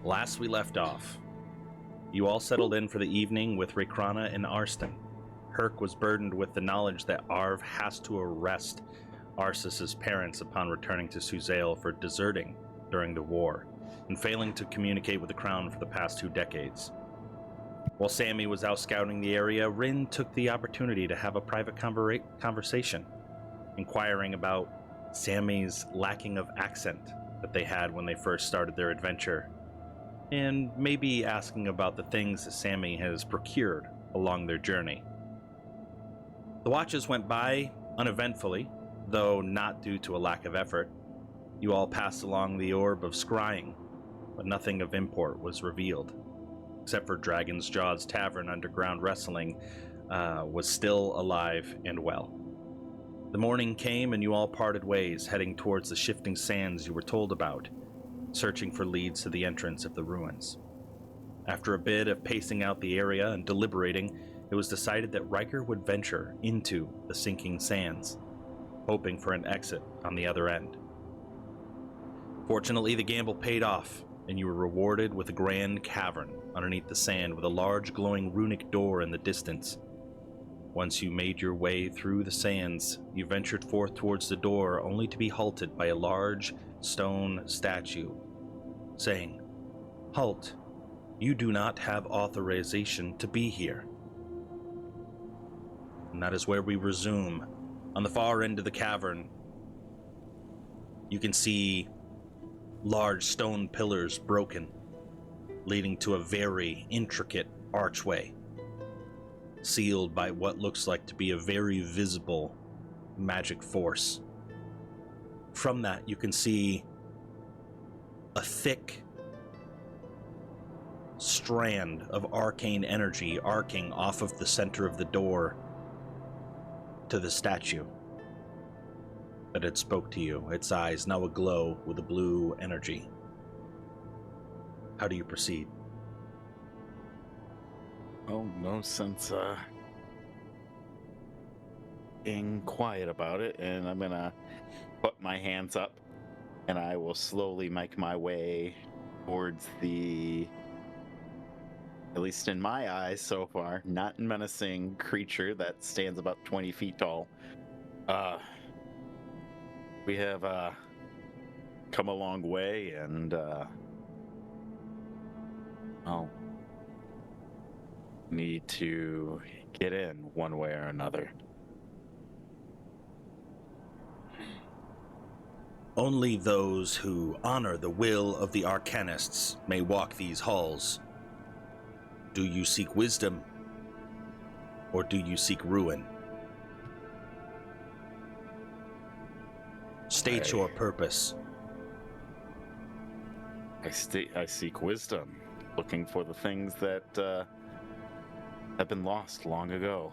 Last we left off, you all settled in for the evening with Rakrana and Arston. Herc was burdened with the knowledge that Arv has to arrest Arsus's parents upon returning to Suzail for deserting during the war and failing to communicate with the Crown for the past 2 decades. While Sammy was out scouting the area, Rin took the opportunity to have a private conversation, inquiring about Sammy's lacking of accent that they had when they first started their adventure, and maybe asking about the things that Sammy has procured along their journey. The watches went by uneventfully, though not due to a lack of effort. You all passed along the orb of scrying, but nothing of import was revealed, except for Dragon's Jaw's Tavern underground wrestling was still alive and well. The morning came and you all parted ways, heading towards the shifting sands you were told about, searching for leads to the entrance of the ruins. After a bit of pacing out the area and deliberating, it was decided that Riker would venture into the sinking sands, hoping for an exit on the other end. Fortunately, the gamble paid off, and you were rewarded with a grand cavern underneath the sand with a large glowing runic door in the distance. Once you made your way through the sands, you ventured forth towards the door, only to be halted by a large stone statue, saying, "Halt, you do not have authorization to be here." And that is where we resume. On the far end of the cavern, you can see large stone pillars broken, leading to a very intricate archway, sealed by what looks like to be a very visible magic force. From that, you can see a thick strand of arcane energy arcing off of the center of the door to the statue that had spoke to you, its eyes now aglow with a blue energy. How do you proceed? Oh, no sense being quiet about it, and I'm gonna put my hands up and I will slowly make my way towards the, at least in my eyes so far, not menacing creature that stands about 20 feet tall. We have come a long way, and I'll need to get in one way or another. Only those who honor the will of the Arcanists may walk these halls. Do you seek wisdom, or do you seek ruin? State your purpose. I seek wisdom, looking for the things that have been lost long ago.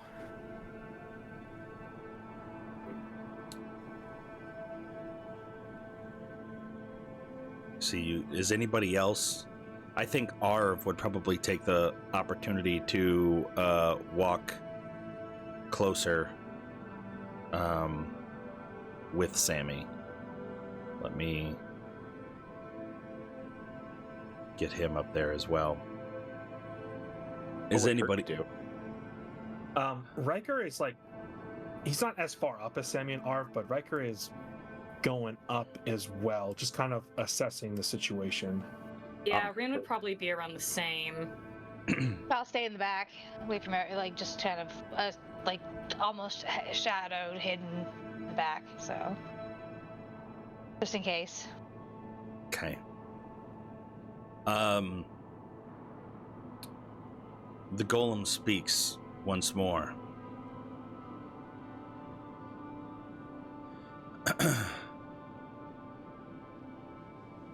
See, is anybody else? I think Arv would probably take the opportunity to walk closer with Sammy. Let me get him up there as well. Is anybody do? Riker is like, he's not as far up as Sammy and Arv, but Riker is going up as well, just kind of assessing the situation. Yeah, Rin would probably be around the same. I'll stay in the back, away from it, like just kind of like almost shadowed, hidden in the back. So just in case. Okay. The golem speaks once more.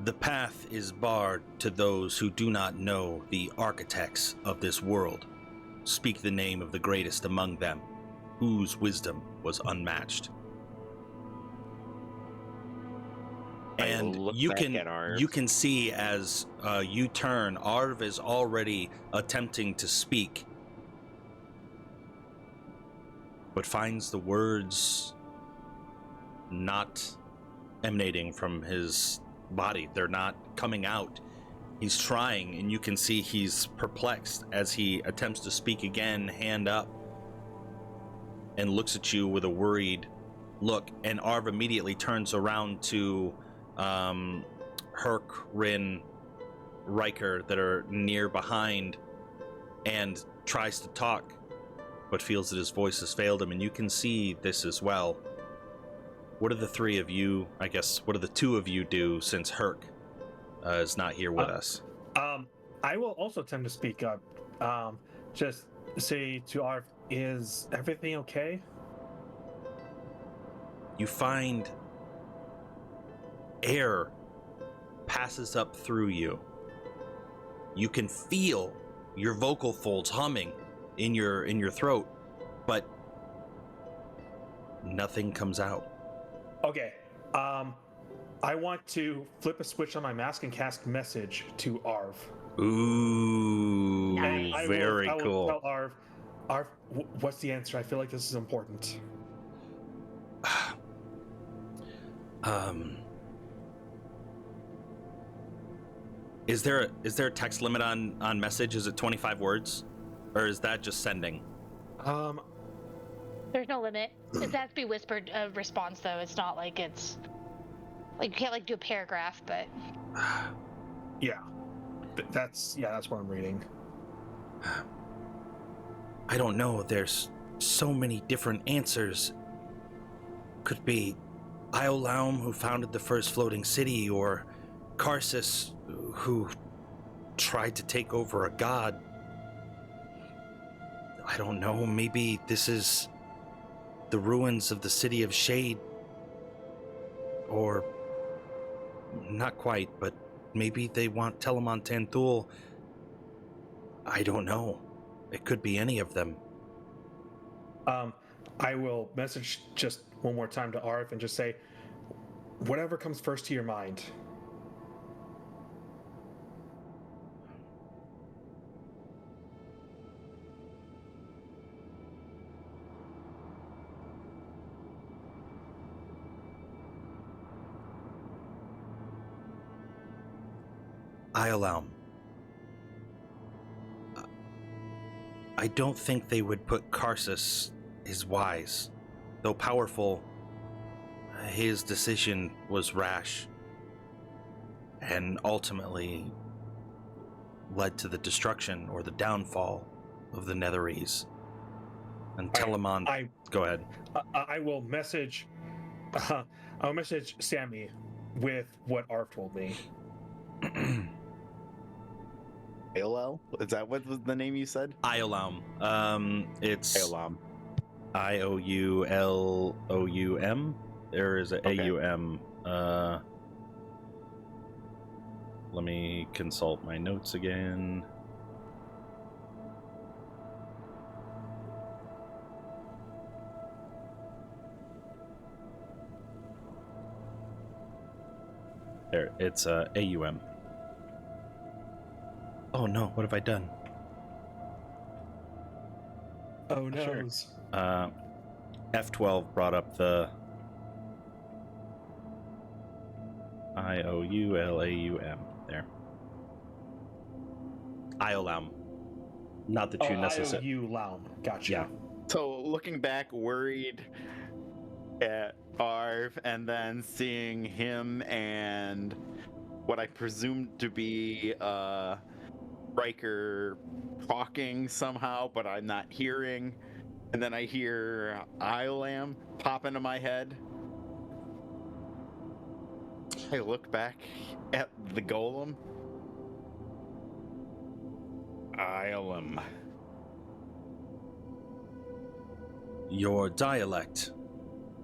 The path is barred to those who do not know the architects of this world. Speak the name of the greatest among them, whose wisdom was unmatched. And you can see as you turn, Arv is already attempting to speak, but finds the words not emanating from his body. They're not coming out. He's trying, and you can see he's perplexed as he attempts to speak again, hand up, and looks at you with a worried look. And Arv immediately turns around to Herc, Rin, Riker that are near behind and tries to talk, but feels that his voice has failed him, and you can see this as well. What do the three of you, I guess, what do the two of you do since Herc is not here with us? I will also attempt to speak up. Just say to Arv, is everything okay? You find air passes up through you. You can feel your vocal folds humming in your throat, but nothing comes out. Okay. I want to flip a switch on my mask and cast message to Arv. Ooh, Nice. very I will cool. tell Arv, what's the answer? I feel like this is important. Is there a text limit on message? Is it 25 words, or is that just sending? There's no limit. It has to be whispered response though. It's not like it's like you can't like do a paragraph, but Yeah. That's what I'm reading. I don't know. There's so many different answers. Could be Iolaum, who founded the first floating city, or Karsus, who tried to take over a god. I don't know. Maybe this is the ruins of the city of Shade. Or not quite, but maybe they want Telemon Tanthul. I don't know. It could be any of them. I will message just one more time to Arv and just say, whatever comes first to your mind. Iolaum. I don't think they would put Karsus is wise. Though powerful, his decision was rash and ultimately led to the destruction or the downfall of the Netherese. And Telemon... Go ahead. I will message... I'll message Sammy with what Arv told me. AOL? Is that what was the name you said? Iolaum. It's AOL. IOULOUM. There is a Okay. AUM. Let me consult my notes again. There, it's AUM. Oh no, what have I done? Oh no. Sure. F12 brought up the IOULAUM. There. Iolaum. Not that you necessarily. IOU Laum. Gotcha. Yeah. So looking back, worried at Arv, and then seeing him and what I presumed to be Riker talking somehow, but I'm not hearing. And then I hear Iolam pop into my head. I look back at the golem. Iolam. Your dialect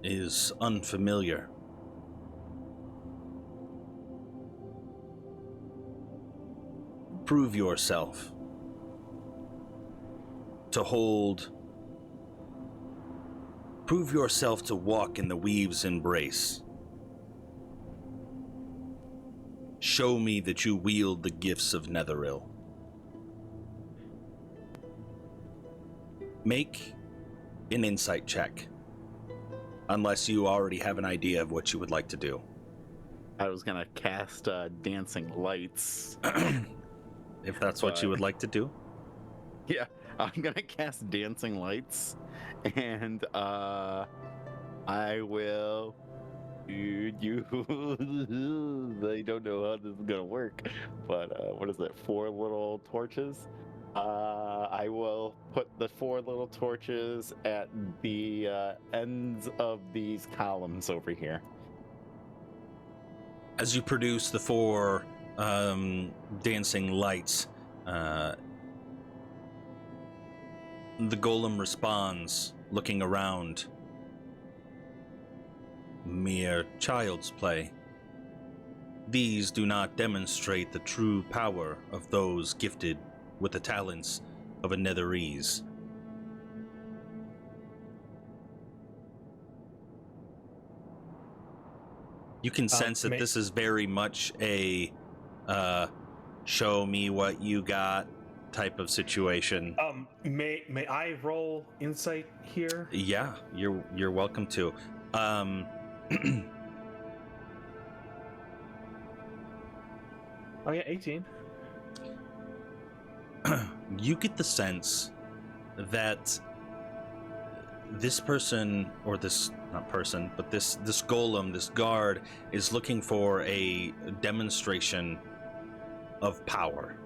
is unfamiliar. Prove yourself to hold. Prove yourself to walk in the weave's embrace. Show me that you wield the gifts of Netheril. Make an insight check, unless you already have an idea of what you would like to do. I was gonna cast dancing lights. If that's what you would like to do. Yeah, I'm gonna cast dancing lights, and I will. You, I don't know how this is gonna work, but what is it? 4 little torches. I will put the 4 little torches at the ends of these columns over here. As you produce the 4 dancing lights, the golem responds, looking around. Mere child's play. These do not demonstrate the true power of those gifted with the talents of a netherese. You can sense that this is very much a show me what you got type of situation. May I roll insight here? Yeah, you're welcome to. Oh yeah, 18. You get the sense that this person, or this, not person, but this golem, this guard, is looking for a demonstration of power.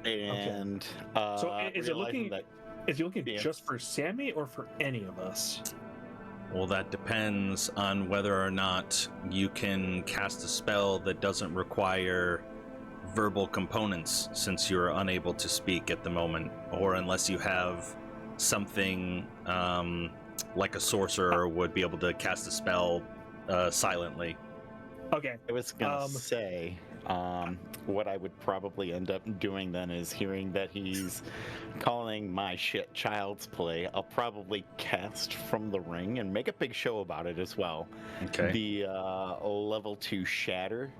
And so is it looking? that Is he looking Yeah. just for Sammy or for any of us? Well, that depends on whether or not you can cast a spell that doesn't require verbal components, since you're unable to speak at the moment, or unless you have something like a sorcerer would be able to cast a spell silently. Okay. I was gonna say, what I would probably end up doing then is hearing that he's calling my shit child's play. I'll probably cast from the ring and make a big show about it as well. Okay. The level 2 shatter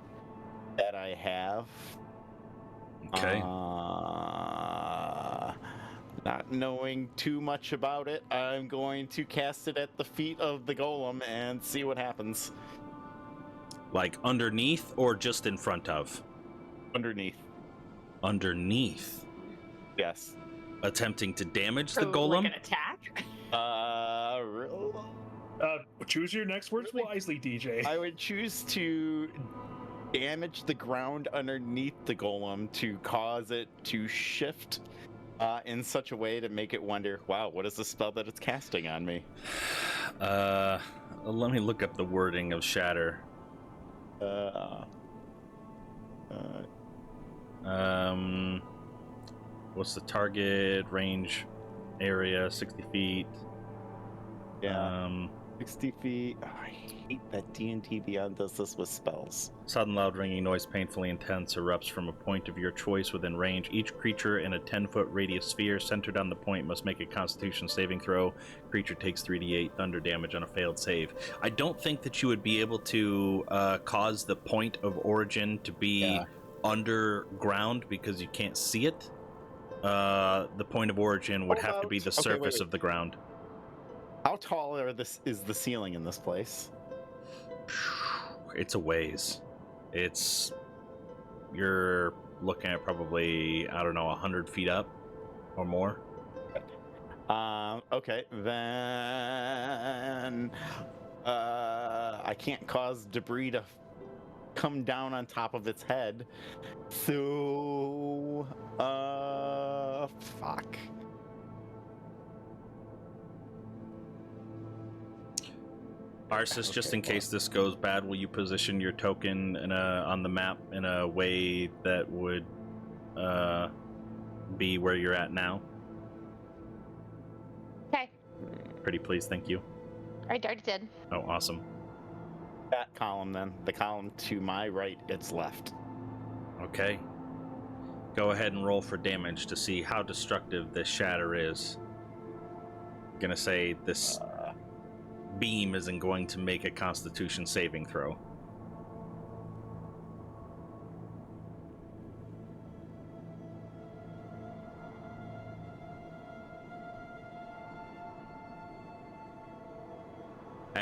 that I have. Okay. Not knowing too much about it, I'm going to cast it at the feet of the golem and see what happens. Like underneath or just in front of? Underneath. Underneath. Yes. Attempting to damage the So, golem? like an attack? Choose your next words wisely, DJ. I would choose to damage the ground underneath the golem to cause it to shift in such a way to make it wonder, wow, what is the spell that it's casting on me? Let me look up the wording of shatter. What's the target range area? 60 feet. Yeah. 60 feet. Oh, I hate that D&D Beyond does this with spells. Sudden loud ringing noise, painfully intense, erupts from a point of your choice within range. Each creature in a 10-foot radius sphere centered on the point must make a Constitution saving throw. Creature takes 3d8 thunder damage on a failed save. I don't think that you would be able to cause the point of origin to be underground because you can't see it. The point of origin would have to be the surface of the ground. How tall is the ceiling in this place? It's a ways. You're looking at probably, I don't know, 100 feet up or more. Okay, then I can't cause debris to come down on top of its head. So, fuck. Arsis, just in case this goes bad, will you position your token on the map in a way that would be where you're at now? Okay. Pretty please, thank you. I already did. Oh, awesome. That column then. The column to my right, it's left. Okay. Go ahead and roll for damage to see how destructive this shatter is. Gonna say this beam isn't going to make a Constitution saving throw.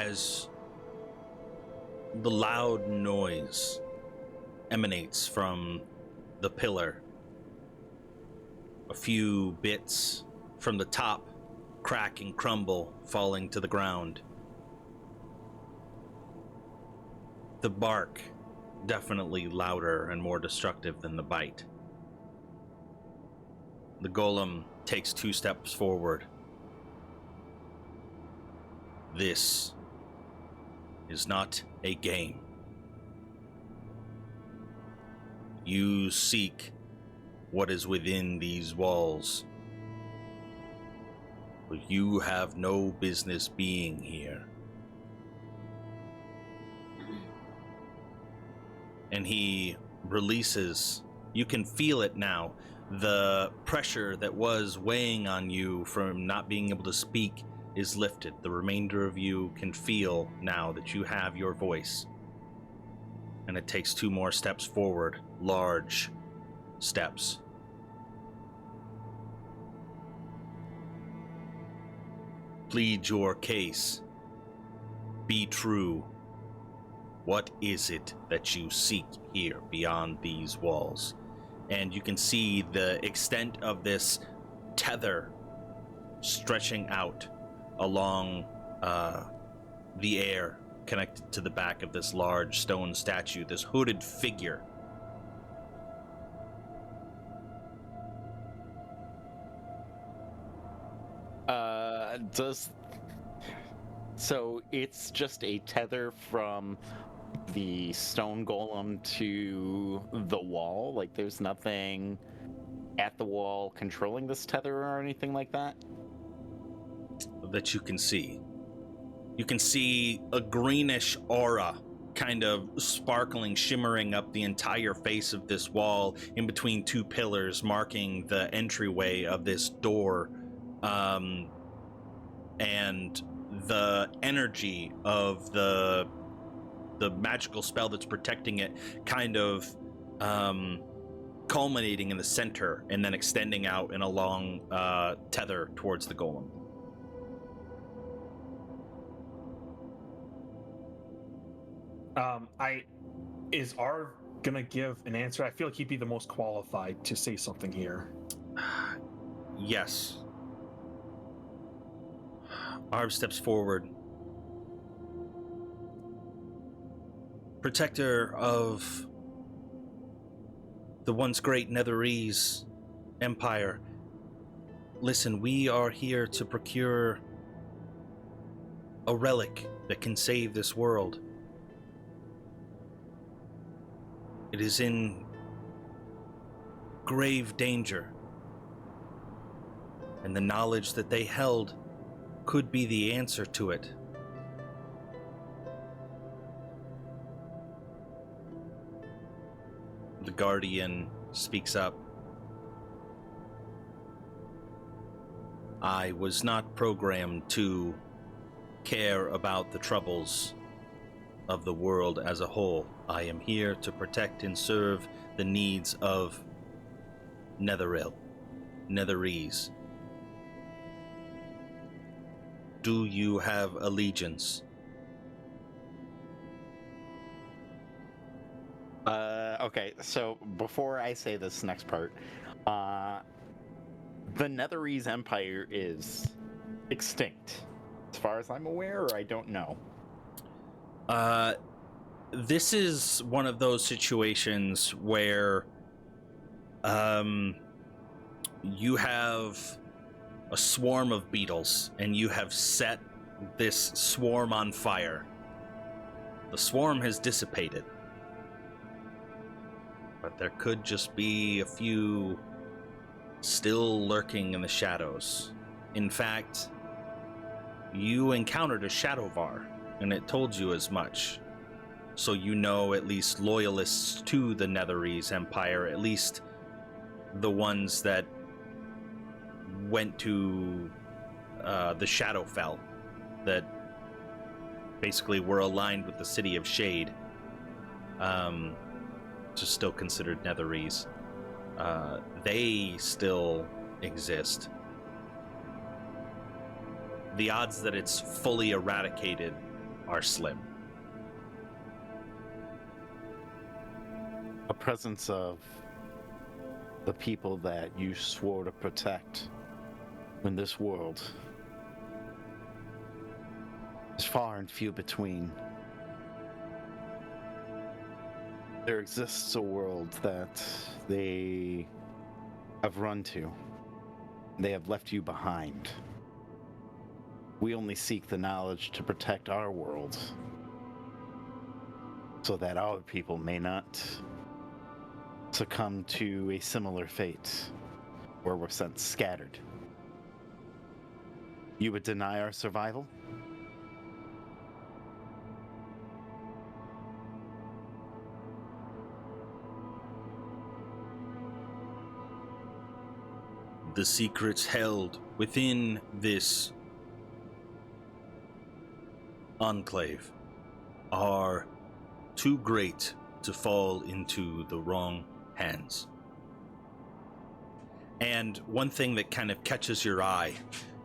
as the loud noise emanates from the pillar. A few bits from the top crack and crumble, falling to the ground. The bark, definitely louder and more destructive than the bite. The golem takes 2 steps forward. This is not a game. You seek what is within these walls, but you have no business being here. And he releases, you can feel it now, the pressure that was weighing on you from not being able to speak is lifted. The remainder of you can feel now that you have your voice. And it takes 2 more steps forward, large steps. Plead your case. Be true. What is it that you seek here beyond these walls? And you can see the extent of this tether stretching out along the air, connected to the back of this large stone statue, this hooded figure. So it's just a tether from the stone golem to the wall? Like there's nothing at the wall controlling this tether or anything like that? That you can see. You can see a greenish aura kind of sparkling, shimmering up the entire face of this wall in between 2 pillars marking the entryway of this door. And the energy of the magical spell that's protecting it kind of culminating in the center and then extending out in a long tether towards the golem. Is Arv gonna give an answer? I feel like he'd be the most qualified to say something here. Yes. Arv steps forward. Protector of the once great Netherese Empire. Listen, we are here to procure a relic that can save this world. It is in grave danger, and the knowledge that they held could be the answer to it. The Guardian speaks up. I was not programmed to care about the troubles of the world as a whole. I am here to protect and serve the needs of Netherese. Do you have allegiance? Okay, so before I say this next part, the Netherese Empire is extinct, as far as I'm aware, or I don't know. This is one of those situations where you have a swarm of beetles and you have set this swarm on fire. The swarm has dissipated, but there could just be a few still lurking in the shadows. In fact, you encountered a Shadowvar, and it told you as much. So you know at least loyalists to the Netherese Empire, at least the ones that went to the Shadowfell, that basically were aligned with the City of Shade, just still considered Netherese. They still exist. The odds that it's fully eradicated are slim. A presence of the people that you swore to protect in this world is far and few between. There exists a world that they have run to. They have left you behind. We only seek the knowledge to protect our world so that our people may not succumb to a similar fate where we're sent scattered. You would deny our survival? The secrets held within this enclave are too great to fall into the wrong hands. And one thing that kind of catches your eye,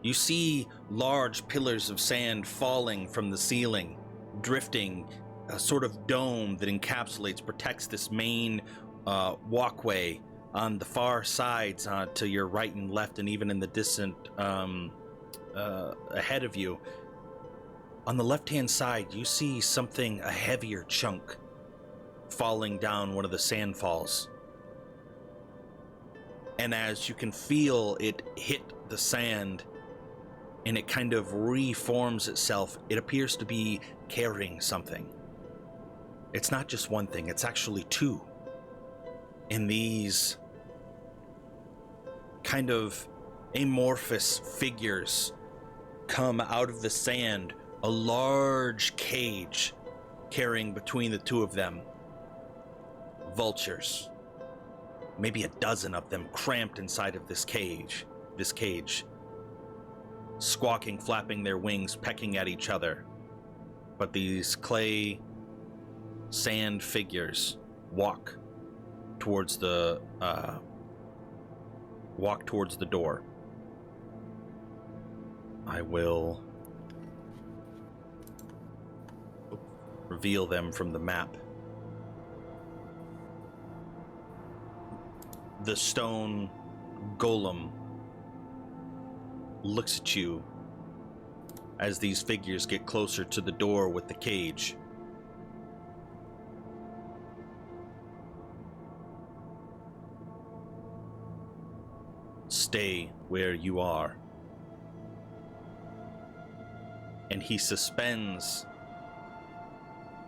you see large pillars of sand falling from the ceiling, drifting, a sort of dome that encapsulates, protects this main walkway on the far sides, to your right and left, and even in the distant ahead of you. On the left-hand side, you see something, a heavier chunk, falling down one of the sand falls. And as you can feel it hit the sand and it kind of reforms itself, it appears to be carrying something. It's not just one thing, it's actually two. And these kind of amorphous figures come out of the sand, a large cage carrying between the two of them vultures. Maybe a dozen of them cramped inside of this cage, squawking, flapping their wings, pecking at each other. But these clay sand figures walk towards the door. I will reveal them from the map. The stone golem looks at you as these figures get closer to the door with the cage. Stay where you are. And he suspends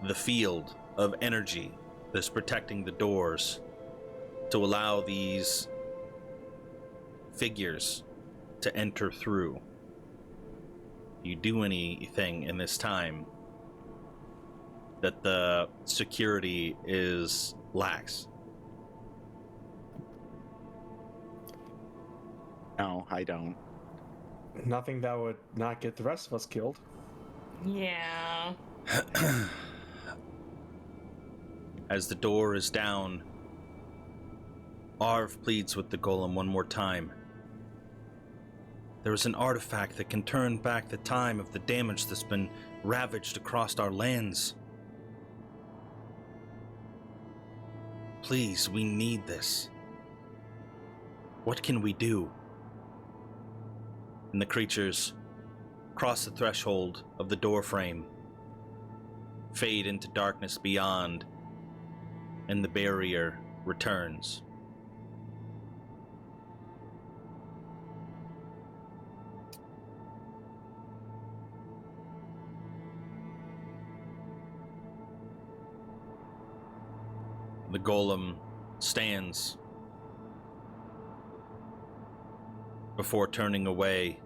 the field of energy that's protecting the doors to allow these figures to enter through. You do anything in this time that the security is lax. No, I don't. Nothing that would not get the rest of us killed. Yeah. As the door is down, Arv pleads with the golem one more time. There is an artifact that can turn back the time of the damage that's been ravaged across our lands. Please, we need this. What can we do? And the creatures cross the threshold of the doorframe, fade into darkness beyond, and the barrier returns. The golem stands before turning away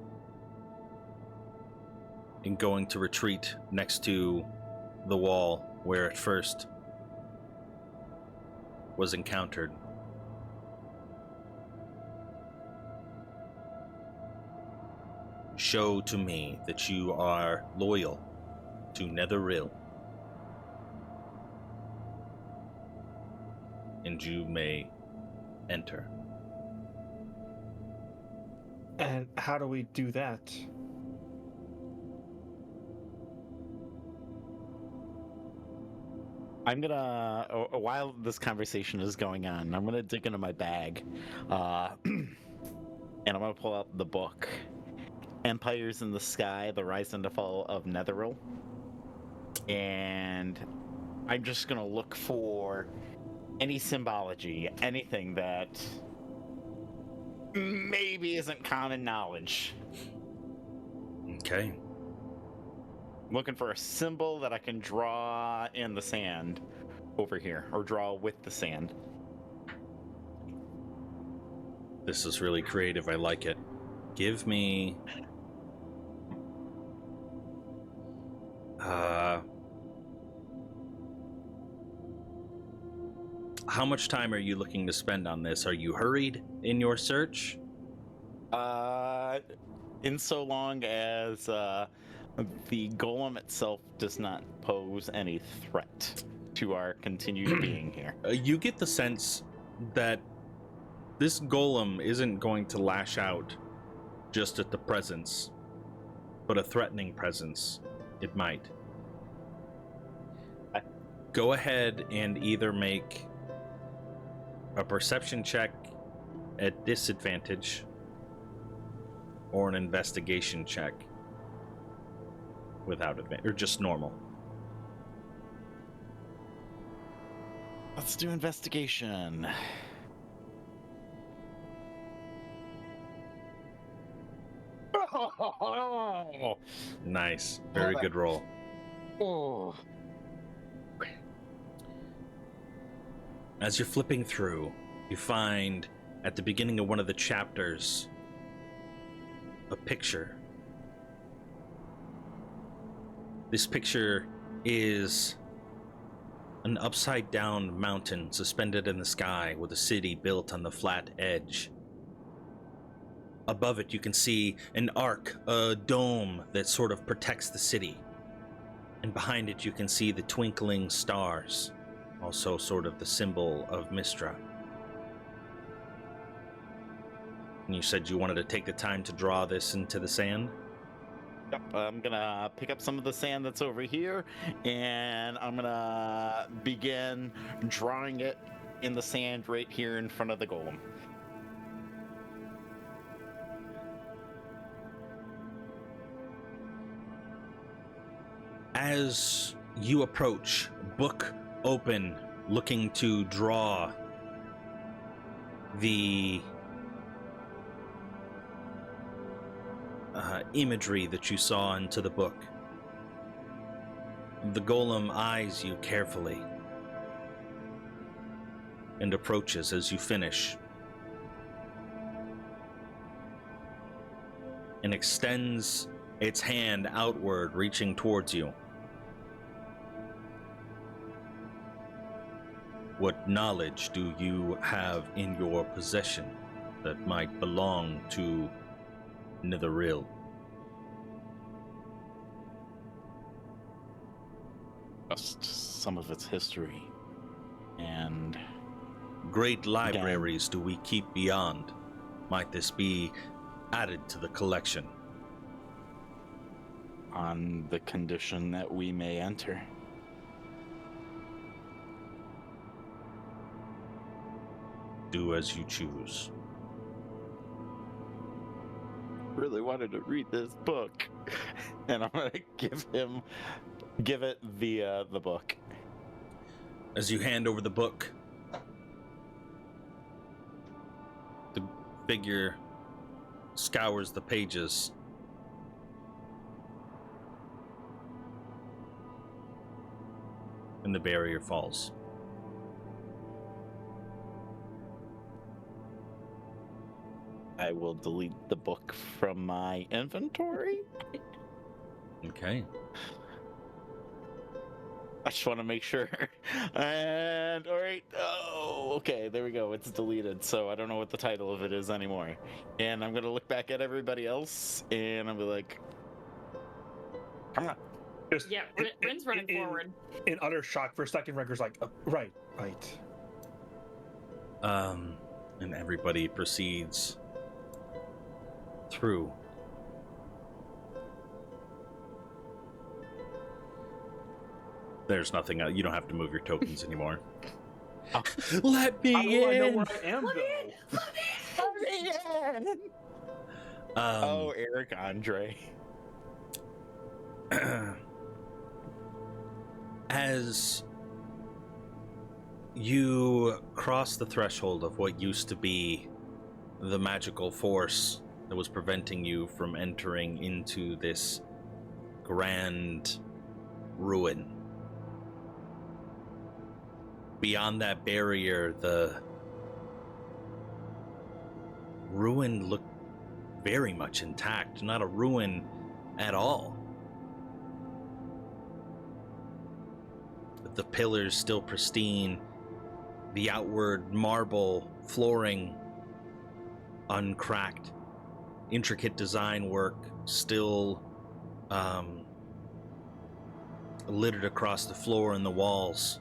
and going to retreat next to the wall where it first was encountered. Show to me that you are loyal to Netheril, and you may enter. And how do we do that? I'm gonna, while this conversation is going on, I'm gonna dig into my bag, and I'm gonna pull out the book, Empires in the Sky: The Rise and the Fall of Netheril, and I'm just gonna look for any symbology, anything that maybe isn't common knowledge. Okay. Looking for a symbol that I can draw in the sand over here, or draw with the sand. This is really creative. I like it. Give me... how much time are you looking to spend on this? Are you hurried in your search? In so long as the golem itself does not pose any threat to our continued being here. You get the sense that this golem isn't going to lash out just at the presence, but a threatening presence. It might. Go ahead and either make a perception check at disadvantage or an investigation check without advantage, or just normal. Let's do investigation. Nice. Very good roll. Oh. As you're flipping through, you find at the beginning of one of the chapters a picture. This picture is an upside-down mountain suspended in the sky with a city built on the flat edge. Above it, you can see an arc, a dome that sort of protects the city. And behind it, you can see the twinkling stars, also sort of the symbol of Mistra. And you said you wanted to take the time to draw this into the sand? Yep, I'm gonna pick up some of the sand that's over here, and I'm gonna begin drawing it in the sand right here in front of the golem. As you approach, book open, looking to draw the imagery that you saw into the book, the golem eyes you carefully and approaches as you finish and extends its hand outward, reaching towards you. What knowledge do you have in your possession that might belong to Netheril? Just some of its history. And Great libraries do we keep beyond? Might this be added to the collection? on the condition that we may enter. Do as you choose. Really wanted to read this book, and I'm gonna give it the book. As you hand over the book, the figure scours the pages. And the barrier falls. I will delete the book from my inventory. Okay. I just want to make sure. And all right. Oh, okay. There we go. It's deleted. So I don't know what the title of it is anymore. And I'm gonna look back at everybody else, and I'll be like, "Come on." Just Yeah, Rin's running forward. In utter shock for a second. Wrecker's like, right. And everybody proceeds through. There's nothing else. You don't have to move your tokens anymore. Oh. Let me How do I know in! where I am, though? Oh, Eric Andre. As you cross the threshold of what used to be the magical force that was preventing you from entering into this grand ruin, beyond that barrier, the ruin looked very much intact, not a ruin at all. The pillars still pristine, the outward marble flooring uncracked, intricate design work still littered across the floor and the walls,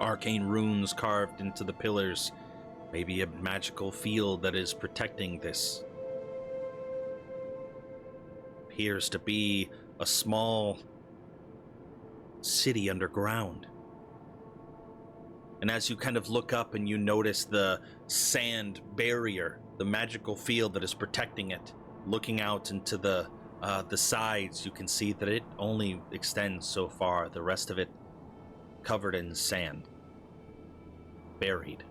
arcane runes carved into the pillars, maybe a magical field that is protecting this. Appears to be a small city underground. And as you kind of look up and you notice the sand barrier, the magical field that is protecting it, looking out into the sides, you can see that it only extends so far. The rest of it covered in sand, buried.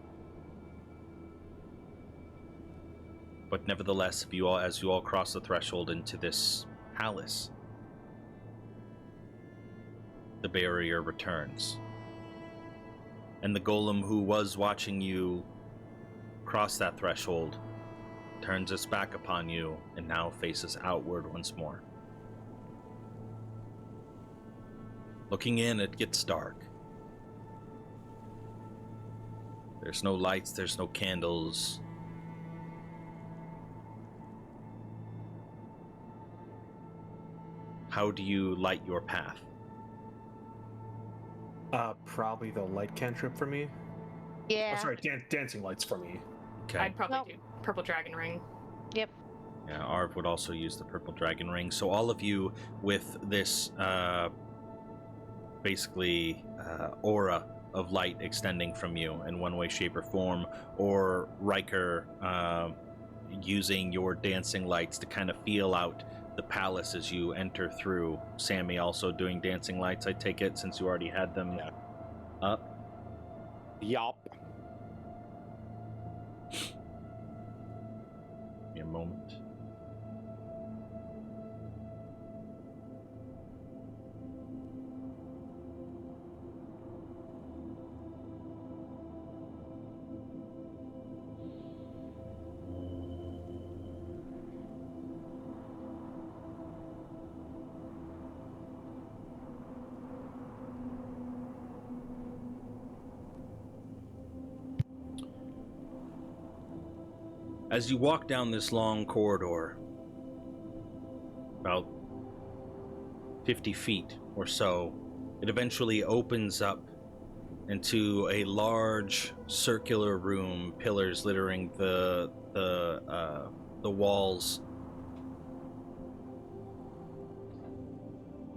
But nevertheless, as you all cross the threshold into this palace, the barrier returns. And the golem who was watching you cross that threshold turns its back upon you and now faces outward once more. Looking in, it gets dark. There's no lights, there's no candles. How do you light your path? Probably the light cantrip for me. Yeah. Oh, sorry, dancing lights for me. Okay. I'd probably Nope. do purple dragon ring. Yep. Yeah, Arv would also use the purple dragon ring. So all of you with this basically aura of light extending from you in one way, shape, or form, or Riker using your dancing lights to kind of feel out the palace as you enter through. Sammy also doing dancing lights, I take it, since you already had them up. Yup. Give me a moment. As you walk down this long corridor, about 50 feet or so, it eventually opens up into a large circular room, pillars littering the walls.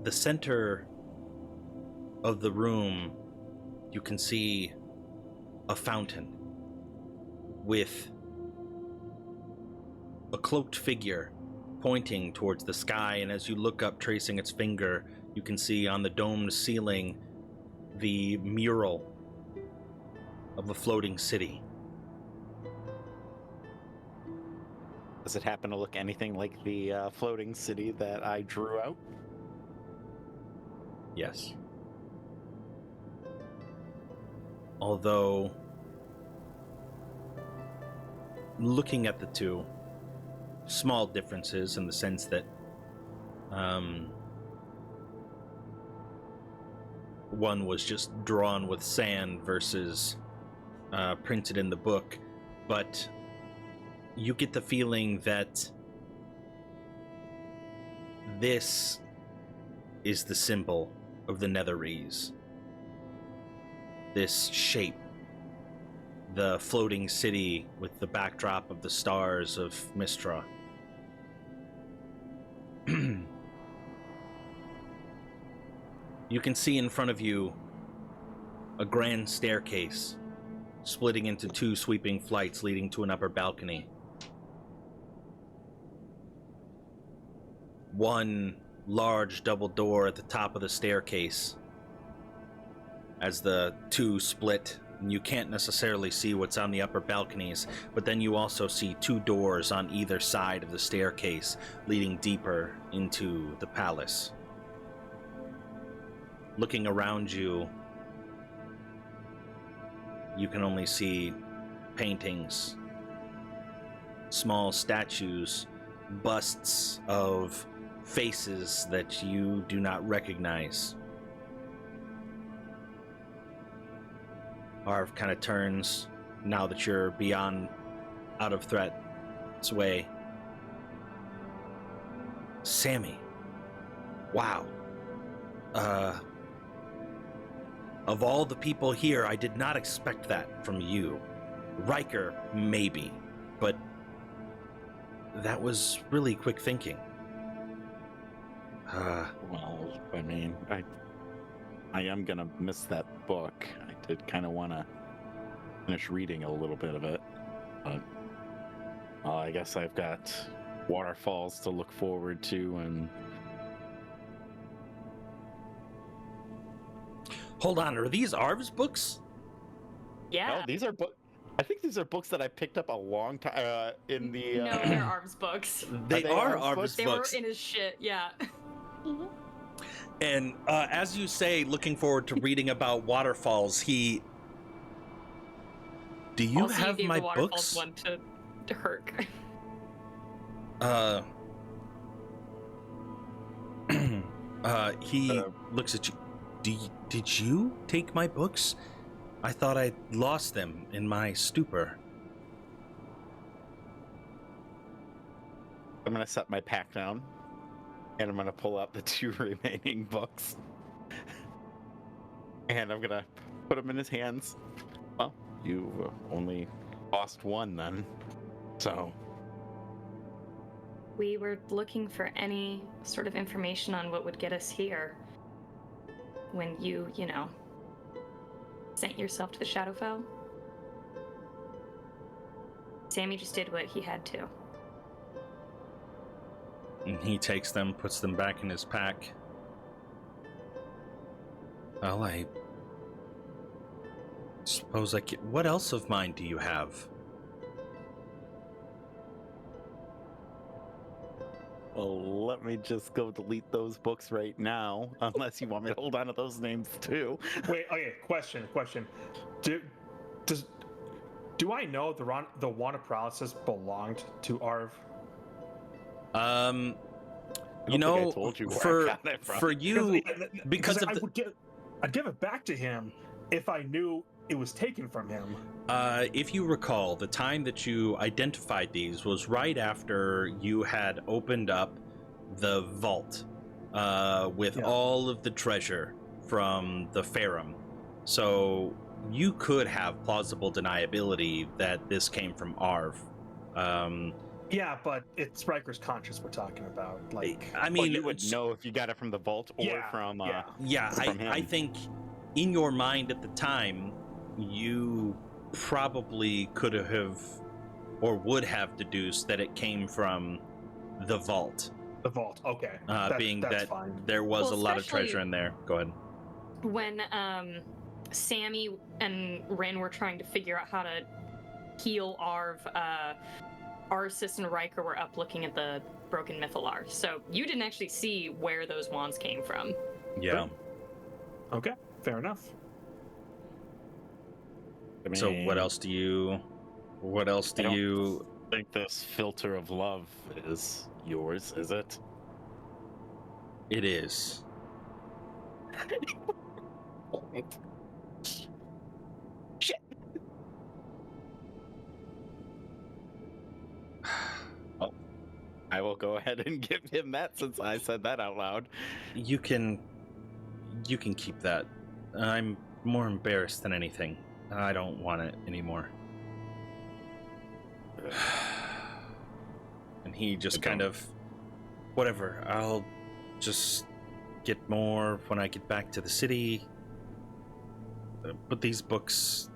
The center of the room, you can see a fountain with a cloaked figure pointing towards the sky, and as you look up, tracing its finger, you can see on the domed ceiling the mural of a floating city. Does it happen to look anything like the floating city that I drew out? Yes. Although, looking at the two, small differences in the sense that one was just drawn with sand versus printed in the book, but you get the feeling that this is the symbol of the Netherese. This shape, the floating city with the backdrop of the stars of Mistra. You can see in front of you a grand staircase splitting into 2 sweeping flights leading to an upper balcony. One large double door at the top of the staircase. As the 2 split, and you can't necessarily see what's on the upper balconies, but then you also see 2 doors on either side of the staircase leading deeper into the palace. Looking around you, you can only see paintings, small statues, busts of faces that you do not recognize. Arv kind of turns, now that you're beyond out of threat's way. Sammy. Wow. Of all the people here, I did not expect that from you. Riker, maybe, but that was really quick thinking. Well, I mean, I am gonna miss that book. I did kind of want to finish reading a little bit of it, but I guess I've got waterfalls to look forward to, and Hold on, are these Arv's books? Yeah. no, these are books. I think these are books that I picked up a long time in the. No, they're Arv's books. They are Arv's Arv's books? They books. were in his shit, yeah. And as you say, looking forward to reading about waterfalls, do you Also, have gave my the waterfalls books? one to Herc. He looks at you. Did you take my books? I thought I lost them in my stupor. I'm gonna set my pack down, and I'm gonna pull out the 2 remaining books, and I'm gonna put them in his hands. Well, you only lost one then, so. We were looking for any sort of information on what would get us here when you know, sent yourself to the Shadowfell. Sammy just did what he had to. And he takes them, puts them back in his pack. Well, I suppose what else of mine do you have? Well, let me just go delete those books right now, unless you want me to hold on to those names too. Wait, okay, question. Do I know the wand of paralysis belonged to Arv? You think know, I told you where I got it from. for you, because of I'd give it back to him if I knew it was taken from him. if you recall, the time that you identified these was right after you had opened up the vault with all of the treasure from the Ferrum. So you could have plausible deniability that this came from Arv. Yeah, but it's Riker's conscience we're talking about. Like, I Well, mean, you would know if you got it from the vault or from. from him. I think in your mind at the time, you probably could have or would have deduced that it came from the vault. the vault. Okay, Being that's that fine. there was Well, a lot of especially- treasure in there. Go ahead. When Sammy and Rin were trying to figure out how to heal Arv, Arsis and Riker were up looking at the broken Mythalar. So you didn't actually see where those wands came from. Yeah. Okay, fair enough. I So mean, what else do you? What else do I don't- you? think this filter of love is yours, is it? It is. Shit. Well, I will go ahead and give him that since I said that out loud. You can keep that. I'm more embarrassed than anything. I don't want it anymore. And he just kind of, whatever. I'll just get more when I get back to the city. But these books,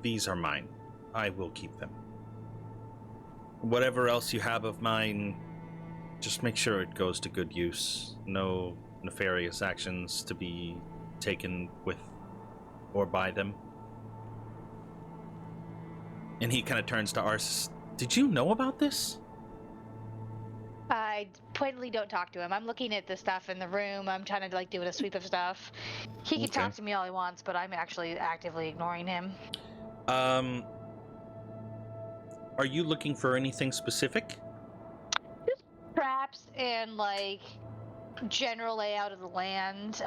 these are mine. I will keep them. Whatever else you have of mine, just make sure it goes to good use. No nefarious actions to be taken with or by them. And he kind of turns to Ars. Did you know about this? I pointedly don't talk to him. I'm looking at the stuff in the room. I'm trying to like doing a sweep of stuff. He can Okay. talk to me all he wants, but I'm actually actively ignoring him. Are you looking for anything specific? Traps and like general layout of the land,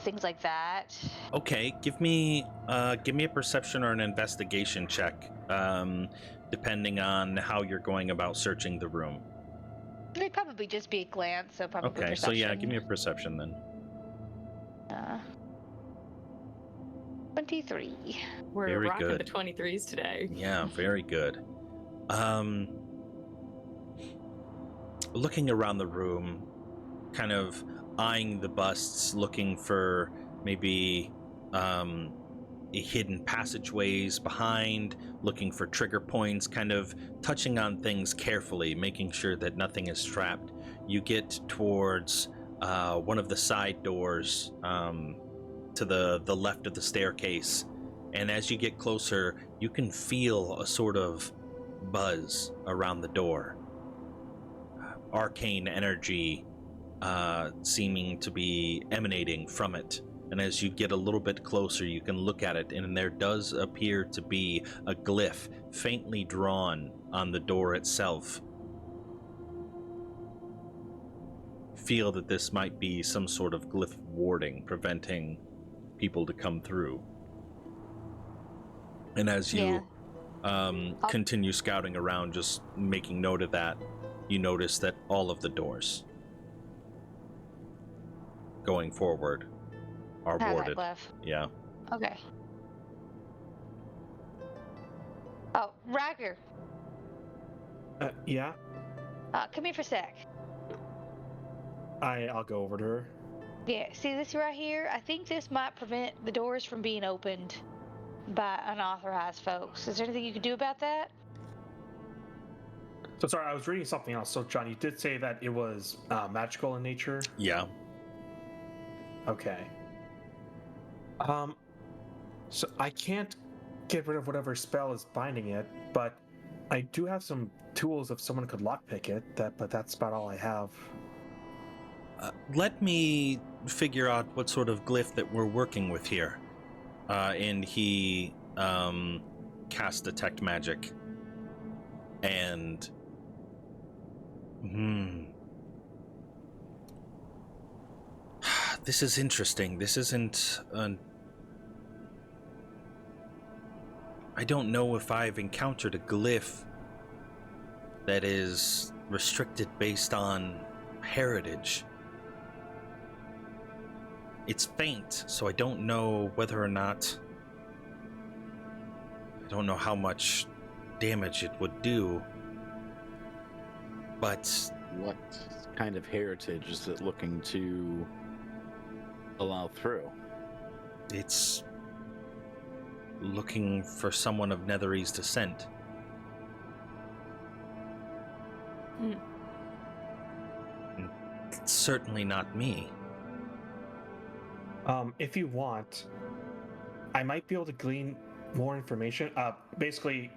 things like that. Okay, give me a perception or an investigation check, depending on how you're going about searching the room. It'd probably just be a glance, so probably Okay, perception. so yeah, give me a perception then. 23. We're Very rocking good. the 23s today. Yeah, very good. Looking around the room, kind of eyeing the busts, looking for maybe hidden passageways behind, looking for trigger points, kind of touching on things carefully, making sure that nothing is trapped. You get towards one of the side doors to the left of the staircase, and as you get closer, you can feel a sort of buzz around the door. Arcane energy seeming to be emanating from it. And as you get a little bit closer, you can look at it, and there does appear to be a glyph faintly drawn on the door itself. Feel that this might be some sort of glyph warding, preventing people to come through. And as you continue scouting around, just making note of that, you notice that all of the doors going forward are warded. Yeah. Okay. Oh, Riker. Yeah. Come here for a sec. I'll go over to her. Yeah, see this right here? I think this might prevent the doors from being opened by unauthorized folks. Is there anything you can do about that? So sorry, I was reading something else. So John, you did say that it was magical in nature. Yeah. Okay. So I can't get rid of whatever spell is binding it, but I do have some tools if someone could lockpick it. But that's about all I have. Let me figure out what sort of glyph that we're working with here. And he casts Detect Magic. And this is interesting. This isn't I don't know if I've encountered a glyph that is restricted based on heritage. It's faint, so I don't know whether or not... I don't know how much damage it would do. But... What kind of heritage is it looking to allow through? It's looking for someone of Netherese descent. It's certainly not me. If you want, I might be able to glean more information. Basically,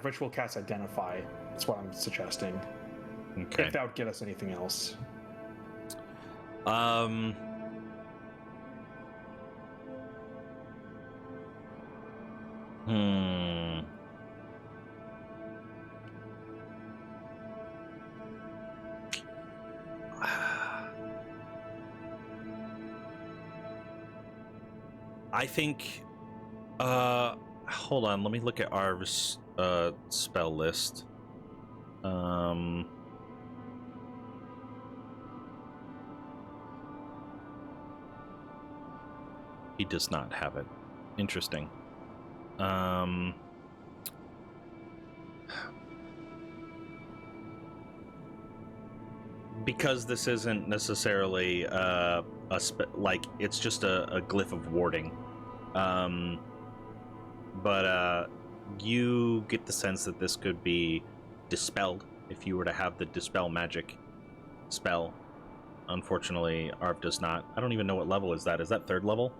ritual cast identify is what I'm suggesting. Okay. If that would get us anything else. I think, hold on, let me look at Arv's spell list. He does not have it. Interesting. because this isn't necessarily like it's just a glyph of warding, but you get the sense that this could be dispelled if you were to have the dispel magic spell. Unfortunately, Arv does not. I don't even know what level is that. Is that 3rd level?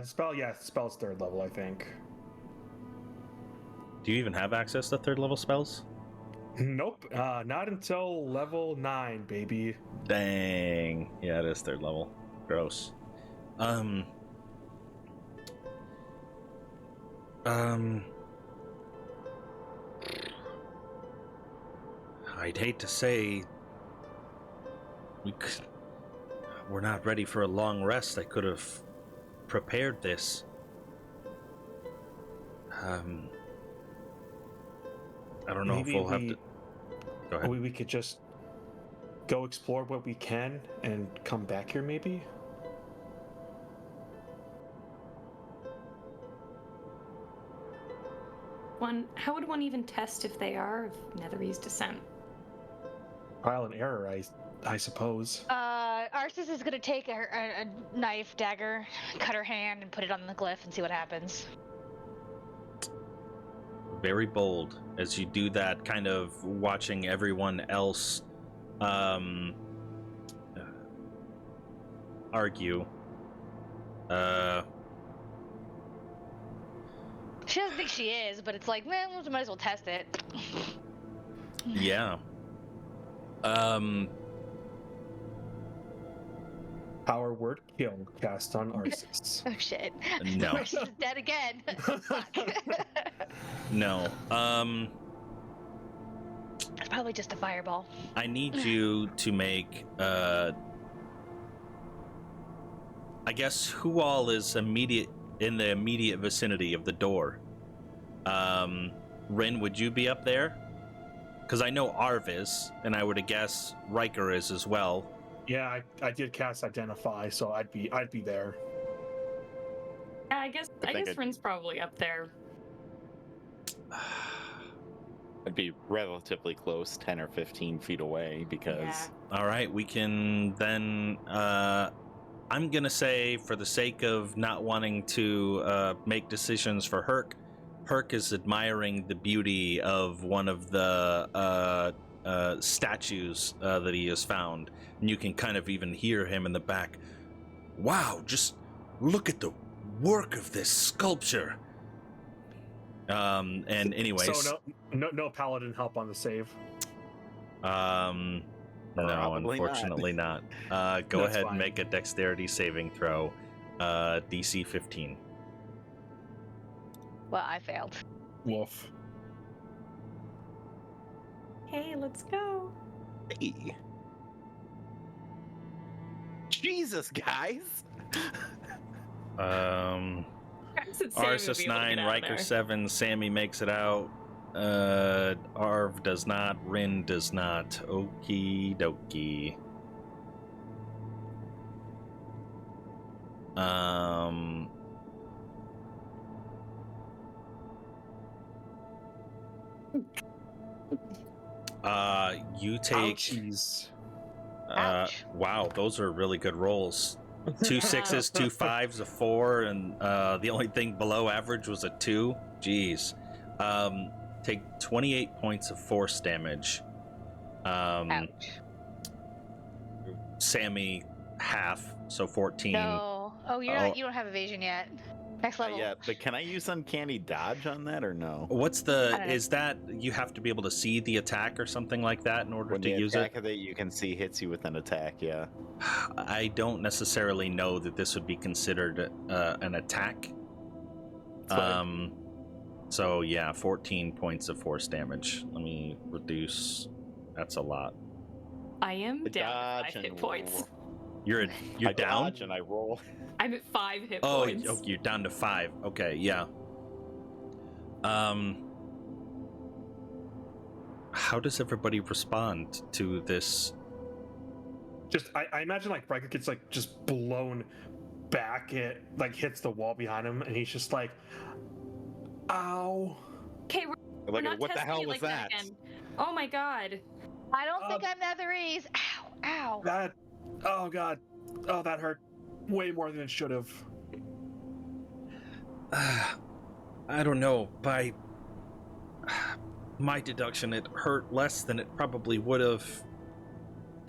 Spell, yeah, spell's 3rd level, I think. Do you even have access to 3rd level spells? Nope, not until level 9, baby. Dang. Yeah, it is 3rd level. Gross. I'd hate to say we're not ready for a long rest. I could have prepared this. I don't know Maybe if we'll have to. Go ahead. We could just go explore what we can and come back here, maybe? How would one even test if they are of Netherese descent? Trial and error, I suppose. Arsis is gonna take a knife, dagger, cut her hand, and put it on the glyph and see what happens. Very bold as you do that, kind of watching everyone else argue. She doesn't think she is, but it's like, man, we might as well test it. Yeah. Power word kill cast on Arsis. Oh shit. No. Arsis is dead again. Fuck. No. It's probably just a fireball. I need you to make I guess who all is in the immediate vicinity of the door. Rin, would you be up there? Because I know Arv is, and I would guess Riker is as well. Yeah, I did cast Identify, so I'd be there. Yeah, I guess Rin's probably up there. I'd be relatively close, 10 or 15 feet away, because... Yeah. All right, we can then... I'm going to say, for the sake of not wanting to make decisions for Herc is admiring the beauty of one of the statues that he has found. And you can kind of even hear him in the back. Wow, just look at the work of this sculpture. And anyways... So no paladin help on the save? No, Probably unfortunately not. Go That's ahead fine. and make a dexterity saving throw. DC 15. Well, I failed. Wolf. Hey, let's go. Hey. Jesus, guys! Arsis Arsis 9, Riker 7, Sammy makes it out. Arv does not, Rin does not. Okie dokie. You take Ouchies. Ouch. wow, those are really good rolls. 2 6s, 2 5s, a 4, and the only thing below average was a 2. Jeez. Take 28 points of force damage. Ouch. Sammy half, so 14. No. Oh, you don't have evasion yet. Next level. Yeah, but can I use Uncanny Dodge on that, or no? What's I the don't know. is that you have to be able to see the attack or something like that in order When to the use attack it? of it you can see hits you with an attack, yeah. I don't necessarily know that this would be considered an attack. Fine. So yeah, 14 points of force damage. Let me reduce. That's a lot. I am I down dodge 5 and hit points. roll. You're I down? dodge and I roll. I'm at 5 hit Oh, points. you're down to 5. Okay, yeah. How does everybody respond to this? Just I imagine like Riker gets like just blown back. It like hits the wall behind him, and he's just like, "Ow!" Okay, we're Like, not what the testing hell it was like that? again. Oh my god. I don't think I'm Netherese. Ow, ow. Oh god. Oh, that hurt way more than it should have. I don't know. By my deduction, it hurt less than it probably would have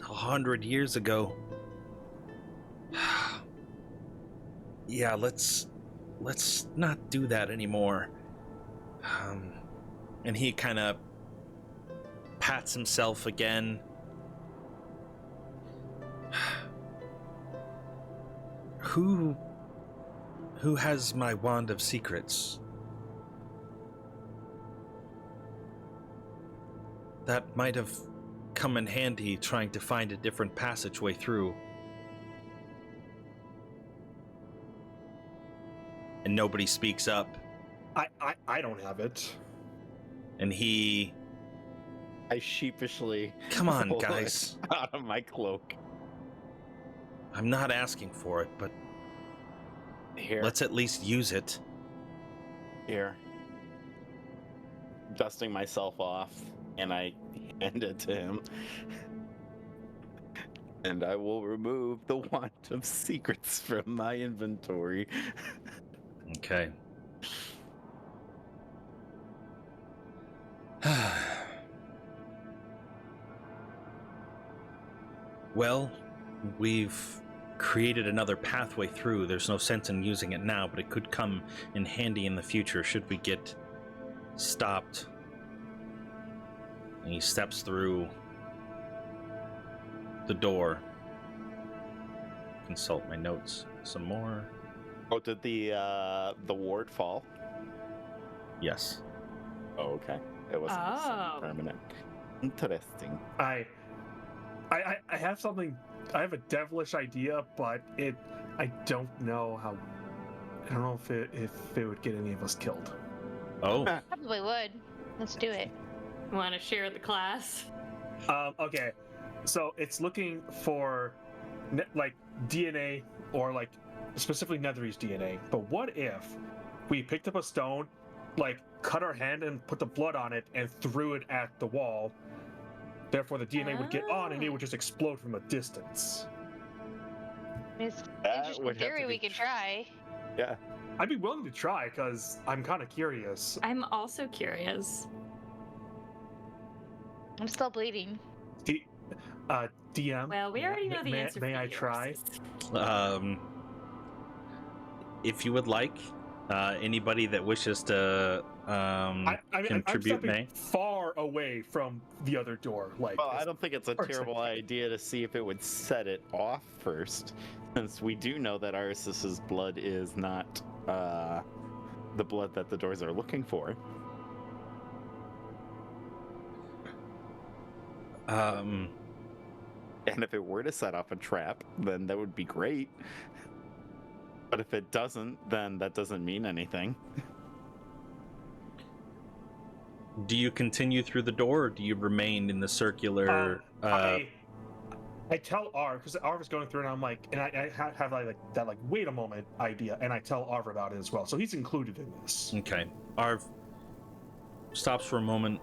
100 years ago. Yeah, let's not do that anymore. And he kind of pats himself again. Who has my wand of secrets? That might have come in handy trying to find a different passageway through. And nobody speaks up. I don't have it. And he... I sheepishly Come on, pull it guys. out of my cloak. I'm not asking for it, but Here, let's at least use it. here. Dusting myself off, and I hand it to him. And I will remove the wand of secrets from my inventory. Okay. Well, we've created another pathway through. There's no sense in using it now, but it could come in handy in the future should we get stopped. And he steps through the door. Consult my notes some more. Oh, did the ward fall? Yes. Oh, okay. It wasn't Oh. permanent. Interesting. I have something. I have a devilish idea, but I don't know how. I don't know if it would get any of us killed. Oh. Probably would. Let's do it. Want to share the class? Okay, so it's looking for like DNA or like specifically Netherese DNA. But what if we picked up a stone, like cut our hand and put the blood on it and threw it at the wall? Therefore, the DNA would get on and it would just explode from a distance. It's That interesting would have to theory be we could try. Yeah. I'd be willing to try because I'm kind of curious. I'm also curious. I'm still bleeding. DM. Well, we already know the answer. May for I yours. try? If you would like, anybody that wishes to I mean, contribute I'm stepping may. far away from the other door. Like, Well, I don't think it's a Or terrible something. idea to see if it would set it off first, since we do know that Arsis's blood is not the blood that the doors are looking for. And if it were to set off a trap, then that would be great. But if it doesn't, then that doesn't mean anything. Do you continue through the door, or do you remain in the circular? I tell Arv because Arv is going through, and I'm like, and I have like that like wait a moment idea, and I tell Arv about it as well, so he's included in this. Okay. Arv stops for a moment.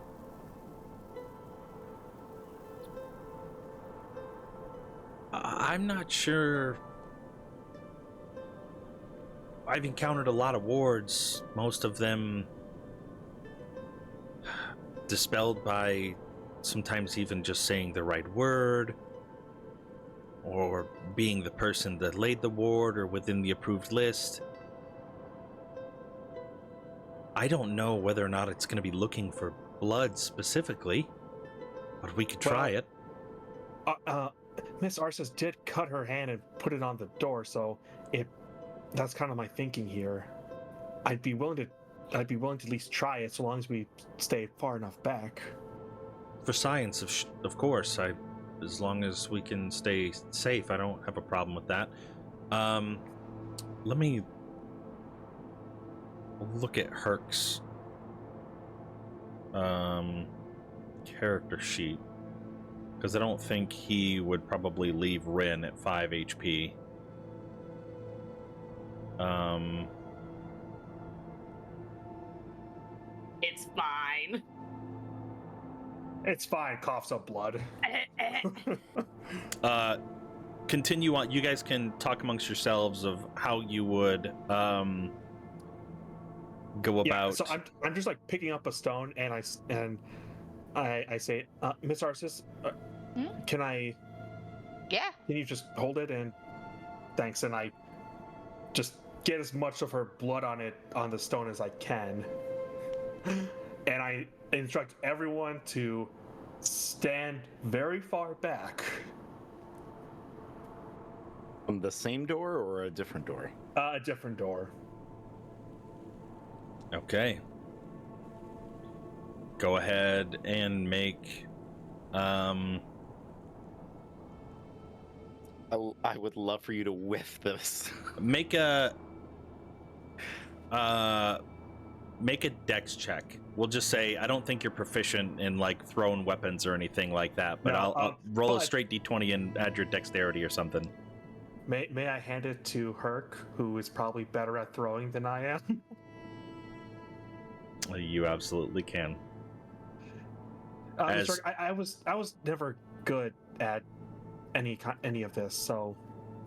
I'm not sure. I've encountered a lot of wards, most of them dispelled by sometimes even just saying the right word, or being the person that laid the ward or within the approved list. I don't know whether or not it's going to be looking for blood specifically, but we could try it. Miss Arsis did cut her hand and put it on the door, so that's kind of my thinking here. I'd be willing to at least try it, so long as we stay far enough back. For science, of course. As long as we can stay safe, I don't have a problem with that. Let me look at Herc's character sheet, because I don't think he would probably leave Rin at 5 HP. It's fine. It's fine. Coughs up blood. Continue on. You guys can talk amongst yourselves of how you would go about. Yeah, so I'm just like picking up a stone, and I say, Miss Arsis, can you just hold it, and thanks, and I just get as much of her blood on the stone as I can, and I instruct everyone to stand very far back. From the same door or a different door? A different door. Okay. Go ahead and make. I would love for you to whiff this. Make a dex check. We'll just say I don't think you're proficient in like thrown weapons or anything like that, but No, I'll roll a but- straight d20 and add your dexterity or something. May I hand it to Herc, who is probably better at throwing than I am? You absolutely can. Sorry, I was never good at any of this, so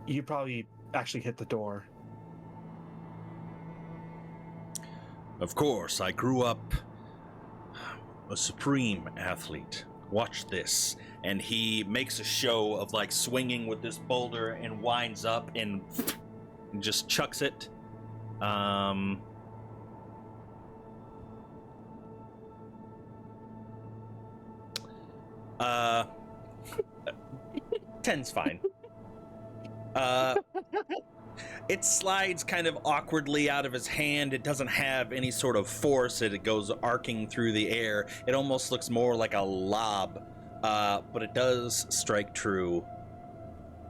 you probably actually hit the door. Of course, I grew up a supreme athlete. Watch this. And he makes a show of like swinging with this boulder and winds up and just chucks it. 10's fine. It slides kind of awkwardly out of his hand. It doesn't have any sort of force. It goes arcing through the air. It almost looks more like a lob, but it does strike true.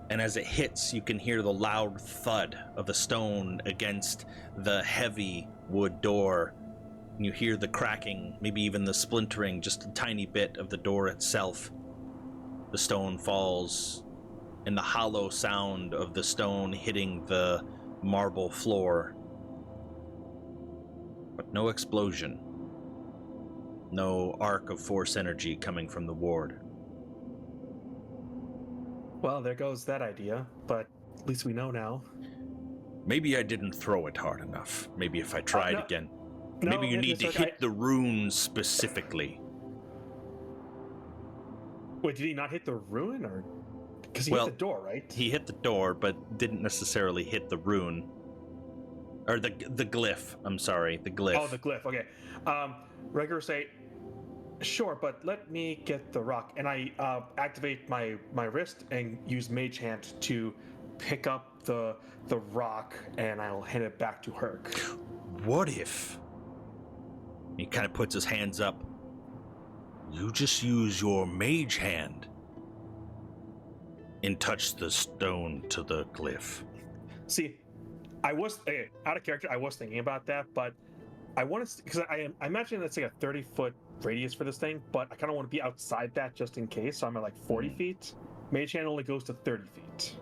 And as it hits, you can hear the loud thud of the stone against the heavy wood door. And you hear the cracking, maybe even the splintering, just a tiny bit of the door itself. The stone falls, and the hollow sound of the stone hitting the marble floor. But no explosion. No arc of force energy coming from the ward. Well, there goes that idea, but at least we know now. Maybe I didn't throw it hard enough. Maybe if I tried no. again. No, Maybe you need to Mr. hit the runes specifically. Wait, did he not hit the ruin, or because he Well, hit the door, right? He hit the door, but didn't necessarily hit the rune. Or the glyph. I'm sorry, the glyph. Oh, the glyph. Okay. Regular say, sure, but let me get the rock, and I activate my wrist and use Mage Hand to pick up the rock, and I'll hand it back to Herc. What if he kind of puts his hands up? You just use your mage hand and touch the stone to the glyph. See, I was out of character. I was thinking about that, but I want to, because I imagine that's like a 30-foot radius for this thing, but I kind of want to be outside that just in case. So I'm at like 40 feet. Mage hand only goes to 30 feet.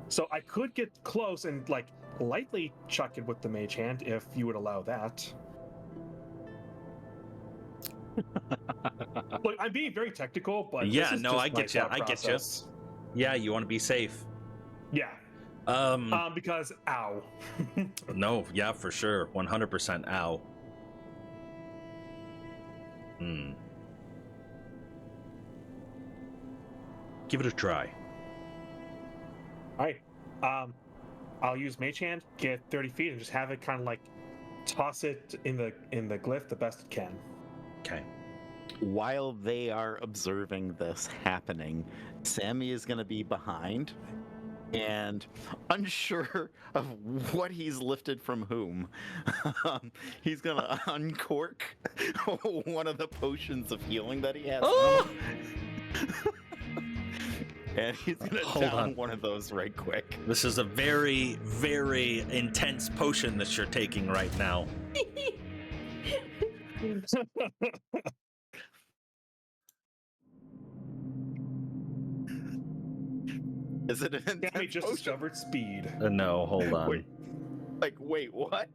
So I could get close and like lightly chuck it with the mage hand if you would allow that. Look, I'm being very technical, but Yeah, this is no, just I my get you. thought I get you. process. Yeah, you want to be safe. Yeah. Because ow. No, yeah, for sure. 100% ow. Give it a try. All right. I'll use Mage Hand, get 30 feet, and just have it kind of like toss it in the glyph the best it can. Okay. While they are observing this happening, Sammy is going to be behind and unsure of what he's lifted from whom. He's going to uncork one of the potions of healing that he has. Oh! And he's going to Hold down on. one of those right quick. This is a very, very intense potion that you're taking right now. Is it an Sammy intense just potion? discovered speed. No, hold on. Wait, what?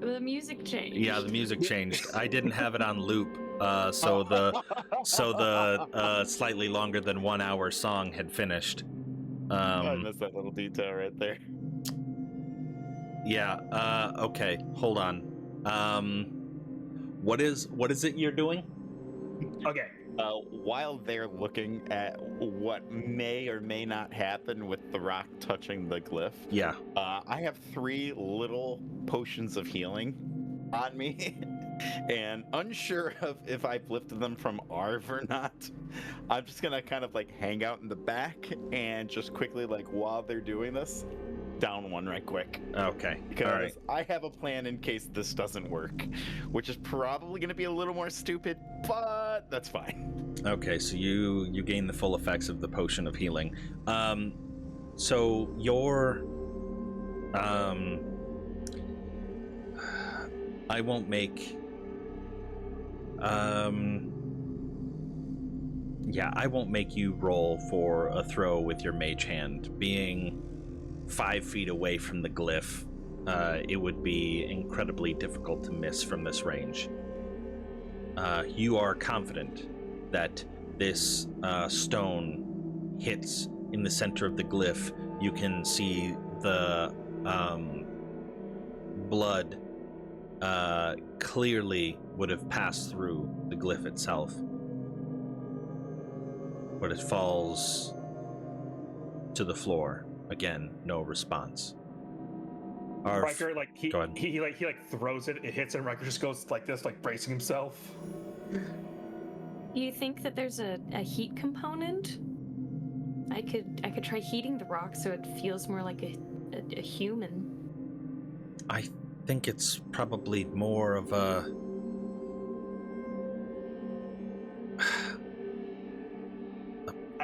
The music changed. Yeah, the music changed. I didn't have it on loop. So the slightly longer than 1 hour song had finished. I missed that little detail right there. Yeah. Okay. Hold on. What is it you're doing? Okay. While they're looking at what may or may not happen with the rock touching the glyph, Yeah. I have 3 little potions of healing on me, and unsure of if I've lifted them from Arv or not. I'm just gonna kind of like hang out in the back and just quickly, like while they're doing this, down one right quick. Okay. Because All right. I have a plan in case this doesn't work, which is probably going to be a little more stupid, but that's fine. Okay. So you gain the full effects of the potion of healing. So your I won't make. Yeah, I won't make you roll for a throw with your mage hand. Being 5 feet away from the glyph, it would be incredibly difficult to miss from this range. You are confident that this stone hits in the center of the glyph. You can see the blood clearly would have passed through the glyph itself. But it falls to the floor. Again, no response. Riker, like Go ahead. he throws it. It hits him. Riker just goes like this, like bracing himself. You think that there's a heat component? I could try heating the rock so it feels more like a human. I think it's probably more of a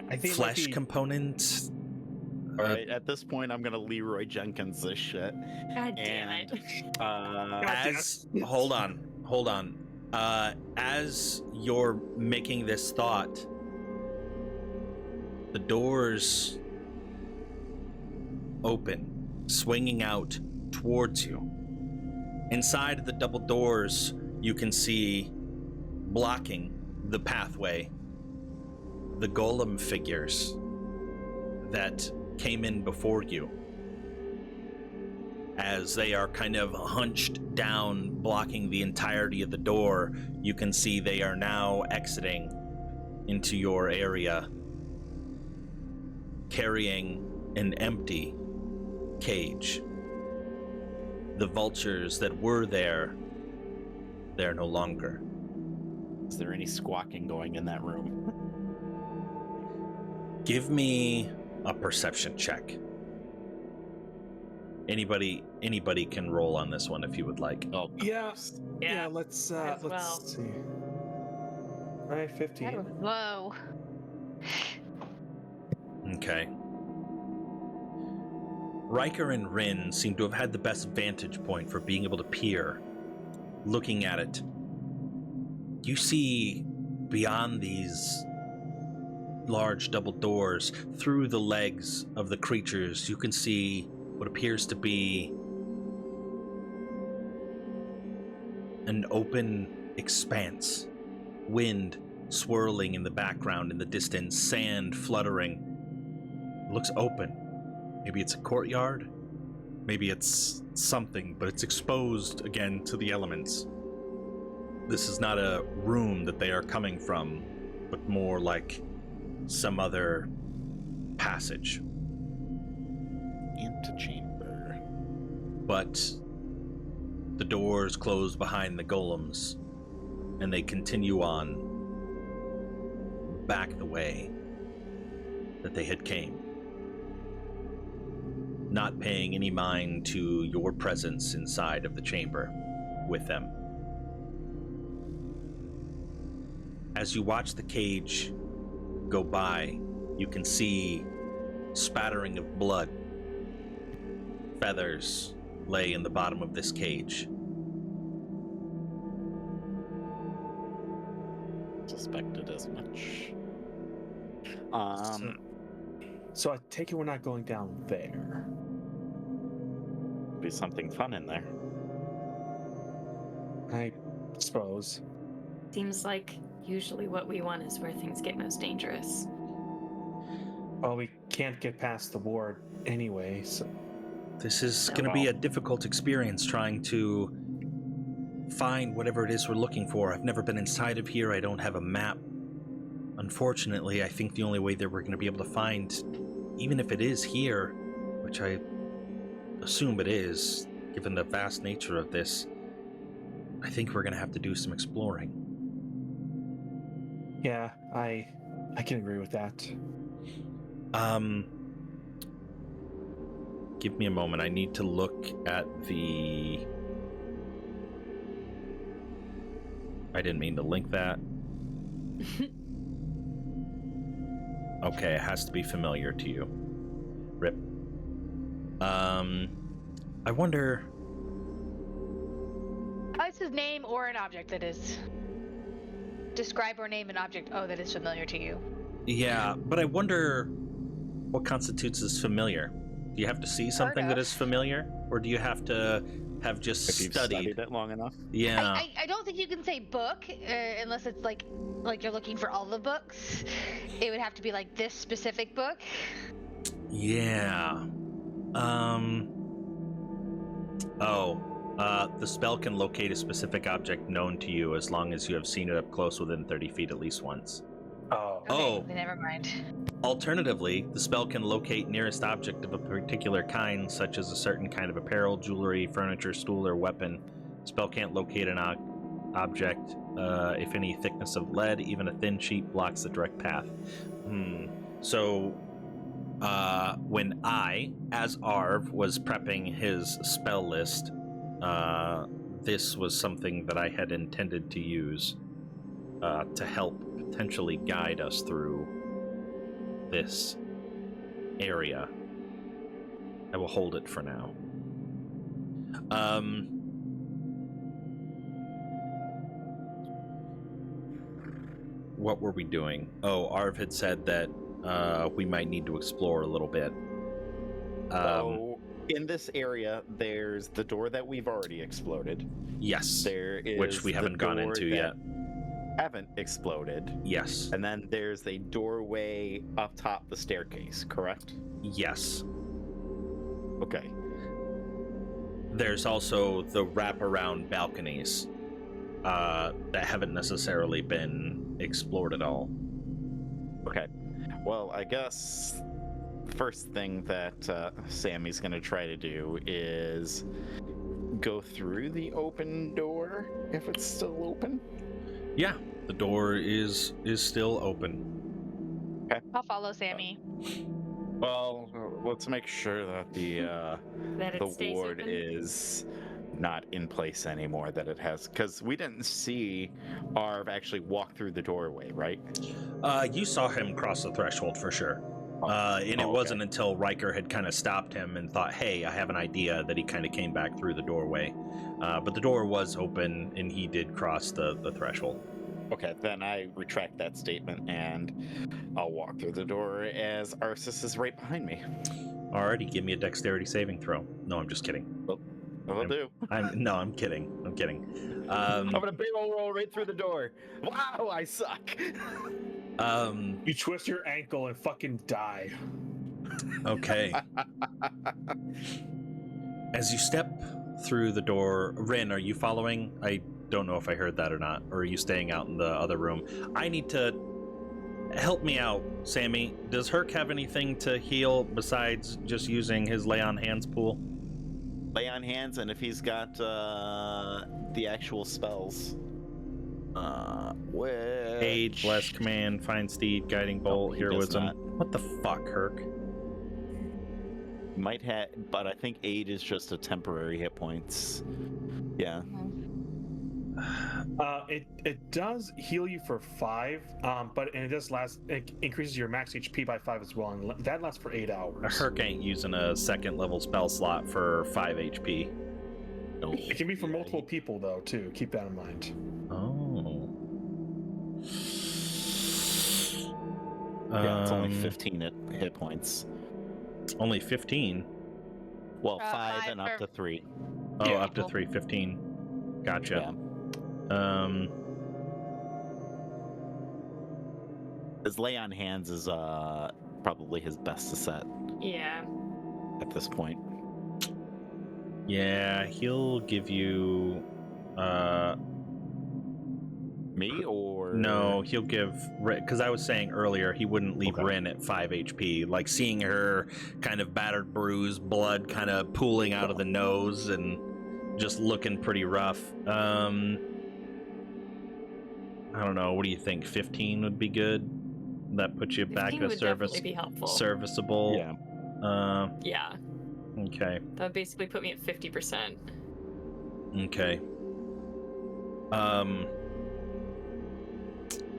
I think flesh component. All right, at this point, I'm going to Leroy Jenkins this shit. God damn it. Hold on. As you're making this thought, the doors open, swinging out towards you. Inside the double doors, you can see, blocking the pathway, the golem figures that came in before you. As they are kind of hunched down, blocking the entirety of the door, you can see they are now exiting into your area, carrying an empty cage. The vultures that were there, they're no longer. Is there any squawking going in that room? Give me a perception check. Anybody can roll on this one if you would like. Oh, Yeah. Let's as well. see. All right, 15. Whoa. Okay. Riker and Rin seem to have had the best vantage point for being able to peer. Looking at it, you see beyond these large double doors, through the legs of the creatures, you can see what appears to be an open expanse. Wind swirling in the background, in the distance, sand fluttering. It looks open. Maybe it's a courtyard. Maybe it's something, but it's exposed again to the elements. This is not a room that they are coming from, but more like some other passage. Antechamber. But the doors close behind the golems, and they continue on back the way that they had came, not paying any mind to your presence inside of the chamber with them. As you watch the cage go by, you can see spattering of blood. Feathers lay in the bottom of this cage. Suspected as much. So I take it we're not going down there. Be something fun in there. I suppose. Seems like usually what we want is where things get most dangerous. Well, we can't get past the ward anyway, so... This is No. going to be a difficult experience trying to find whatever it is we're looking for. I've never been inside of here. I don't have a map. Unfortunately, I think the only way that we're going to be able to find, even if it is here, which I assume it is, given the vast nature of this, I think we're going to have to do some exploring. Yeah, I can agree with that. Give me a moment. I need to look at the... I didn't mean to link that. Okay, it has to be familiar to you. Rip. I wonder... What's his name or an object that is... Describe or name an object, that is familiar to you. Yeah, but I wonder what constitutes as familiar. Do you have to see something that is familiar? Or do you have to have just If you've studied it long enough. Yeah. I don't think you can say book unless it's like you're looking for all the books. It would have to be like this specific book. Yeah. The spell can locate a specific object known to you as long as you have seen it up close within 30 feet at least once. Oh. Okay, never mind. Alternatively, the spell can locate nearest object of a particular kind, such as a certain kind of apparel, jewelry, furniture, stool, or weapon. The spell can't locate an object if any thickness of lead, even a thin sheet, blocks the direct path. So, when I, as Arv, was prepping his spell list, this was something that I had intended to use to help potentially guide us through this area. I will hold it for now. What were we doing? Oh, Arv had said that we might need to explore a little bit. So, in this area, there's the door that we've already exploded. Yes. There is which we haven't gone into yet. Haven't exploded. Yes. And then there's a doorway up top the staircase, correct? Yes. Okay. There's also the wraparound balconies that haven't necessarily been explored at all. Okay. Well, I guess the first thing that Sammy's going to try to do is go through the open door, if it's still open. Yeah, the door is still open. Okay. I'll follow Sammy. Well, let's make sure that That it the stays ward open? is not in place anymore, that it has, because we didn't see Arv actually walk through the doorway, right? You saw him cross the threshold for sure. And it wasn't until Riker had kind of stopped him and thought, hey, I have an idea, that he kind of came back through the doorway. But the door was open and he did cross the threshold. Okay, then I retract that statement and I'll walk through the door as Arsis is right behind me. Alrighty, give me a dexterity saving throw. No, I'm just kidding. I'll do. I'm kidding. I'm kidding. I'm gonna barrel roll right through the door. Wow, I suck. You twist your ankle and fucking die. Okay. As you step through the door, Rin, are you following? I don't know if I heard that or not. Or are you staying out in the other room? I need to... Help me out, Sammy. Does Herc have anything to heal besides just using his lay on hands pool? Lay on hands, and if he's got the actual spells. Aid, Bless, Command, Find Steed, Guiding Bolt, Heroism. What the fuck, Herc? Might have, but I think aid is just a temporary hit points. Yeah. It does heal you for 5, but it does last. It increases your max HP by 5 as well, and that lasts for 8 hours. Herc ain't using a second level spell slot for 5 HP. No. It can be for multiple people though, too. Keep that in mind. Oh. Yeah, it's only 15 hit points. Only 15? Well, 5 5 and up to 3. Oh, Yeah. up to 3, 15. Gotcha. Yeah. His lay on hands is probably his best set Yeah. at this point. Yeah, he'll give you. Me or No, he'll give, because I was saying earlier he wouldn't leave Okay. Rin at 5 HP. Like seeing her kind of battered, bruised, blood kind of pooling out of the nose and just looking pretty rough. I don't know. What do you think? 15 would be good. That puts you back 15 to would definitely be helpful. serviceable. Yeah. Yeah. Okay. That would basically put me at 50%. Okay.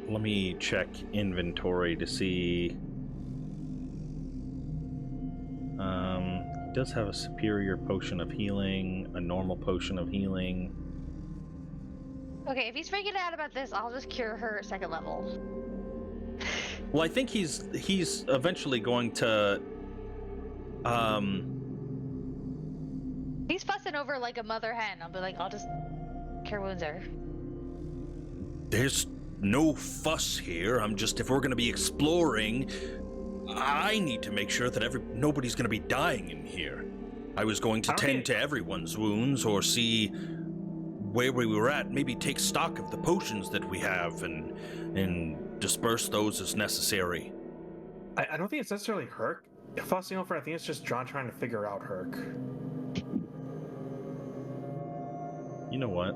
Let me check inventory to see. He does have a superior potion of healing, a normal potion of healing. Okay, if he's freaking out about this, I'll just cure her at 2nd level. Well, I think he's eventually going to. He's fussing over like a mother hen. I'll be like, I'll just cure wounds her. There's no fuss here. I'm just, if we're going to be exploring, I need to make sure that nobody's going to be dying in here. I was going to tend to everyone's wounds or see where we were at, maybe take stock of the potions that we have and disperse those as necessary. I don't think it's necessarily Herc fussing over. I think it's just John trying to figure out Herc. You know what?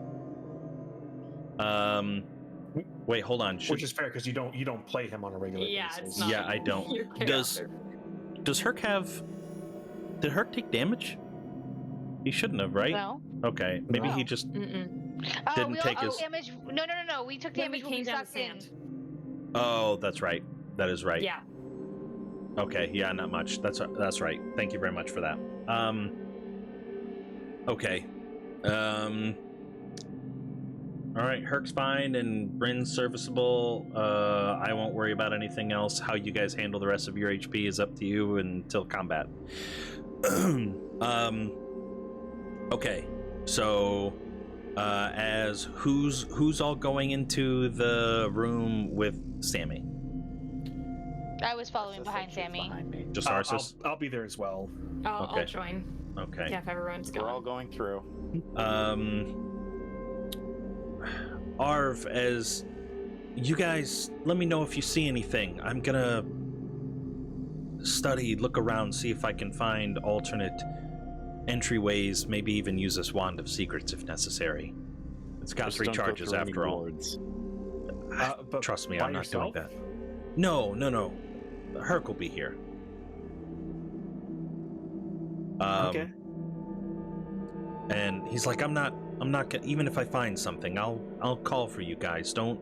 Wait, hold on. Which is fair because you don't play him on a regular Yeah, basis. it's not. Yeah, I don't. your Does character. does Herc have? Did Herc take damage? He shouldn't have, right? No. Okay, maybe he No. just Mm-mm. Didn't we take all, his- damage. No. We took When we damage when we came down the sucked in. sand. Oh, that's right. That is right. Yeah. Okay, yeah, not much. That's right. Thank you very much for that. Okay. All right, Herc's fine and Bryn's serviceable. I won't worry about anything else. How you guys handle the rest of your HP is up to you until combat. Okay. So as who's all going into the room with Sammy? I was following She's behind Sammy. behind me. Just Arsis? I'll be there as well. I'll Okay. join. Okay. Yeah, if everyone's We're all going. going through. Arv, as you guys, let me know if you see anything. I'm gonna look around, see if I can find alternate entryways, maybe even use this Wand of Secrets if necessary. It's got Just 3 don't go charges through any after all. wards. But Trust me, by I'm not doing yourself? that. No. Herc will be here. Okay. And he's like, I'm not gonna, even if I find something, I'll call for you guys. Don't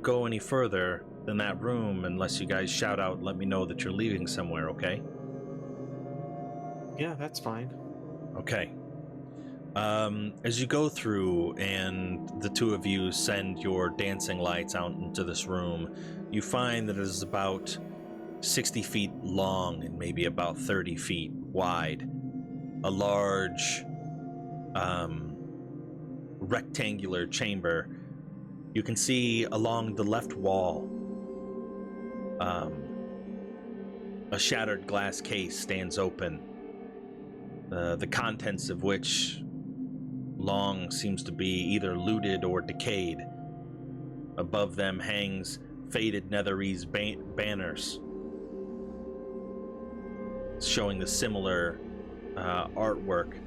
go any further than that room unless you guys shout out and let me know that you're leaving somewhere, okay? Yeah, that's fine. Okay. As you go through and the two of you send your dancing lights out into this room, you find that it is about 60 feet long and maybe about 30 feet wide. A large rectangular chamber. You can see along the left wall a shattered glass case stands open, the contents of which long seems to be either looted or decayed. Above them hangs faded Netherese banners showing the similar artwork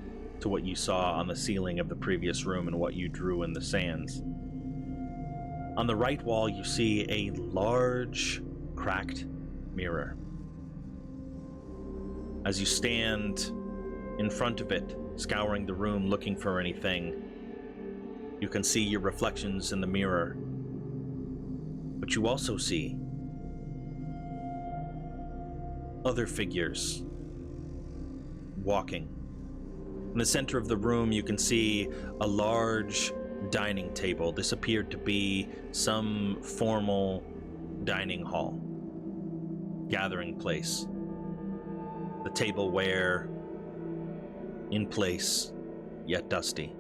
to what you saw on the ceiling of the previous room and what you drew in the sands. On the right wall, you see a large, cracked mirror. As you stand in front of it, scouring the room looking for anything, you can see your reflections in the mirror. But you also see other figures walking. In the center of the room, you can see a large dining table. This appeared to be some formal dining hall, gathering place. The tableware in place, yet dusty.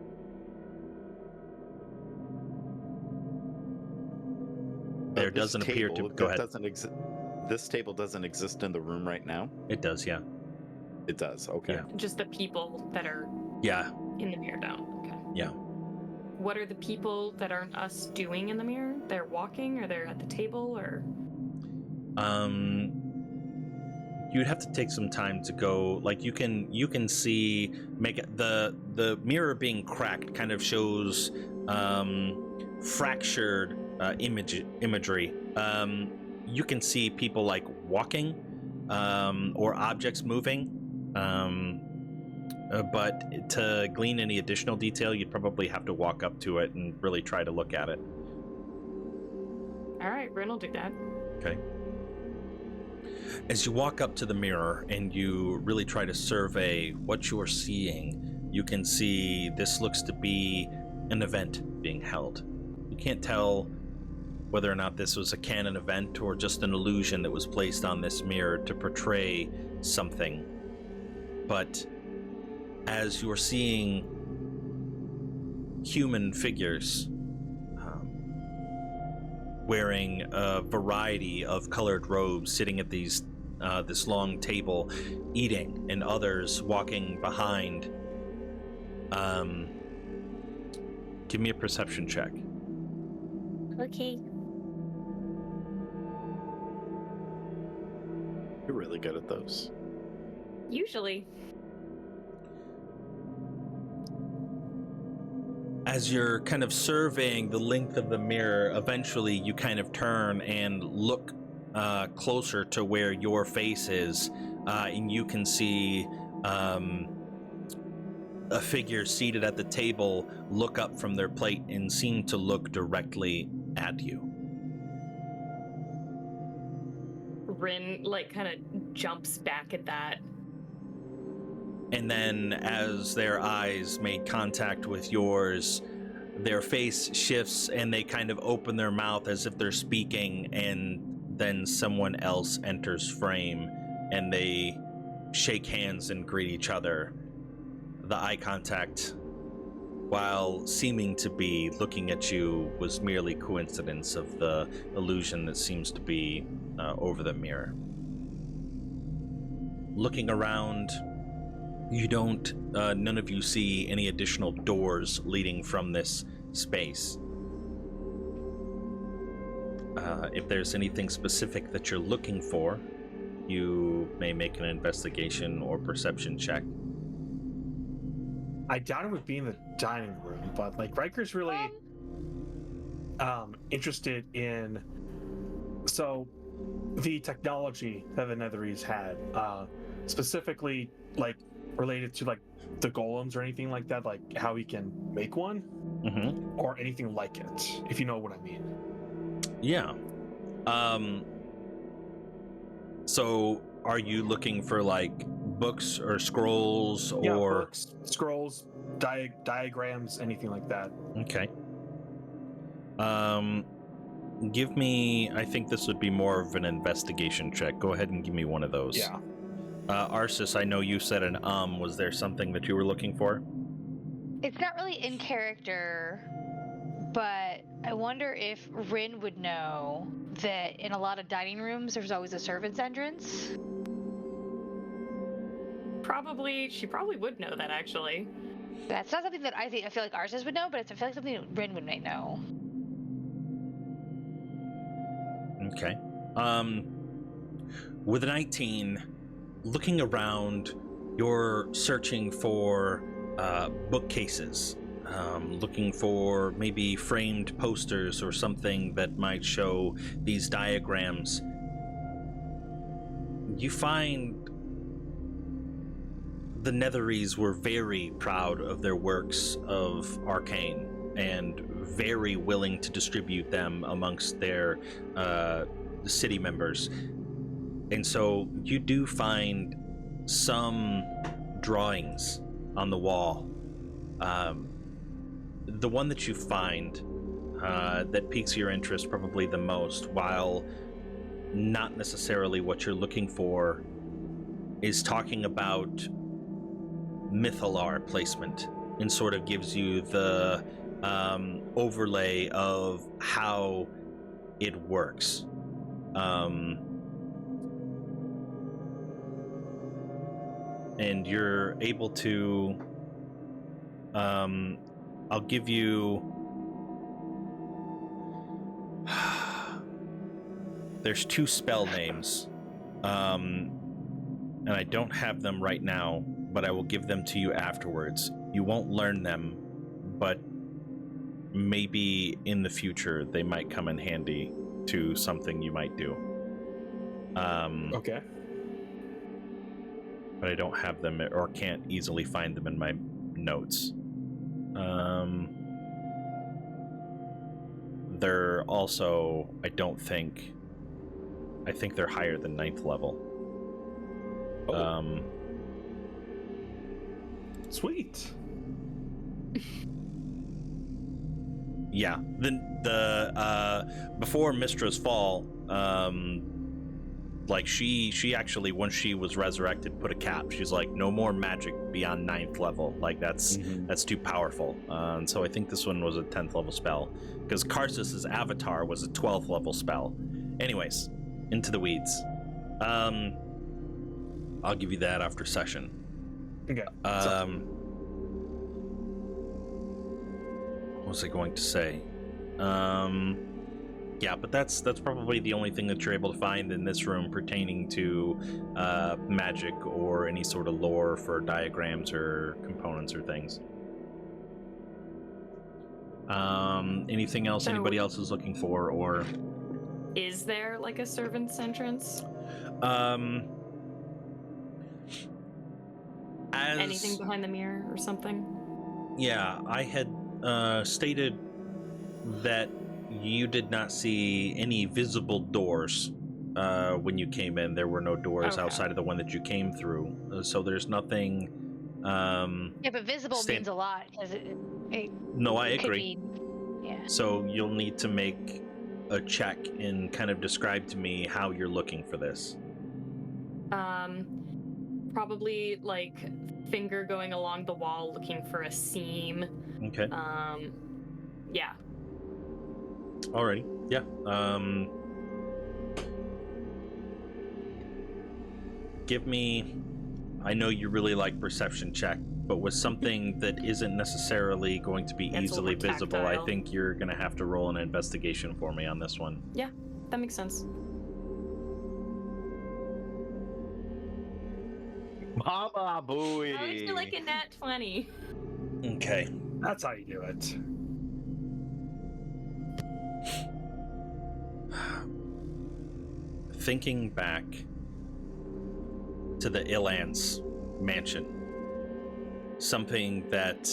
there This doesn't appear to. table, Go that ahead. This table doesn't exist in the room right now. It does, yeah. It does. Okay. Yeah. Just the people that are Yeah. in the mirror don't. Okay. Yeah. What are the people that aren't us doing in the mirror? They're walking, or they're at the table, or You'd have to take some time to go. Like you can see, make it, the mirror being cracked kind of shows fractured imagery. You can see people like walking or objects moving. But to glean any additional detail, you'd probably have to walk up to it and really try to look at it. all right, Ren will do that. Okay. As you walk up to the mirror and you really try to survey what you are seeing, you can see this looks to be an event being held. You can't tell whether or not this was a canon event or just an illusion that was placed on this mirror to portray something. But as you're seeing human figures wearing a variety of colored robes, sitting at these this long table, eating, and others walking behind. Give me a perception check. Okay. You're really good at those. Usually. As you're kind of surveying the length of the mirror, eventually you kind of turn and look closer to where your face is, and you can see a figure seated at the table look up from their plate and seem to look directly at you. Rin, like, kind of jumps back at that. And then as their eyes make contact with yours, their face shifts and they kind of open their mouth as if they're speaking, and then someone else enters frame and they shake hands and greet each other. The eye contact, while seeming to be looking at you, was merely coincidence of the illusion that seems to be over the mirror. Looking around, you don't, none of you see any additional doors leading from this space. If there's anything specific that you're looking for, you may make an investigation or perception check. I doubt it would be in the dining room, but like Riker's really interested in the technology that the Netherese had, specifically like related to like the golems or anything like that, like how he can make one or anything like it, if you know what I mean. Yeah. So are you looking for like books or scrolls or... Yeah, books, scrolls, diagrams, anything like that. Okay. Give me, I think this would be more of an investigation check. Go ahead and give me one of those. Yeah. Arsis, I know you said an was there something that you were looking for? It's not really in character, but I wonder if Rin would know that in a lot of dining rooms there's always a servant's entrance. She probably would know that, actually. That's not something that I feel like Arsis would know, but I feel like something that Rin would might know. Okay. With a 19, looking around, you're searching for bookcases, looking for maybe framed posters or something that might show these diagrams. You find the Netherese were very proud of their works of arcane and very willing to distribute them amongst their city members. And so you do find some drawings on the wall. The one that you find that piques your interest probably the most, while not necessarily what you're looking for, is talking about Mythalar placement, and sort of gives you the overlay of how it works. And you're able to, I'll give you, there's 2 spell names, and I don't have them right now, but I will give them to you afterwards. You won't learn them, but maybe in the future they might come in handy to something you might do. Okay. But I don't have them or can't easily find them in my notes. They're also, I think they're higher than 9th level. Sweet. Yeah. The before Mistra's fall, like she actually, once she was resurrected, put a cap. She's like, no more magic beyond 9th level. Like that's too powerful. And so I think this one was a 10th level spell, because Karsus's avatar was a 12th level spell. Anyways, into the weeds. I'll give you that after session. Okay. What was I going to say? Yeah, but that's probably the only thing that you're able to find in this room pertaining to magic or any sort of lore for diagrams or components or things. Anything else anybody else is looking for, or is there like a servant's entrance? Anything behind the mirror or something? Yeah, I had stated that you did not see any visible doors when you came in. There were no doors outside of the one that you came through. So there's nothing... yeah, but visible means a lot, because No, I could agree. be, yeah. So you'll need to make a check and kind of describe to me how you're looking for this. Probably like finger going along the wall looking for a seam. Okay. Yeah. Alrighty. Yeah. Give me... I know you really like perception check, but with something that isn't necessarily going to be easily visible, I think you're going to have to roll an investigation for me on this one. Yeah, that makes sense. Mama booey. I always feel like a nat 20. Okay. That's how you do it. Thinking back to the Ilans mansion, something that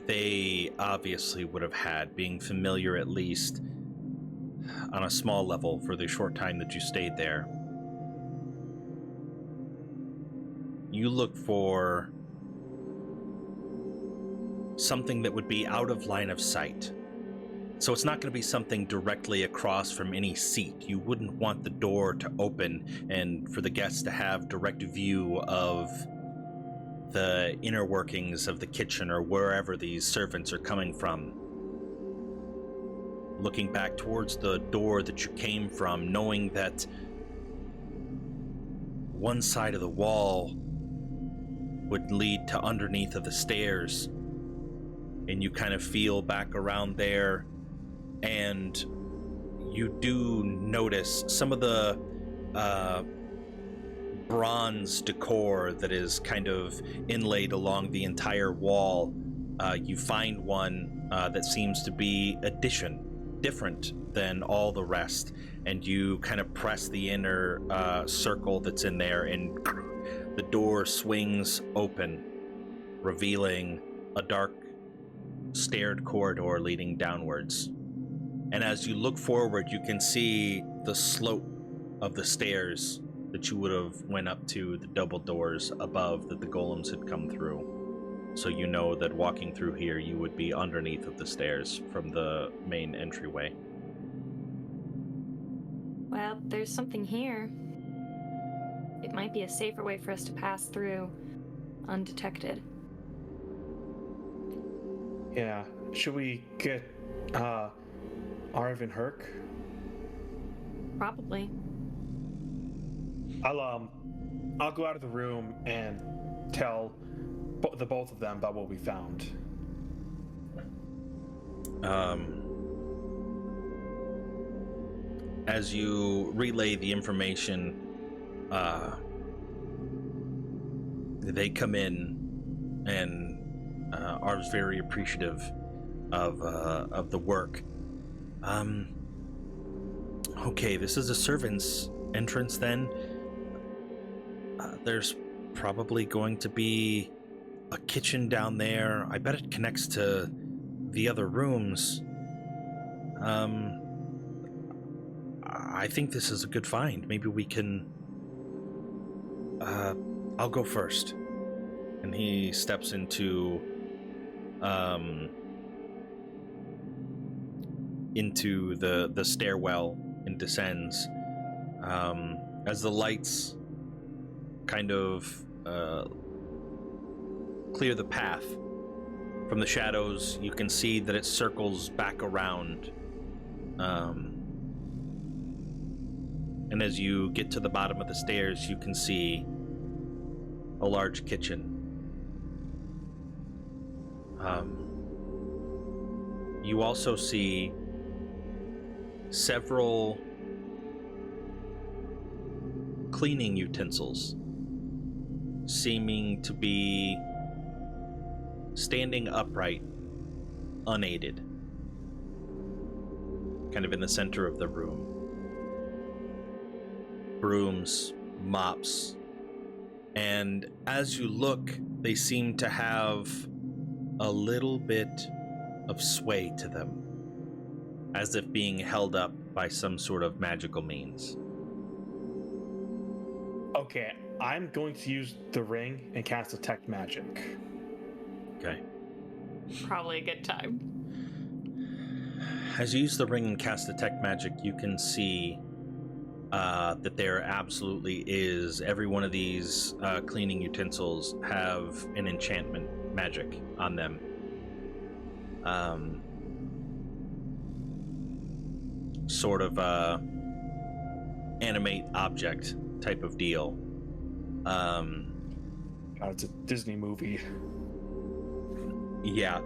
they obviously would have had, being familiar at least on a small level for the short time that you stayed there. You look for something that would be out of line of sight. So it's not going to be something directly across from any seat. You wouldn't want the door to open and for the guests to have direct view of the inner workings of the kitchen or wherever these servants are coming from. Looking back towards the door that you came from, knowing that one side of the wall would lead to underneath of the stairs, and you kind of feel back around there, and you do notice some of the bronze decor that is kind of inlaid along the entire wall. You find one that seems to be different than all the rest, and you kind of press the inner circle that's in there, and the door swings open, revealing a dark staired corridor leading downwards. And as you look forward, you can see the slope of the stairs that you would have went up to, the double doors above that the golems had come through. So you know that walking through here, you would be underneath of the stairs from the main entryway. Well, there's something here. It might be a safer way for us to pass through undetected. Yeah. Should we get Arv and Herc Probably. I'll go out of the room and tell the both of them about what we found. As you relay the information, they come in and are very appreciative of the work. Okay, this is a servant's entrance then. There's probably going to be a kitchen down there. I bet it connects to the other rooms. I think this is a good find. Maybe we can... I'll go first. And he steps into the stairwell and descends. As the lights kind of clear the path from the shadows, you can see that it circles back around. And as you get to the bottom of the stairs, you can see a large kitchen. You also see several cleaning utensils seeming to be standing upright, unaided, kind of in the center of the room. Brooms, mops, and as you look, they seem to have a little bit of sway to them, as if being held up by some sort of magical means. Okay, I'm going to use the ring and cast Detect Magic. Okay. Probably a good time. As you use the ring and cast Detect Magic, you can see that there absolutely is, every one of these cleaning utensils have an enchantment magic on them. Sort of animate object type of deal. God, it's a Disney movie. Yeah,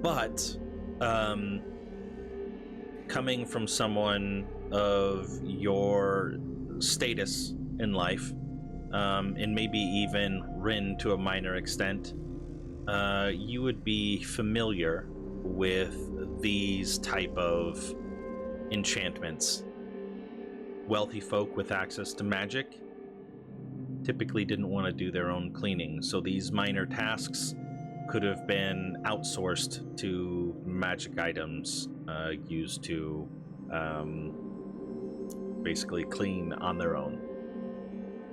but coming from someone of your status in life, and maybe even Rin to a minor extent, you would be familiar with these type of enchantments. Wealthy folk with access to magic typically didn't want to do their own cleaning, so these minor tasks could have been outsourced to magic items used to basically clean on their own.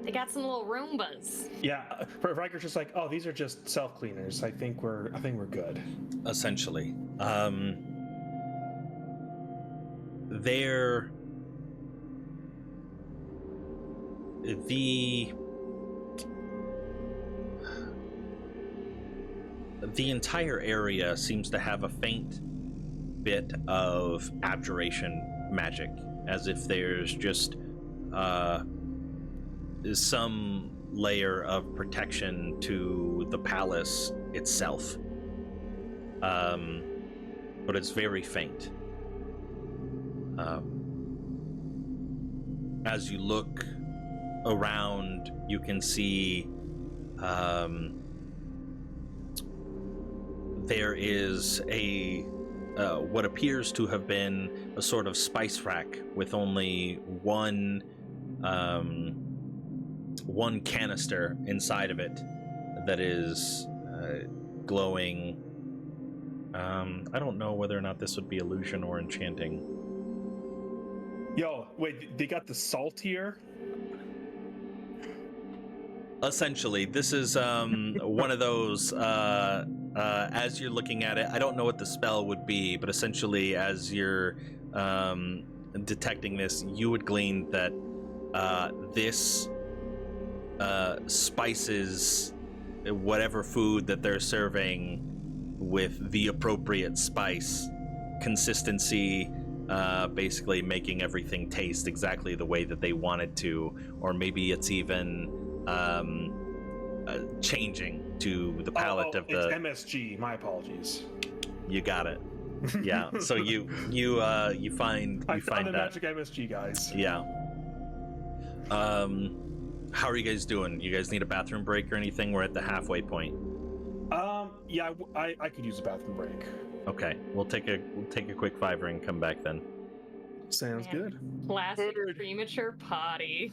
They got some little Roombas. Yeah, Riker's just like, oh, these are just self cleaners. I think we're good. Essentially, they're the entire area seems to have a faint bit of abjuration magic, as if there's just some layer of protection to the palace itself, but it's very faint. As you look around, you can see there is a what appears to have been a sort of spice rack with only one canister inside of it that is glowing. I don't know whether or not this would be illusion or enchanting. Yo, wait, they got the salt here? Essentially, this is one of those, as you're looking at it, I don't know what the spell would be, but essentially as you're detecting this, you would glean that this spices whatever food that they're serving with the appropriate spice, consistency, basically making everything taste exactly the way that they wanted to, or maybe it's even changing to the palate of it's the. MSG. My apologies. You got it. Yeah. So you find I found the that. magic MSG, guys. Yeah. How are you guys doing? You guys need a bathroom break or anything? We're at the halfway point. Yeah, I could use a bathroom break. Okay, we'll take a quick fiver and come back then. Sounds Man, good. Classic Bird. premature potty.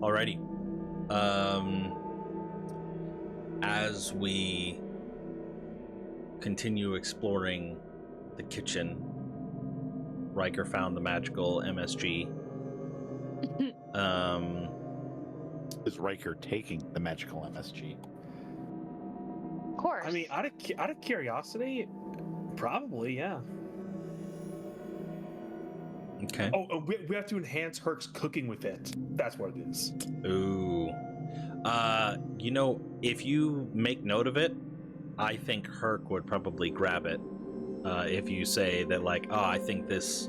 Alrighty. As we continue exploring the kitchen, Riker found the magical MSG. Is Riker taking the magical MSG? Of course. I mean, out of curiosity, probably, yeah. Okay. Oh, we have to enhance Herc's cooking with it. That's what it is. Ooh. If you make note of it, I think Herc would probably grab it. If you say that, like, oh, I think this,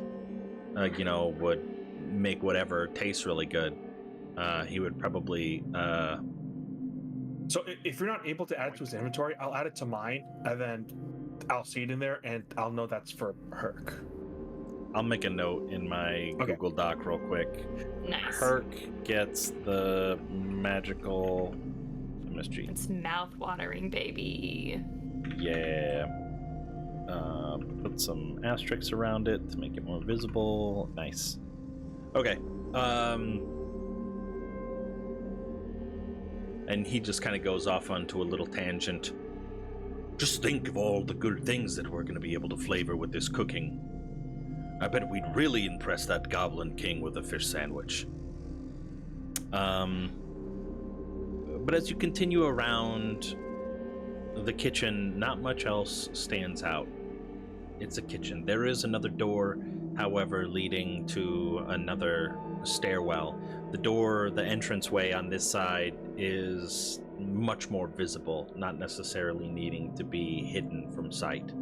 would make whatever taste really good, he would probably. So if you're not able to add it to his inventory, I'll add it to mine, and then I'll see it in there, and I'll know that's for Herc. I'll make a note in my Okay. Google Doc real quick. Nice. Herc gets the magical MSG. It's mouth-watering, baby. Yeah. Put some asterisks around it to make it more visible. Nice. Okay. And he just kind of goes off onto a little tangent. Just think of all the good things that we're going to be able to flavor with this cooking. I bet we'd really impress that Goblin King with a fish sandwich. But as you continue around the kitchen, not much else stands out. It's a kitchen. There is another door, however, leading to another stairwell. The entranceway on this side is much more visible, not necessarily needing to be hidden from sight.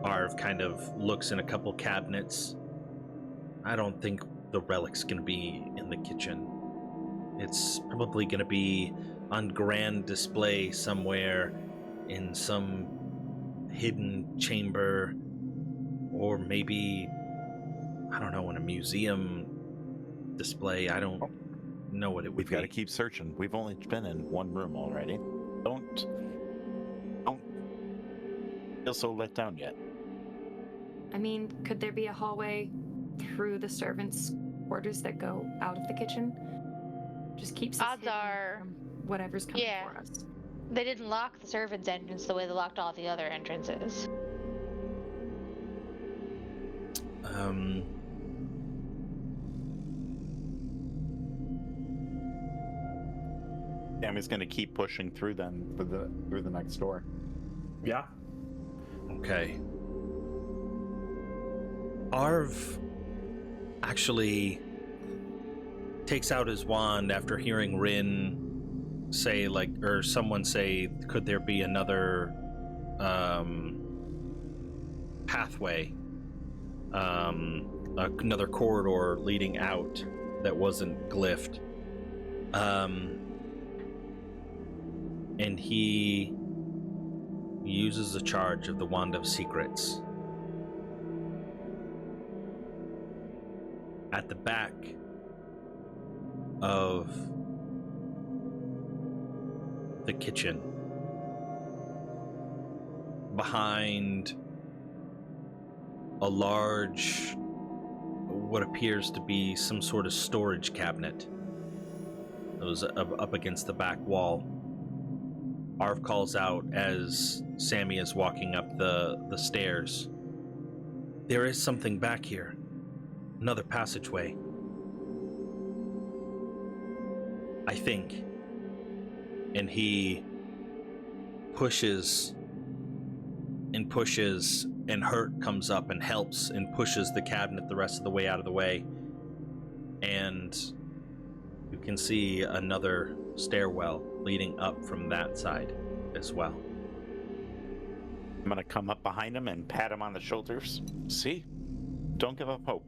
Arv kind of looks in a couple cabinets. I don't think the relic's gonna be in the kitchen. It's probably gonna be on grand display somewhere in some hidden chamber, or maybe, I don't know, in a museum display. I don't know what it would We've be. got to keep searching. We've only been in one room already. Don't feel so let down yet. I mean, could there be a hallway through the servants' quarters that go out of the kitchen? Just keeps us Odds hidden are- from whatever's coming Yeah. for us. They didn't lock the servants' entrance the way they locked all the other entrances. Tammy's going to keep pushing through then through the next door. Yeah. Okay. Arv actually takes out his wand after hearing Rin say, or someone say, could there be another pathway, another corridor leading out that wasn't glyphed. And he uses a charge of the Wand of Secrets. At the back of the kitchen, behind a large, what appears to be some sort of storage cabinet that was up against the back wall, Arv calls out as Sammy is walking up the stairs. There is something back here. Another passageway. I think. And he pushes, and Hurt comes up and helps and pushes the cabinet the rest of the way out of the way. And you can see another stairwell leading up from that side as well. I'm going to come up behind him and pat him on the shoulders. See? Don't give up hope.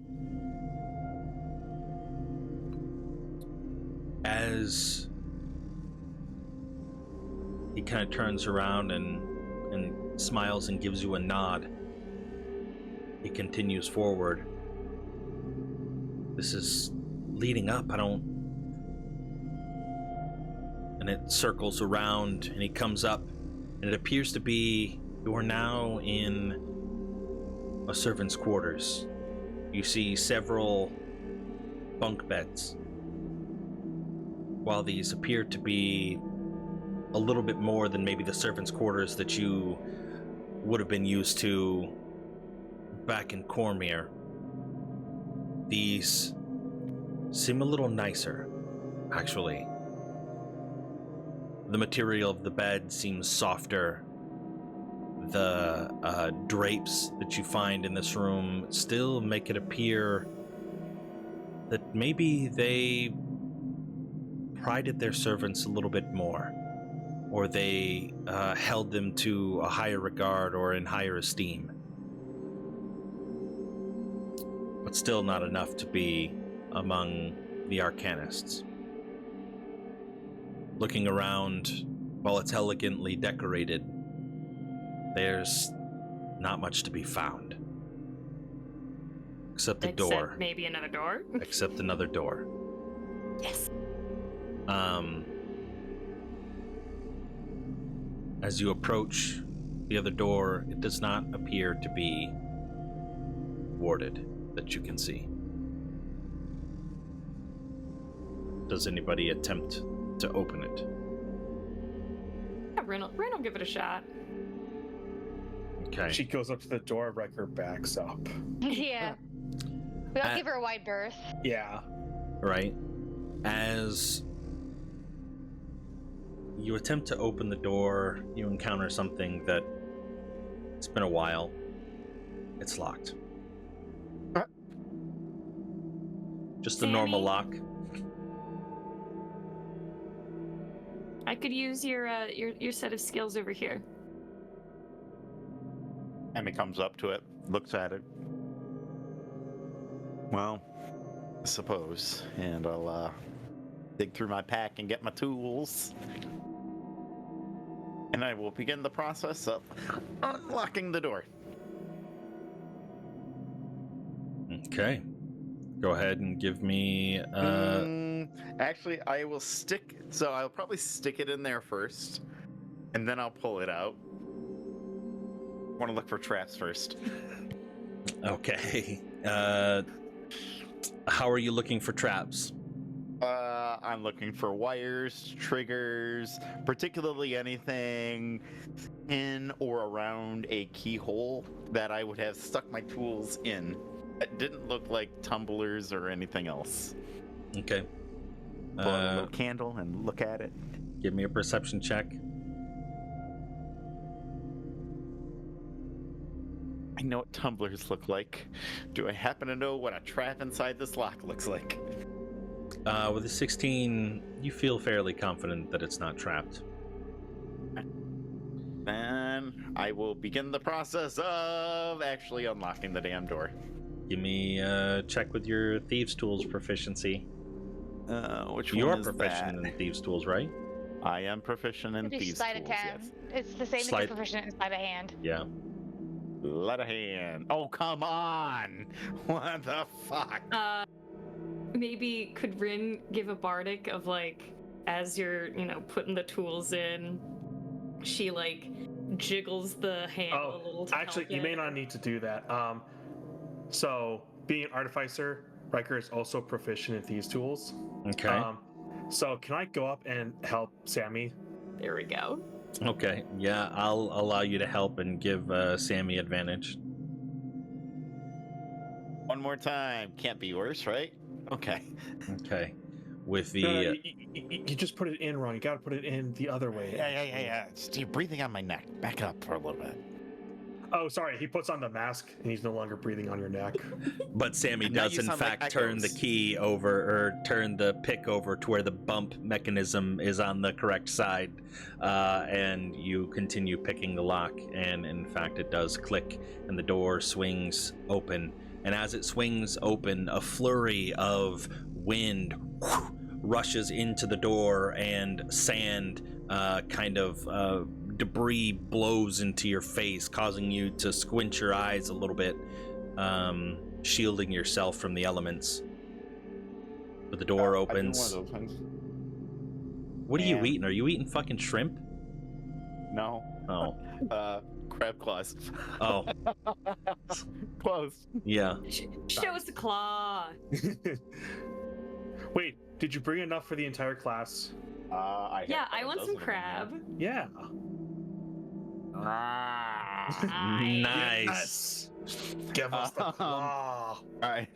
As he kind of turns around and smiles and gives you a nod, he continues forward. This is leading up. And it circles around, and he comes up, and it appears to be you are now in a servant's quarters. You see several bunk beds. While these appear to be a little bit more than maybe the servants' quarters that you would have been used to back in Cormyr, these seem a little nicer, actually. The material of the bed seems softer. The drapes that you find in this room still make it appear that maybe they prided their servants a little bit more, or they held them to a higher regard or in higher esteem. But still not enough to be among the Arcanists. Looking around, while it's elegantly decorated, there's not much to be found. Except the door. Maybe another door? Except another door. Yes. As you approach the other door, it does not appear to be warded that you can see. Does anybody attempt to open it? Yeah, Ren will give it a shot. Okay. She goes up to the door, Riker backs up. Yeah. We don't give her a wide berth. Yeah. Right. As you attempt to open the door, you encounter something that it's been a while. It's locked. Just a normal lock. I could use your set of skills over here. Emmy comes up to it, looks at it. Well, I suppose. And I'll dig through my pack and get my tools. And I will begin the process of unlocking the door. Okay. Go ahead and give me Actually, I will stick... So I'll probably stick it in there first. And then I'll pull it out. I want to look for traps first. Okay. How are you looking for traps? I'm looking for wires, triggers, particularly anything in or around a keyhole that I would have stuck my tools in. It didn't look like tumblers or anything else. Okay. Pull out a little candle and look at it. Give me a perception check. I know what tumblers look like. Do I happen to know what a trap inside this lock looks like? With a 16, you feel fairly confident that it's not trapped. Then I will begin the process of actually unlocking the damn door. Give me a check with your Thieves' Tools proficiency. Which You're one is proficient that? in Thieves' Tools, right? I am proficient in It is these sleight tools, of hand. yes. It's the same Sleight- as proficient in sleight of hand. Yeah. Let a hand. Oh, come on! What the fuck? Maybe could Rin give a bardic of like, as you're, putting the tools in, she like jiggles the handle a little to actually, help you may it. not need to do that. So, being an artificer, Riker is also proficient in these tools. Okay. So, can I go up and help Sammy? There we go. Okay. Yeah, I'll allow you to help and give Sammy advantage. One more time. Can't be worse, right? Okay. Okay. With the... No, you just put it in wrong. You got to put it in the other way. Yeah. You're breathing on my neck. Back up for a little bit. Oh, sorry. He puts on the mask and he's no longer breathing on your neck. But Sammy Now does you in sound like fact turn the echoes. key over, or turn the pick over to where the bump mechanism is on the correct side, and you continue picking the lock, and in fact it does click, and the door swings open. And as it swings open, a flurry of wind rushes into the door, and sand debris blows into your face, causing you to squint your eyes a little bit, shielding yourself from the elements. But the door opens. What are you Man. eating? Are you eating fucking shrimp? No. Oh. Crab claws. Oh, Close. yeah. Show us the claw. Wait, did you bring enough for the entire class? I Yeah, have I a want some dozen of them crab. Yeah. here. Ah. Nice. Give us the Um, claw. All right.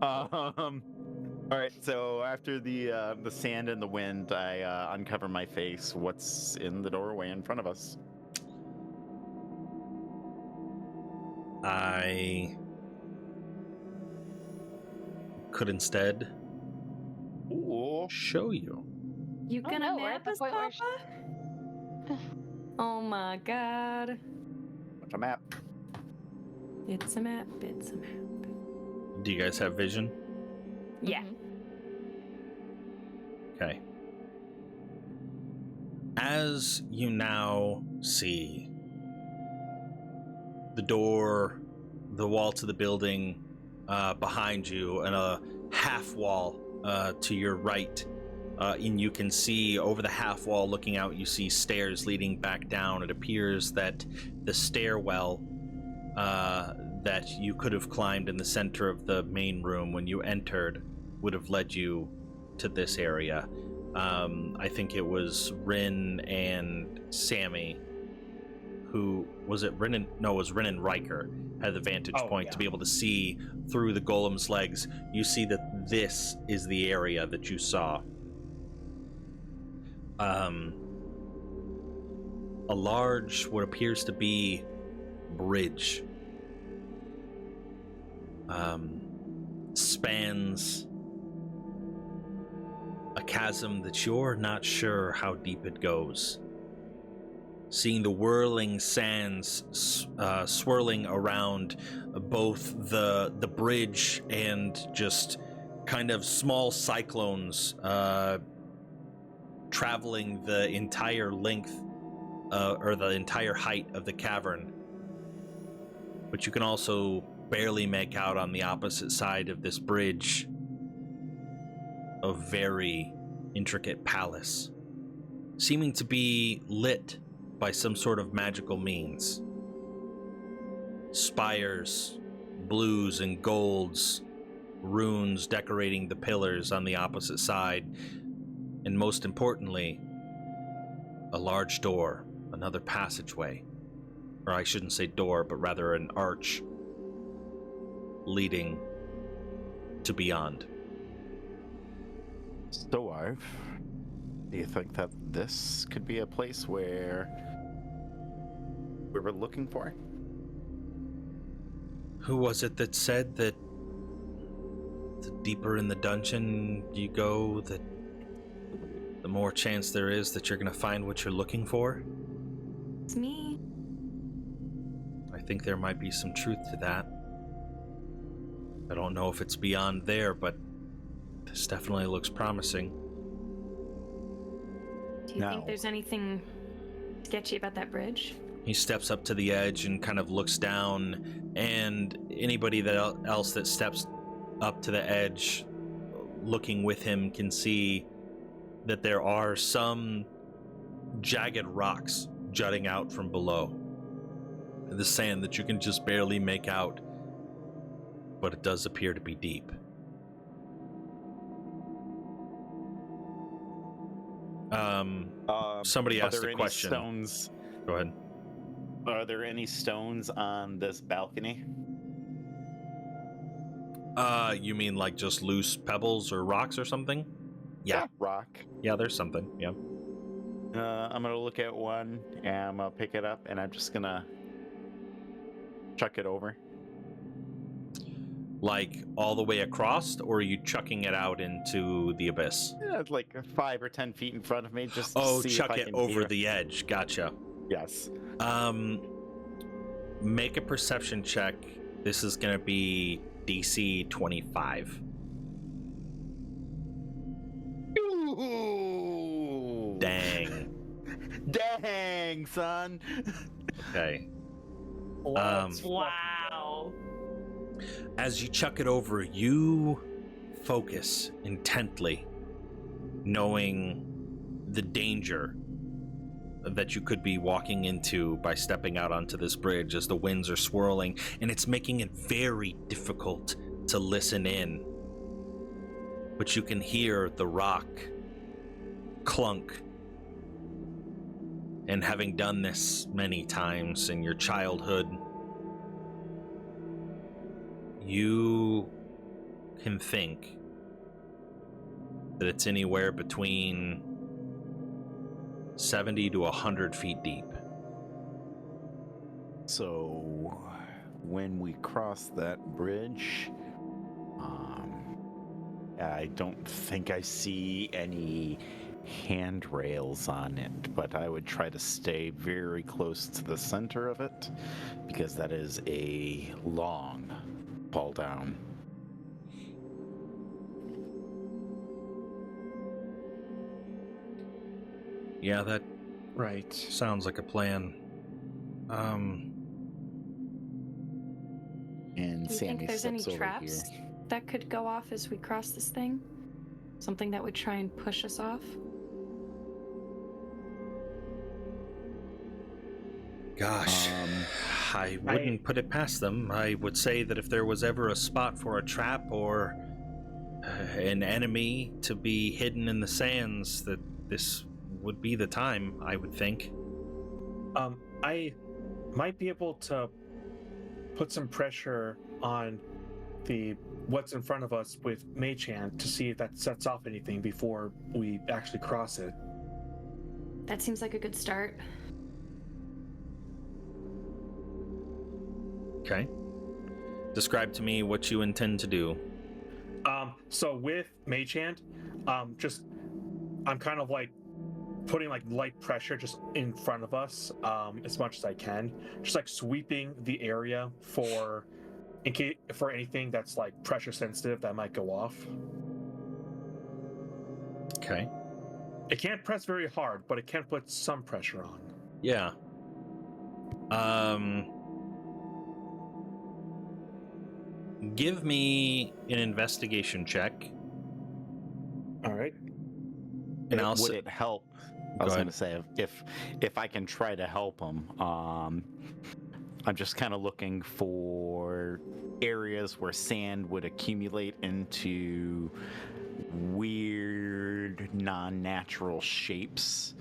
All right. So after the sand and the wind, I uncover my face. What's in the doorway in front of us? I could instead Ooh. show you. You Oh, gonna no, we're map at the us, point where Papa? Oh my god. What's a map? It's a map, it's a map. Do you guys have vision? Yeah. Okay. As you now see the door, the wall to the building behind you, and a half wall to your right, and you can see over the half wall looking out, you see stairs leading back down. It appears that the stairwell that you could have climbed in the center of the main room when you entered would have led you to this area. I think it was Rin and Sammy who was it? Rin and Riker had the vantage point to be able to see through the golem's legs. You see that this is the area that you saw. A large, what appears to be bridge, spans a chasm that you're not sure how deep it goes. Seeing the whirling sands swirling around both the bridge and just kind of small cyclones traveling the entire length or the entire height of the cavern. But you can also barely make out on the opposite side of this bridge a very intricate palace, seeming to be lit by some sort of magical means. Spires, blues and golds, runes decorating the pillars on the opposite side, and most importantly, a large door, another passageway, or I shouldn't say door, but rather an arch leading to beyond. So, Arv, do you think that this could be a place where we were looking for? Who was it that said that the deeper in the dungeon you go, that the more chance there is that you're going to find what you're looking for? It's me. I think there might be some truth to that. I don't know if it's beyond there, but this definitely looks promising. Do you think there's anything sketchy about that bridge? He steps up to the edge and kind of looks down, and anybody else that steps up to the edge looking with him can see that there are some jagged rocks jutting out from below. The sand that you can just barely make out, but it does appear to be deep. Somebody asked a question. Stones? Go ahead. Are there any stones on this balcony? You mean like just loose pebbles or rocks or something? Yeah. Rock. Yeah, there's something. Yeah. I'm gonna look at one and I'm gonna pick it up and I'm just gonna chuck it over. Like all the way across, or are you chucking it out into the abyss? Yeah, it's like 5 or 10 feet in front of me. Just Oh, to see chuck if I it can over hear. the edge. Gotcha. Yes. Make a perception check. This is gonna be DC 25. Ooh. Dang. Dang, son. Okay. Wow. As you chuck it over, you focus intently, knowing the danger that you could be walking into by stepping out onto this bridge as the winds are swirling, and it's making it very difficult to listen in. But you can hear the rock clunk. And having done this many times in your childhood, you can think that it's anywhere between 70 to 100 feet deep. So when we cross that bridge, I don't think I see any handrails on it, but I would try to stay very close to the center of it because that is a long fall down. Yeah, that Right. sounds like a plan. And Do you Sammy think there's any steps over traps here. that could go off as we cross this thing? Something that would try and push us off? Gosh, I wouldn't put it past them. I would say that if there was ever a spot for a trap or an enemy to be hidden in the sands, that this would be the time, I would think. I might be able to put some pressure on the what's in front of us with Mage Hand to see if that sets off anything before we actually cross it. That seems like a good start. Okay. Describe to me what you intend to do. So with Mage Hand, I'm kind of like putting like light pressure just in front of us, as much as I can, just like sweeping the area for anything that's like pressure sensitive that might go off. Okay. It can't press very hard, but it can put some pressure on. Yeah. Give me an investigation check. All right. And I'll Would it help? I was Go going to say if I can try to help him. I'm just kind of looking for areas where sand would accumulate into weird, non-natural shapes,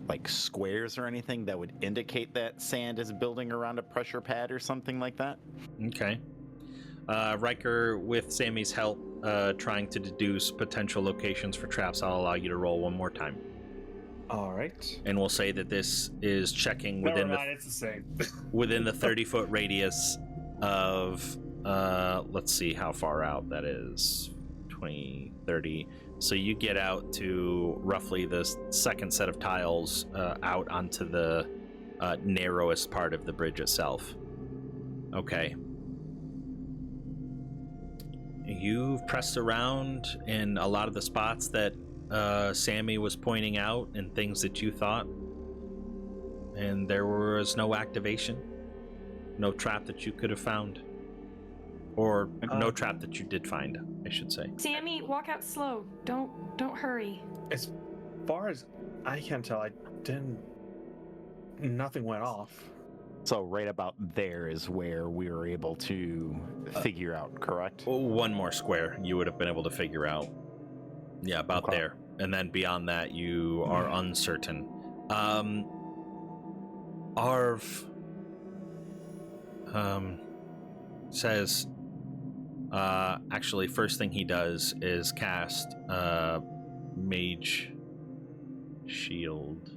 like squares or anything that would indicate that sand is building around a pressure pad or something like that. Okay. Riker, with Sammy's help, trying to deduce potential locations for traps, I'll allow you to roll one more time. All right. And we'll say that this is checking Never within mind, it's the same. within the 30-foot radius of, let's see how far out that is. 20, 30. So you get out to roughly the second set of tiles out onto the narrowest part of the bridge itself. Okay. You've pressed around in a lot of the spots that Sammy was pointing out and things that you thought, and there was no activation, no trap that you could have found, or no trap that you did find, I should say. Sammy, walk out slow. Don't hurry. As far as I can tell, nothing went off. So right about there is where we were able to figure out, correct? One more square you would have been able to figure out. Yeah, about Okay. there. And then beyond that, you are uncertain. Arv says, actually, first thing he does is cast Mage Shield.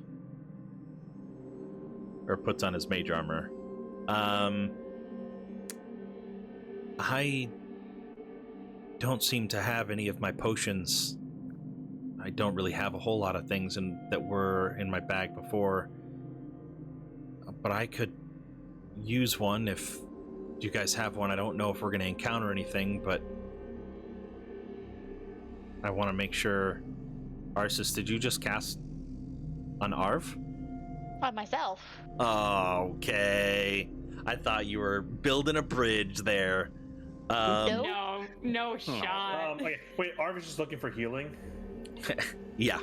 Or puts on his mage armor. I don't seem to have any of my potions. I don't really have a whole lot of things that were in my bag before. But I could use one if you guys have one. I don't know if we're going to encounter anything, but I want to make sure. Arsis, did you just cast on Arv? On myself. Okay. I thought you were building a bridge there. Nope. No shot. Okay, wait, Arv is just looking for healing. Yeah.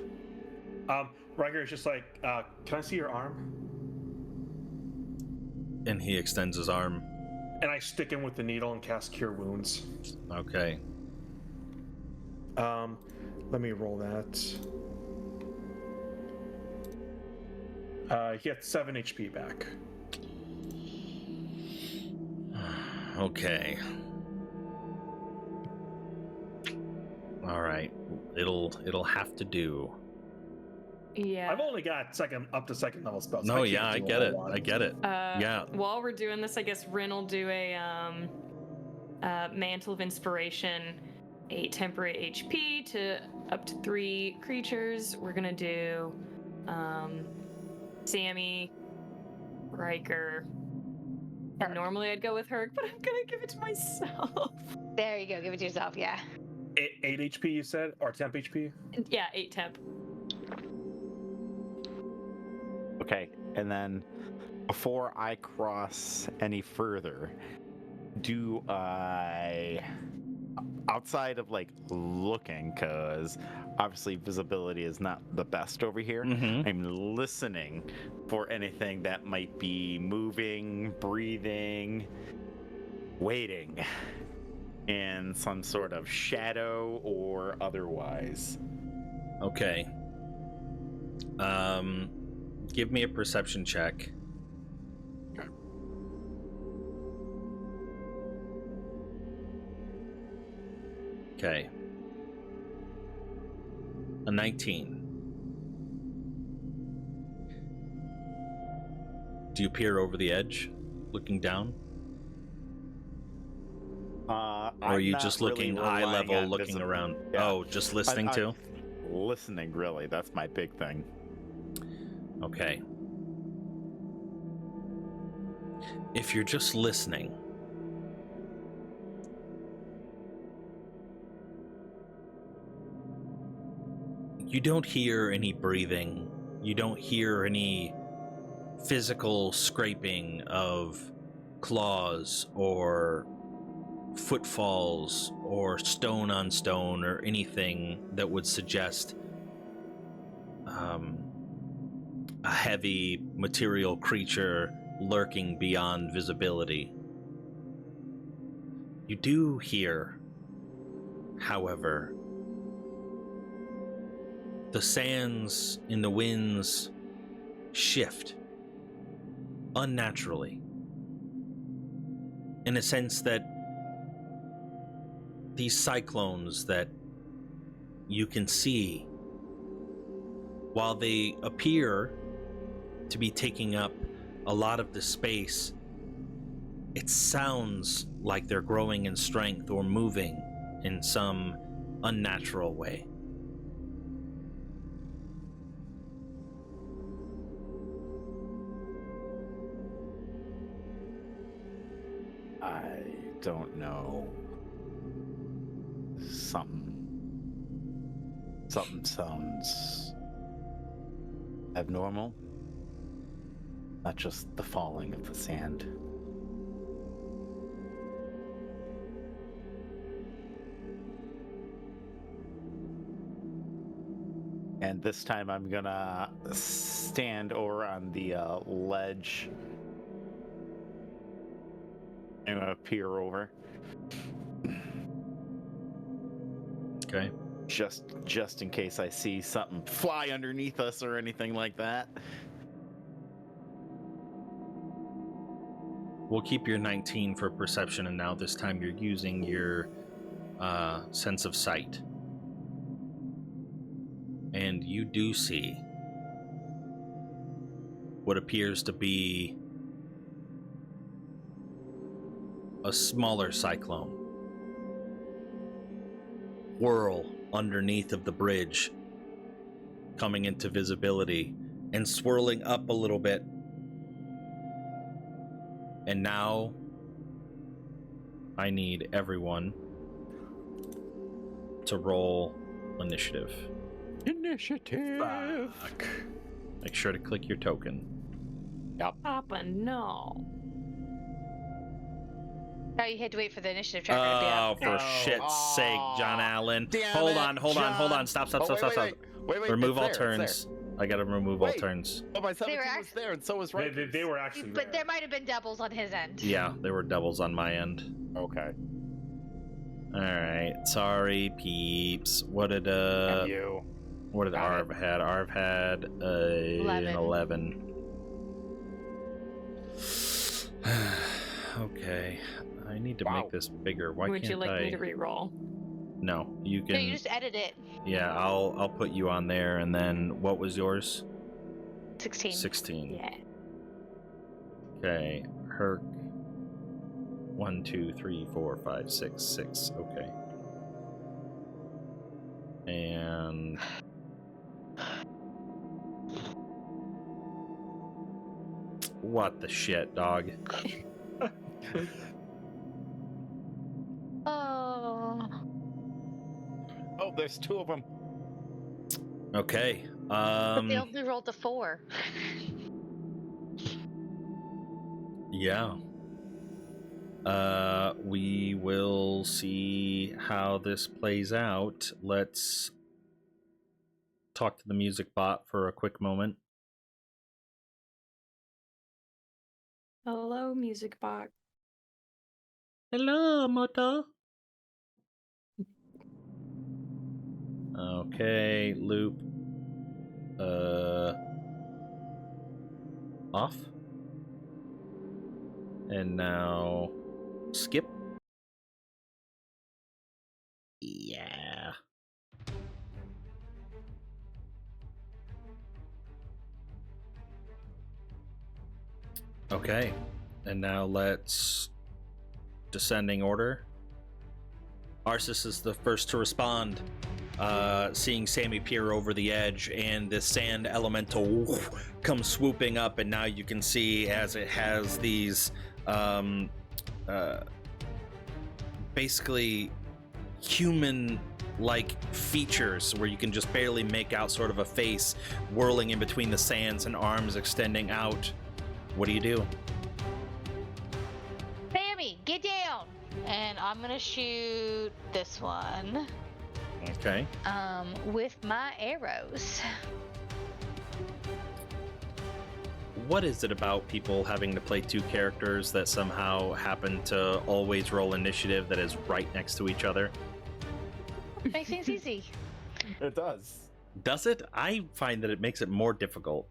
Riker is just like, can I see your arm? And he extends his arm. And I stick him with the needle and cast Cure Wounds. Okay. Let me roll that. He gets 7 HP back. Okay. All right. It'll have to do. Yeah. I've only got up to second level spells. No, yeah, I get it. I get it. Yeah. While we're doing this, I guess Rin will do a Mantle of Inspiration, 8 temporary HP to up to 3 creatures. We're gonna do Sammy, Riker, and normally I'd go with Herc, but I'm gonna give it to myself. There you go. Give it to yourself. Yeah. 8 HP, you said, or temp HP? Yeah, 8 temp. Okay, and then before I cross any further, do I, outside of like looking, because obviously visibility is not the best over here, I'm listening for anything that might be moving, breathing, waiting in some sort of shadow or otherwise. Okay. Give me a perception check. Okay. A 19. Do you peer over the edge, looking down? Or are you just looking eye level, looking around? Yeah. Oh, just listening too? Listening, really. That's my big thing. Okay. If you're just listening, you don't hear any breathing. You don't hear any physical scraping of claws or footfalls or stone on stone or anything that would suggest a heavy material creature lurking beyond visibility. You do hear, however, the sands in the winds shift unnaturally, in a sense that these cyclones that you can see, while they appear to be taking up a lot of the space, it sounds like they're growing in strength or moving in some unnatural way. I don't know. Something sounds abnormal. Not just the falling of the sand. And this time I'm gonna stand over on the ledge. I'm gonna peer over. Okay. Just in case I see something fly underneath us or anything like that. We'll keep your 19 for perception, and now this time you're using your sense of sight. And you do see what appears to be a smaller cyclone whirl underneath of the bridge, coming into visibility and swirling up a little bit. And now I need everyone to roll initiative. Initiative. Fuck. Make sure to click your token. Papa, no. Oh, you had to wait for the initiative tracker to be up. For shit's sake, John Allen. Damn Hold it, on. John. Stop. Wait, Remove all it's turns. I gotta remove all Wait. turns. Oh, my 17 was act- there, and so was They, Riker's. they were actually But there might have been doubles on his end. Yeah, there were doubles on my end. Okay. Alright, sorry, peeps. What did And you. what did Got Arv had? Arv had an 11. Okay. I need to Wow. make this bigger. Why Would can't you like I? me to re-roll? No, you No, can. you just edit it. Yeah, I'll put you on there, and then what was yours? 16. 16. Yeah. Okay, Herc. 1, 2, 3, 4, 5, 6, 6. Okay. And what the shit, dog? Oh. Oh, there's 2 of them. Okay. But they only rolled a 4. Yeah. We will see how this plays out. Let's talk to the music bot for a quick moment. Hello, music box. Hello, Moto. Okay, loop. Off. And now skip. Yeah. Okay. And now let's descending order. Arsis is the first to respond, seeing Sammy peer over the edge, and the sand elemental comes swooping up, and now you can see as it has these basically human-like features where you can just barely make out sort of a face whirling in between the sands and arms extending out. What do you do? Sammy, get down! And I'm gonna shoot this one. Okay. With my arrows. What is it about people having to play 2 characters that somehow happen to always roll initiative that is right next to each other? Makes things easy. It does. Does it? I find that it makes it more difficult.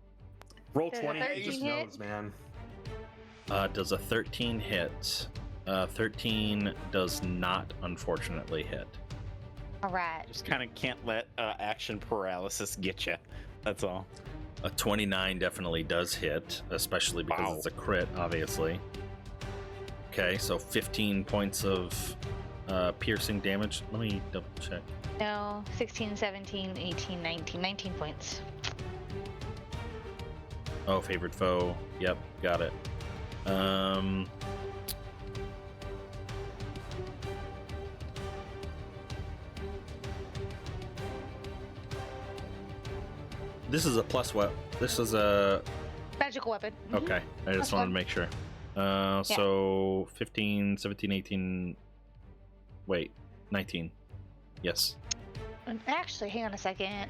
Roll Does a 20, it 13 just hit? knows, man. Does a 13 hit? 13 does not, unfortunately, hit. Alright. Just kind of can't let action paralysis get you. That's all. A 29 definitely does hit, especially because Wow. it's a crit, obviously. Okay, so 15 points of piercing damage. Let me double check. No, 16, 17, 18, 19. 19 points. Oh, favored foe. Yep, got it. This is a plus what? This is a... Magical weapon. Mhm. Okay, I just Plus wanted to one. make sure. So 15, 17, 18... Wait, 19. Yes. And actually, hang on a second.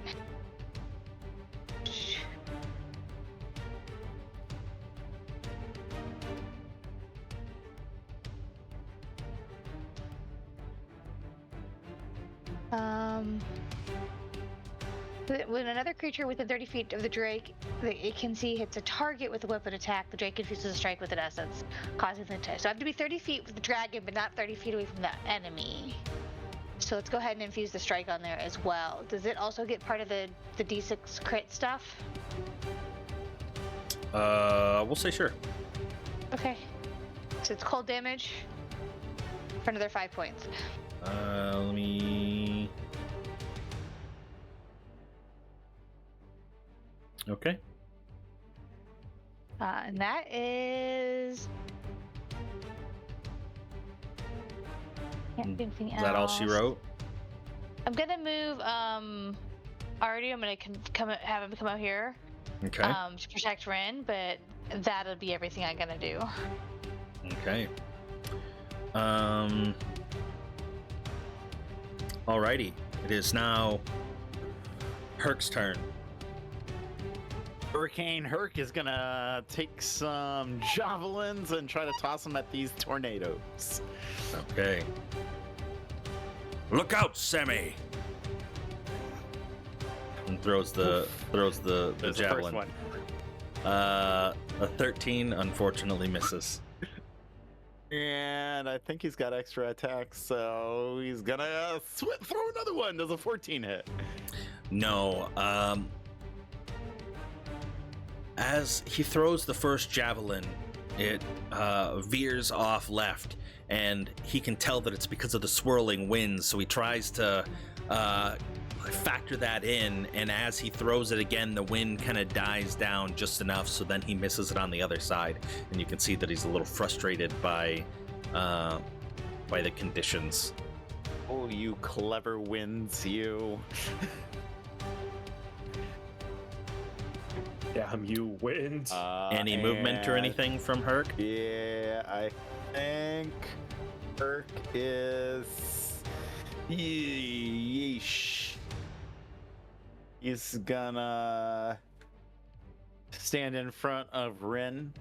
When another creature within 30 feet of the Drake that it can see hits a target with a weapon attack, the Drake confuses a strike with an essence, causing the attack. So I have to be 30 feet with the dragon, but not 30 feet away from the enemy. So let's go ahead and infuse the strike on there as well. Does it also get part of the D6 crit stuff? We'll say sure. Okay. So it's cold damage for another 5 points. Let me... Okay. And that is. Can't do anything else. Is that all she wrote? I'm gonna move. Artie, I'm gonna have him come out here. Okay. To protect Ren, but that'll be everything I'm gonna do. Okay. Alrighty. It is now Herc's turn. Hurricane Herc is gonna take some javelins and try to toss them at these tornadoes. Okay. Look out, Sammy! And throws the There's the first javelin. one. A 13 unfortunately misses. And I think he's got extra attacks, so he's gonna throw another one. Does a 14 hit? No. As he throws the first javelin, it veers off left, and he can tell that it's because of the swirling winds, so he tries to factor that in, and as he throws it again, the wind kind of dies down just enough, so then he misses it on the other side, and you can see that he's a little frustrated by the conditions. Oh, you clever winds, you. Damn you, wind. Any movement or and- anything from Herc? Yeah, I think Herc is. Yeesh. He's gonna stand in front of Rin,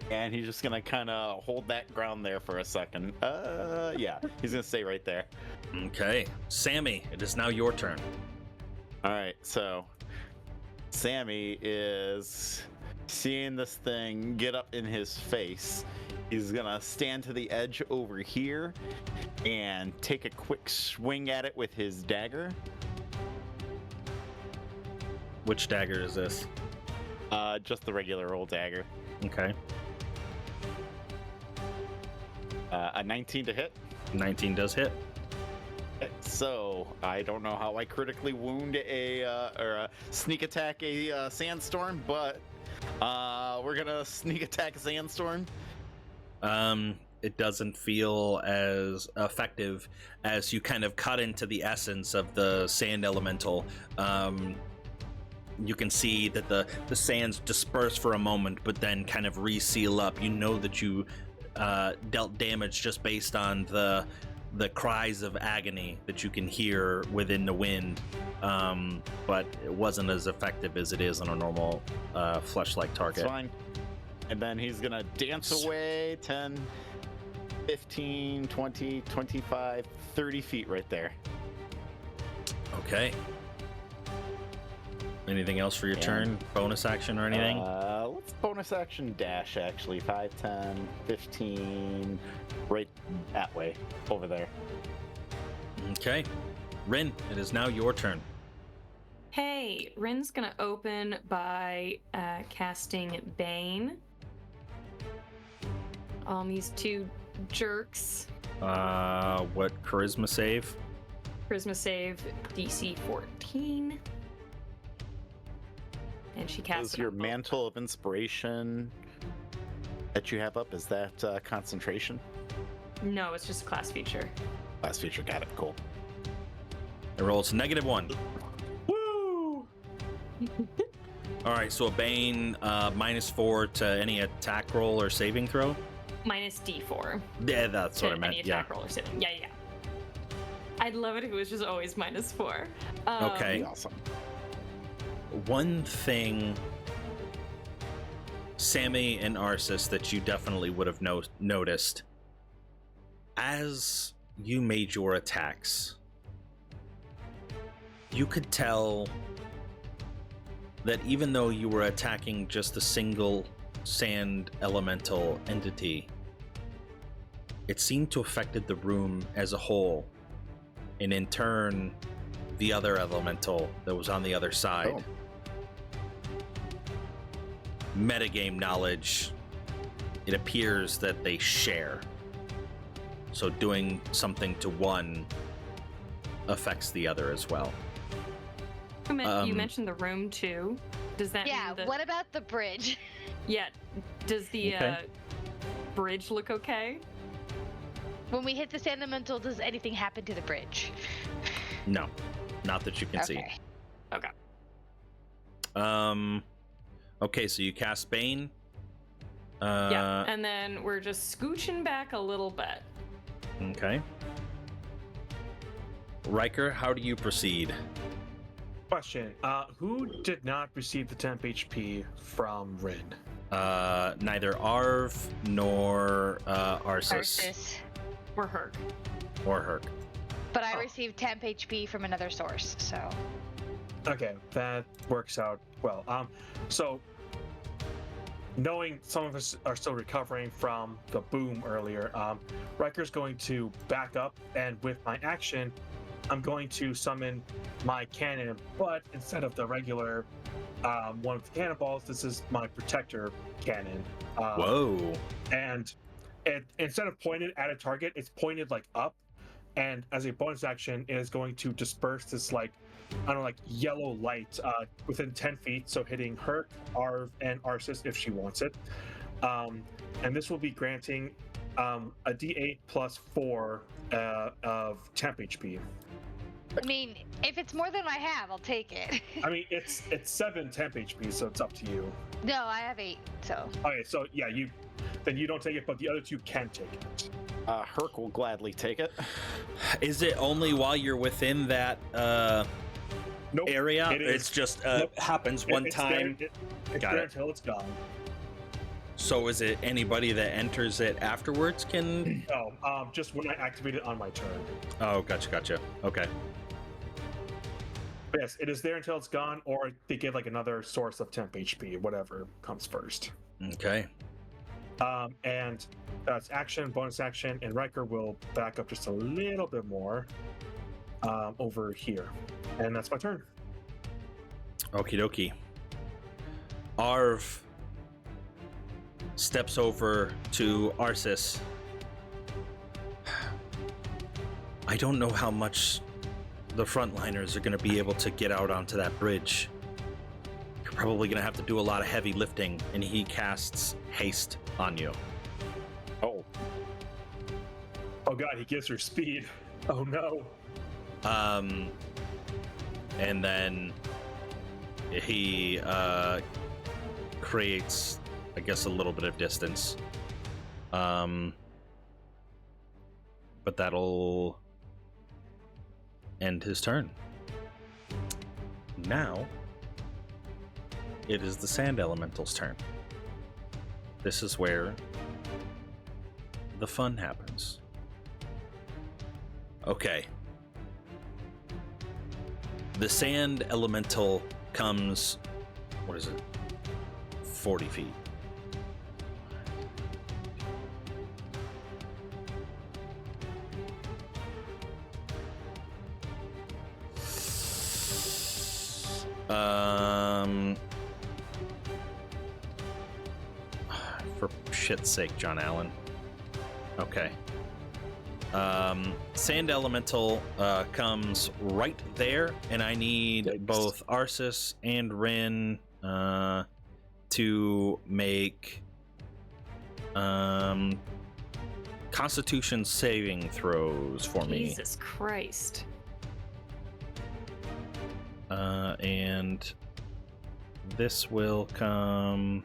and he's just gonna kind of hold that ground there for a second. Yeah, he's gonna stay right there. Okay. Sammy, it is now your turn. All right, so Sammy is seeing this thing get up in his face. He's gonna stand to the edge over here and take a quick swing at it with his dagger. Which dagger is this? Just the regular old dagger. Okay. A 19 to hit. 19 does hit. So I don't know how I critically wound or sneak attack a sandstorm, but we're gonna sneak attack a sandstorm. It doesn't feel as effective as you kind of cut into the essence of the sand elemental. You can see that the sands disperse for a moment, but then kind of reseal up. You know that you dealt damage just based on the cries of agony that you can hear within the wind, but it wasn't as effective as it is on a normal flesh-like target. That's fine. And then he's gonna dance away 10, 15, 20, 25, 30 feet right there. Okay. Anything else for your turn? Bonus action or anything? Let's bonus action dash, actually. 5, 10, 15, right that way, over there. Okay. Rin, it is now your turn. Hey, Rin's gonna open by casting Bane on these two jerks. What charisma save? Charisma save DC 14. And she casts Is it your on both. mantle of inspiration that you have up, is that concentration? No, it's just a class feature. Last feature, got it, cool. It rolls -1. Woo! All right, so a Bane -4 to any attack roll or saving throw? Minus D4. Yeah, that's what I to meant. any Yeah. attack roll or saving. Yeah. I'd love it if it was just always -4. Okay. Awesome. One thing, Sammy and Arsis, that you definitely would have noticed as you made your attacks, you could tell that even though you were attacking just a single sand elemental entity, it seemed to have affected the room as a whole, and in turn the other elemental that was on the other side. Oh. Metagame knowledge, it appears that they share. So doing something to one affects the other as well. You mentioned the room too. Does that Yeah, mean that? what about the bridge? Yeah. Does the Okay. bridge look okay? When we hit this elemental, does anything happen to the bridge? No, not that you can see. Okay. Okay. Okay, so you cast Bane. Yeah. And then we're just scooching back a little bit. Okay. Riker, how do you proceed? Question: Who did not receive the temp HP from Rin? Neither Arv nor Arsis Arsis. Or Herc. or Herc. But I Oh. received temp HP from another source, so. Okay, that works out well. So knowing some of us are still recovering from the boom earlier, Riker's going to back up, and with my action, I'm going to summon my cannon, but instead of the regular one with the cannonballs, this is my protector cannon. Whoa. And instead of pointed at a target, it's pointed like up, and as a bonus action, it is going to disperse this like, I don't know, like yellow light within 10 feet, so hitting her, Arv, and Arsis if she wants it. And this will be granting a D8 plus 4 of temp HP. I mean, if it's more than I have, I'll take it. I mean, it's 7 temp HP, so it's up to you. No, I have 8, so. Okay, so yeah, you don't take it, but the other two can take it. Herc will gladly take it. Is it only while you're within that Nope, area? it is. It's just Nope. happens one It's time. There, it's Got there it. until it's gone. So is it anybody that enters it afterwards can? No, just when I activate it on my turn. Oh, gotcha. Okay. But yes, it is there until it's gone, or they get like another source of temp HP, whatever comes first. Okay. And that's action, bonus action, and Riker will back up just a little bit more over here. And that's my turn. Okie dokie. Arv steps over to Arsis. I don't know how much the frontliners are going to be able to get out onto that bridge. You're probably going to have to do a lot of heavy lifting, and he casts haste on you. Oh, Oh god, he gives her speed. Oh no. And then he creates, I guess, a little bit of distance. But that'll end his turn. Now it is the Sand Elemental's turn. This is where the fun happens. Okay. The Sand Elemental comes, what is it? 40 feet. For shit's sake, John Allen. Okay. Sand Elemental comes right there, and I need Yikes. both Arsis and Rin to make Constitution saving throws for me. Jesus Christ. And this will come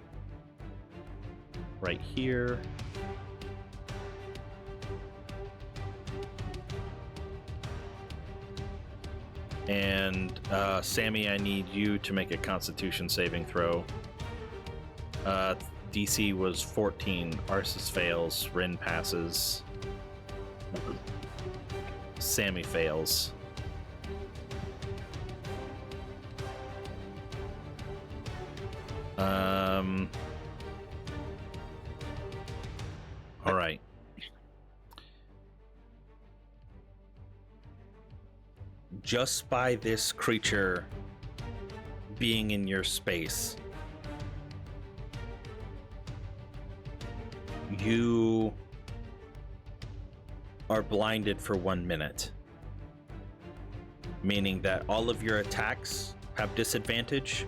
right here. And Sammy, I need you to make a Constitution saving throw. DC was 14. Arsis fails. Rin passes. Sammy fails. All right. Just by this creature being in your space, you are blinded for 1 minute, meaning that all of your attacks have disadvantage,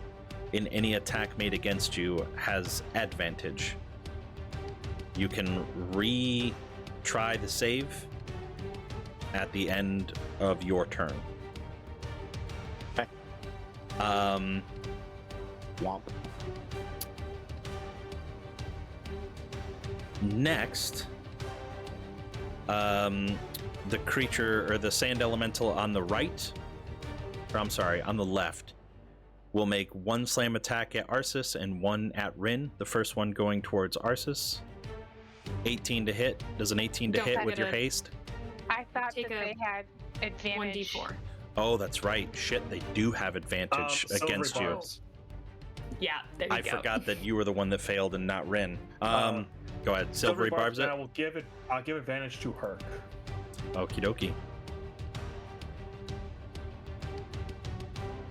and any attack made against you has advantage. You can retry the save at the end of your turn. Okay. Womp. Next, the creature or the Sand Elemental on the right, or I'm sorry, on the left, will make one slam attack at Arsis and one at Rin. The first one going towards Arsis. 18 to hit. Does an 18 to Don't hit have with it your a- haste? I thought Take that a they had advantage. 1d4. Oh, that's right. Shit, they do have advantage Silvery against you. barbs. Yeah, there you I go. forgot that you were the one that failed and not Rin. Go ahead. Silvery barbs and it. I'll give advantage to her. Okie dokie.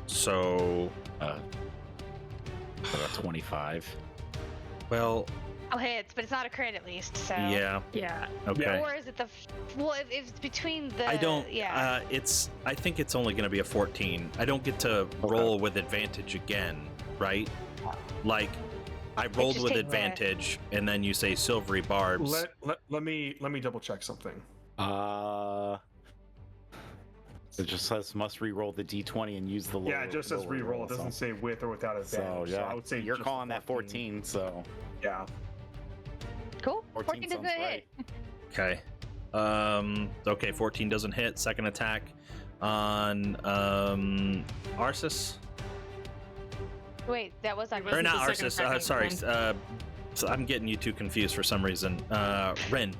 So, About 25. well, Oh, hits, but it's not a crit at least. So yeah, Yeah. okay. Or is it the? Well, if it's between the. I don't. Yeah. I think it's only going to be a 14. I don't get to roll with advantage again, right? Like, I rolled just with take the- advantage, and then you say silvery barbs. Let me double check something. It just says must re-roll the d20 and use the lower. Yeah, it just says lower re-roll. roll, It doesn't so. say with or without So advantage. yeah, I would say you're just calling that 14. So Yeah. Cool. 14 doesn't sounds hit. right. Okay. Okay. 14 doesn't hit. Second attack on Arsis. Wait, that was on. It Or wasn't not the second Arsis. attack, Sorry. Rin. So I'm getting you two confused for some reason. Rin.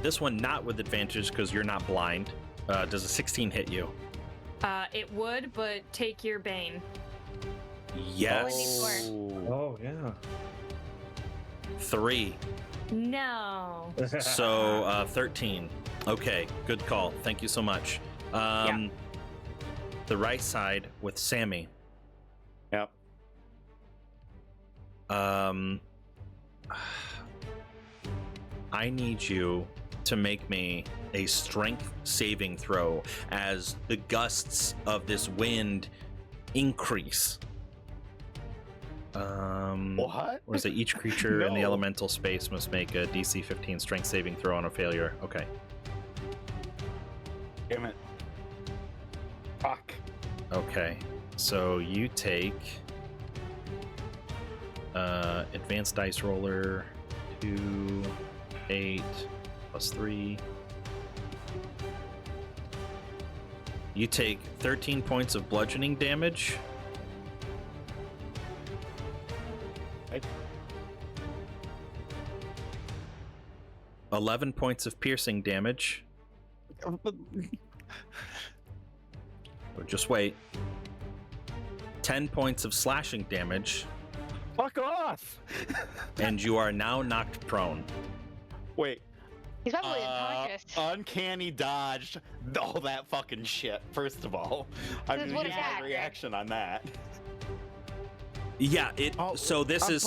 This one not with advantage because you're not blind. Does a 16 hit you? It would, but take your bane. Yes. Oh yeah. 3. No. So 13. Okay, good call. Thank you so much. The right side with Sammy. Yep. I need you to make me a strength saving throw as the gusts of this wind increase. What? Or is it each creature in the No. elemental space must make a DC 15 strength saving throw on a failure? Okay. Damn it. Fuck. Okay. So you take advanced dice roller 2, 8 plus 3. You take 13 points of bludgeoning damage. Right. 11 points of piercing damage. Oh, just wait. 10 points of slashing damage, Fuck off. and you are now knocked prone. Wait. He's probably unconscious. Uncanny dodged all that fucking shit. First of all, I'm This is gonna what use attack, my reaction on that. Yeah, it. Oh, So this is.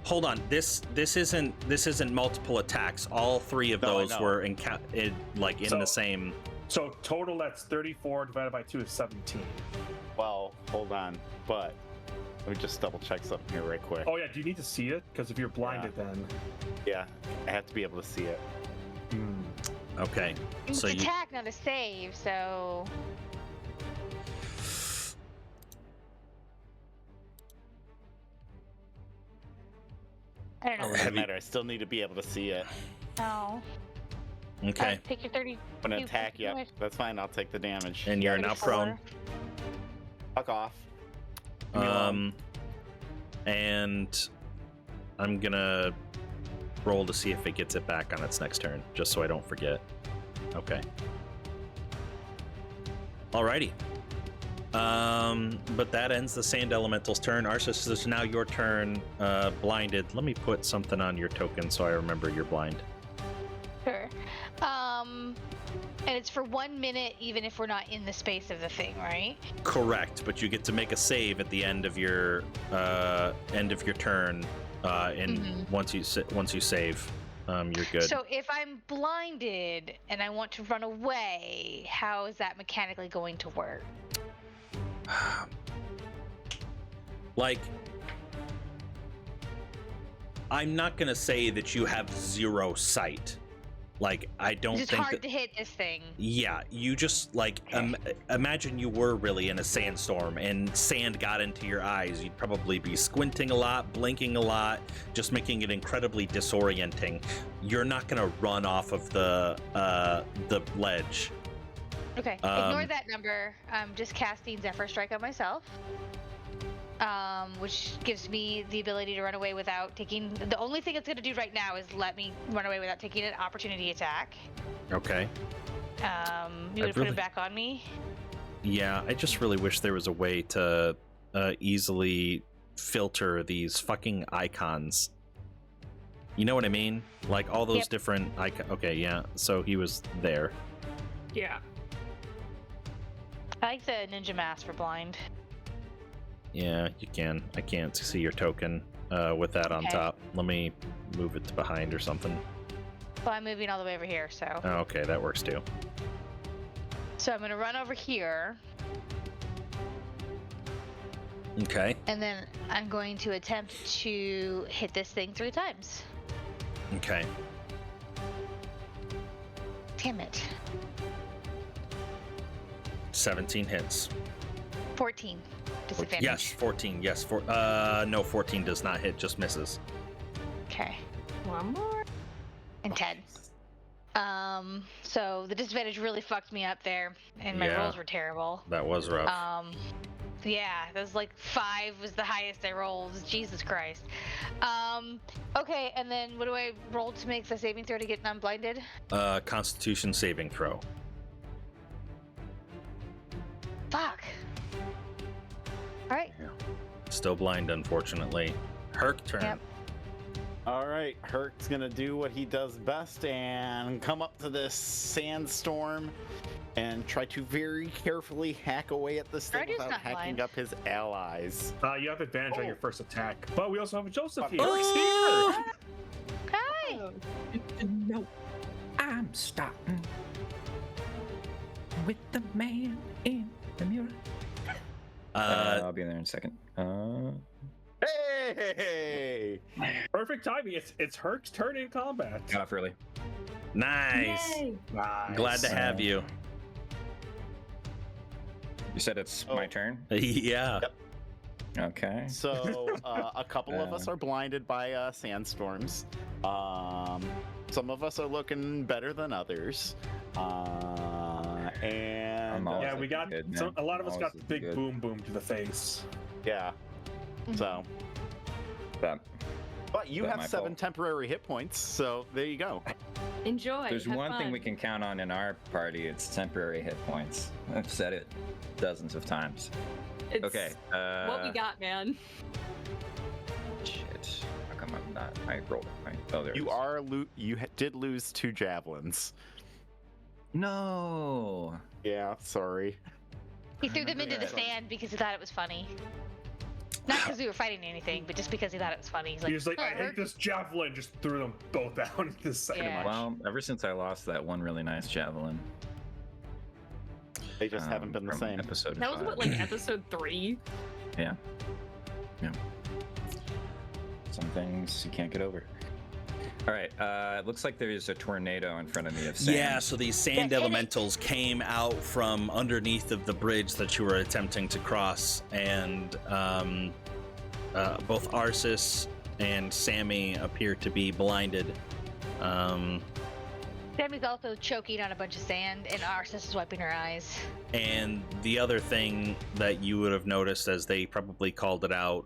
Hold on. This isn't multiple attacks. All three of No, I those know. were in So- the same. So total, that's 34 divided by 2 is 17. Well, hold on, but let me just double check something here right quick. Oh yeah, do you need to see it? Because if you're blinded, then. Yeah, I have to be able to see it. Okay. It's So you. attack, not a save. So I don't know. It doesn't matter. I still need to be able to see it. No. Okay. Take your 30. When I You- attack, you yep, might- that's fine. I'll take the damage. And you're now 34. prone. Fuck off. Leave me alone. And I'm gonna roll to see if it gets it back on its next turn, just so I don't forget. Okay. Alrighty. But that ends the Sand Elemental's turn. Arceus, it's now your turn. Blinded. Let me put something on your token so I remember you're blind. Sure. And it's for 1 minute, even if we're not in the space of the thing, right? Correct, but you get to make a save at the end of your turn. Once you save, you're good. So if I'm blinded and I want to run away, how is that mechanically going to work? Like, I'm not gonna say that you have zero sight. Like, I don't It's think hard that. to hit this thing. Yeah, you just like imagine you were really in a sandstorm and sand got into your eyes. You'd probably be squinting a lot, blinking a lot, just making it incredibly disorienting. You're not gonna run off of the ledge. Okay. Ignore that number. I'm just casting Zephyr Strike on myself. Which gives me the ability to run away without taking. The only thing it's going to do right now is let me run away without taking an opportunity attack. Okay. You would put it back on me? Yeah, I just really wish there was a way to easily filter these fucking icons. You know what I mean? Like all those different icons. Okay, yeah. So he was there. Yeah. I like the ninja mask for blind. Yeah, you can. I can't see your token with that on top. Let me move it to behind or something. Well, I'm moving all the way over here, so. Oh, okay, that works too. So I'm gonna run over here. Okay. And then I'm going to attempt to hit this thing 3 times. Okay. Damn it. 17 hits. 14. Disadvantage. Yes, 14. Yes, no, 14 does not hit, just misses. Okay. One more. And 10. So the disadvantage really fucked me up there, and my rolls were terrible. That was rough. Yeah, that was like 5 was the highest I rolled. Jesus Christ. Okay, and then what do I roll to make the saving throw to get non-blinded? Constitution saving throw. Fuck. All right. Yeah. Still blind, unfortunately. Herc turn. Yep. All right, Herc's gonna do what he does best and come up to this sandstorm and try to very carefully hack away at this thing Ardu's without not hacking blind. up his allies. You have advantage on your first attack, but we also have Joseph here. Herc's Oh! Hi. No, I'm starting with the man in the mirror. I'll be there in a second. Hey! Perfect timing. It's Herc's turn in combat. Got off early. Nice. Yay. Nice. Glad to have you. You said it's my turn? Yeah. Yep. Okay. So a couple of us are blinded by sandstorms. Some of us are looking better than others. And always Yeah, we got good, man. a lot of us Always got the big good. boom to the face. yeah. So, That, but you That have my 7 fault. temporary hit points, so there you go. Enjoy. there's have one thing fun. we can count on in our party. It's temporary hit points. I've said it dozens of times. It's Okay. what we got, man. Shit. How come I'm not? I rolled. Right. Oh, there. You it is. are did lose 2 javelins. No. Yeah, sorry. He threw them into the that. sand because he thought it was funny. Not because we were fighting anything, but just because he thought it was funny. He's like, He was like, "Oh, I hate Herc." this javelin. Just threw them both down into the sand. Yeah. Well, ever since I lost that one really nice javelin, They just haven't been the from same. Episode That was 5. what, like episode 3? Yeah. Some things you can't get over. All right. It looks like there's a tornado in front of me of sand. Yeah, so these sand Yeah, elementals came out from underneath of the bridge that you were attempting to cross, and both Arsis and Sammy appear to be blinded. Sammy's also choking on a bunch of sand, and Arsis is wiping her eyes. And the other thing that you would have noticed as they probably called it out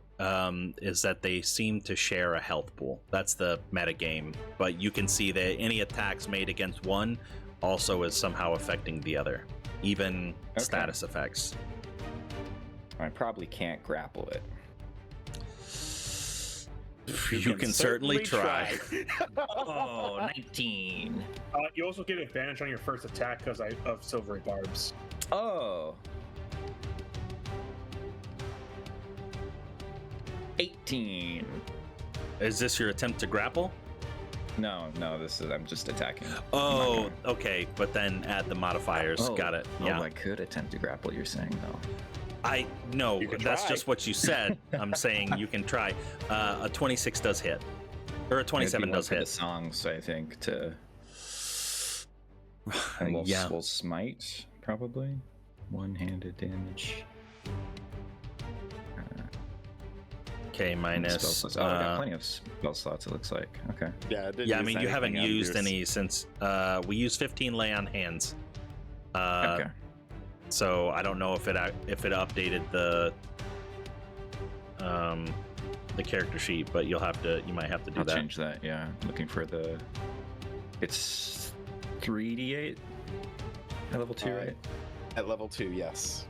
is that they seem to share a health pool. That's the meta game. But you can see that any attacks made against one also is somehow affecting the other, even Okay. status effects. I probably can't grapple it. You can certainly try. Oh, 19. You also get advantage on your first attack because of silvery barbs. Oh. 18. Is this your attempt to grapple? No, this is I'm just attacking. Oh, okay, but then add the modifiers. Oh, Got it. Oh, Yeah. I could attempt to grapple. You're saying though. No, You can that's try. just what you said. I'm saying you can try. A 26 does hit, or a 27 does The hit. songs, I think, to and we'll smite probably one-handed damage. Okay, minus. Spell slots. Oh, I got plenty of spell slots. It looks like. Okay. Yeah, Yeah, I mean you haven't used any since we used 15 lay on hands. Okay. So I don't know if it updated the character sheet, but you might have to do I'll that. change that. Yeah, looking for the. It's 3d8 at level 2, right? At level 2, yes.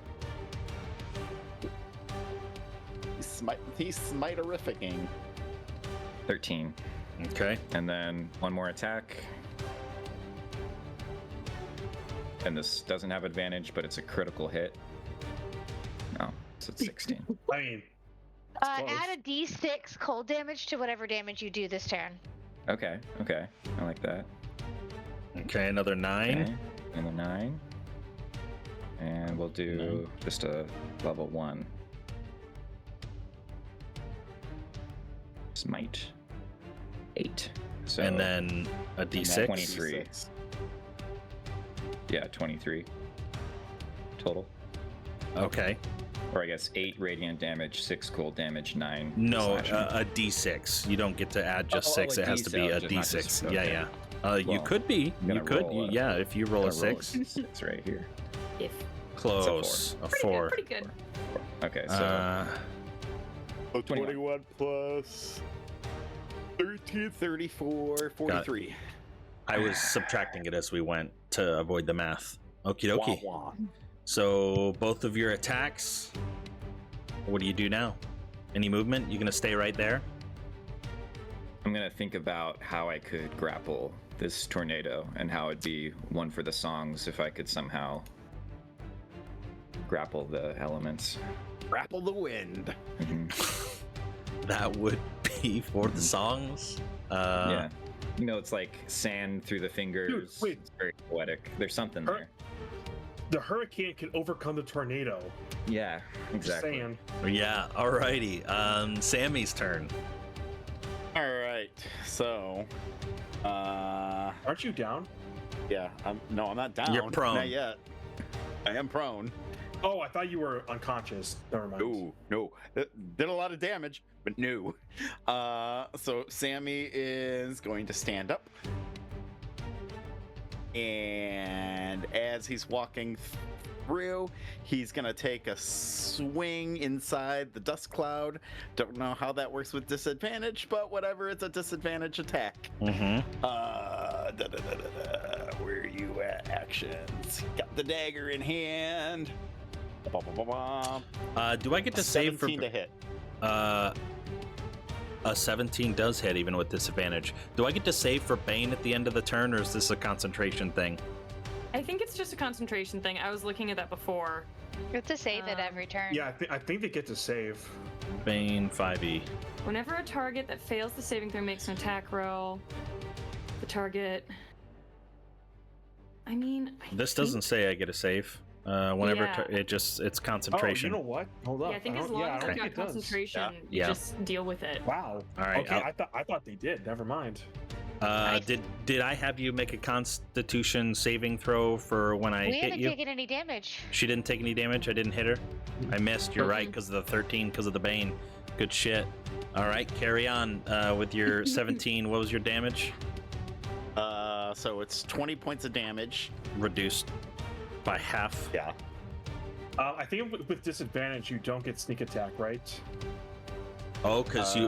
He's smite-erificing. 13, Okay. and then one more attack. And this doesn't have advantage, but it's a critical hit. No, so it's 16. I mean, close. Add a d6 cold damage to whatever damage you do this turn. Okay, I like that. Okay, another 9. Okay, and a 9. And we'll do just a level 1. Smite. 8. So And then a d6. 23. Yeah, 23 total. Okay. Or I guess 8 radiant damage, 6 cold damage, 9. No, slashing. a d6. You don't get to add just Oh, 6. like It has to be a D6, not just- d6. Yeah, okay. yeah. You Well, could be. I'm You gonna could. roll a- Yeah, if you roll a Gonna roll 6. D6 right here. If Close. A 4. pretty good. Okay, so So 21. 21 plus 13, 34, 43. I was subtracting it as we went to avoid the math. Okie dokie. Wah, wah. So both of your attacks. What do you do now? Any movement? You gonna stay right there? I'm gonna think about how I could grapple this tornado and how it'd be one for the songs if I could somehow grapple the elements. Grapple the wind. Mhm. That would be for the songs. Yeah. You know, it's like sand through the fingers. wait. It's very poetic. There's something Her- there. the hurricane can overcome the tornado. Yeah, Just exactly. saying. Yeah. Alrighty. Sammy's turn. All right. So, Aren't you down? yeah. I'm not down. You're prone. Not yet. I am prone. Oh, I thought you were unconscious. Never mind. No. Did a lot of damage, but no. So Sammy is going to stand up. And as he's walking through, he's going to take a swing inside the dust cloud. Don't know how that works with disadvantage, but whatever, it's a disadvantage attack. Mm-hmm. Where are you at? Actions. Got the dagger in hand. Do I get to save for? 17 to hit. A 17 does hit even with disadvantage. Do I get to save for Bane at the end of the turn, or is this a concentration thing? I think it's just a concentration thing. I was looking at that before. You have to save it every turn. Yeah, I think they get to save. Bane 5e. Whenever a target that fails the saving throw makes an attack roll, the target. I mean, This doesn't say I get a save. Whenever Yeah. it's Oh, concentration. you know what? Hold up. Yeah, I think as don't- long I as don't you've think got it does. concentration, Yeah. you just deal with it. Wow. All right, Okay, I thought they did. Never mind. Nice. Did I have you make a Constitution saving throw for when I We hit haven't you? taken any damage. She didn't take any damage. I didn't hit her. I missed. You're right Mhm. because of the 13, because of the Bane. Good shit. All right, carry on with your 17. What was your damage? So it's 20 points of damage. Reduced by half. Yeah. I think with disadvantage, you don't get sneak attack, right? Oh, because you.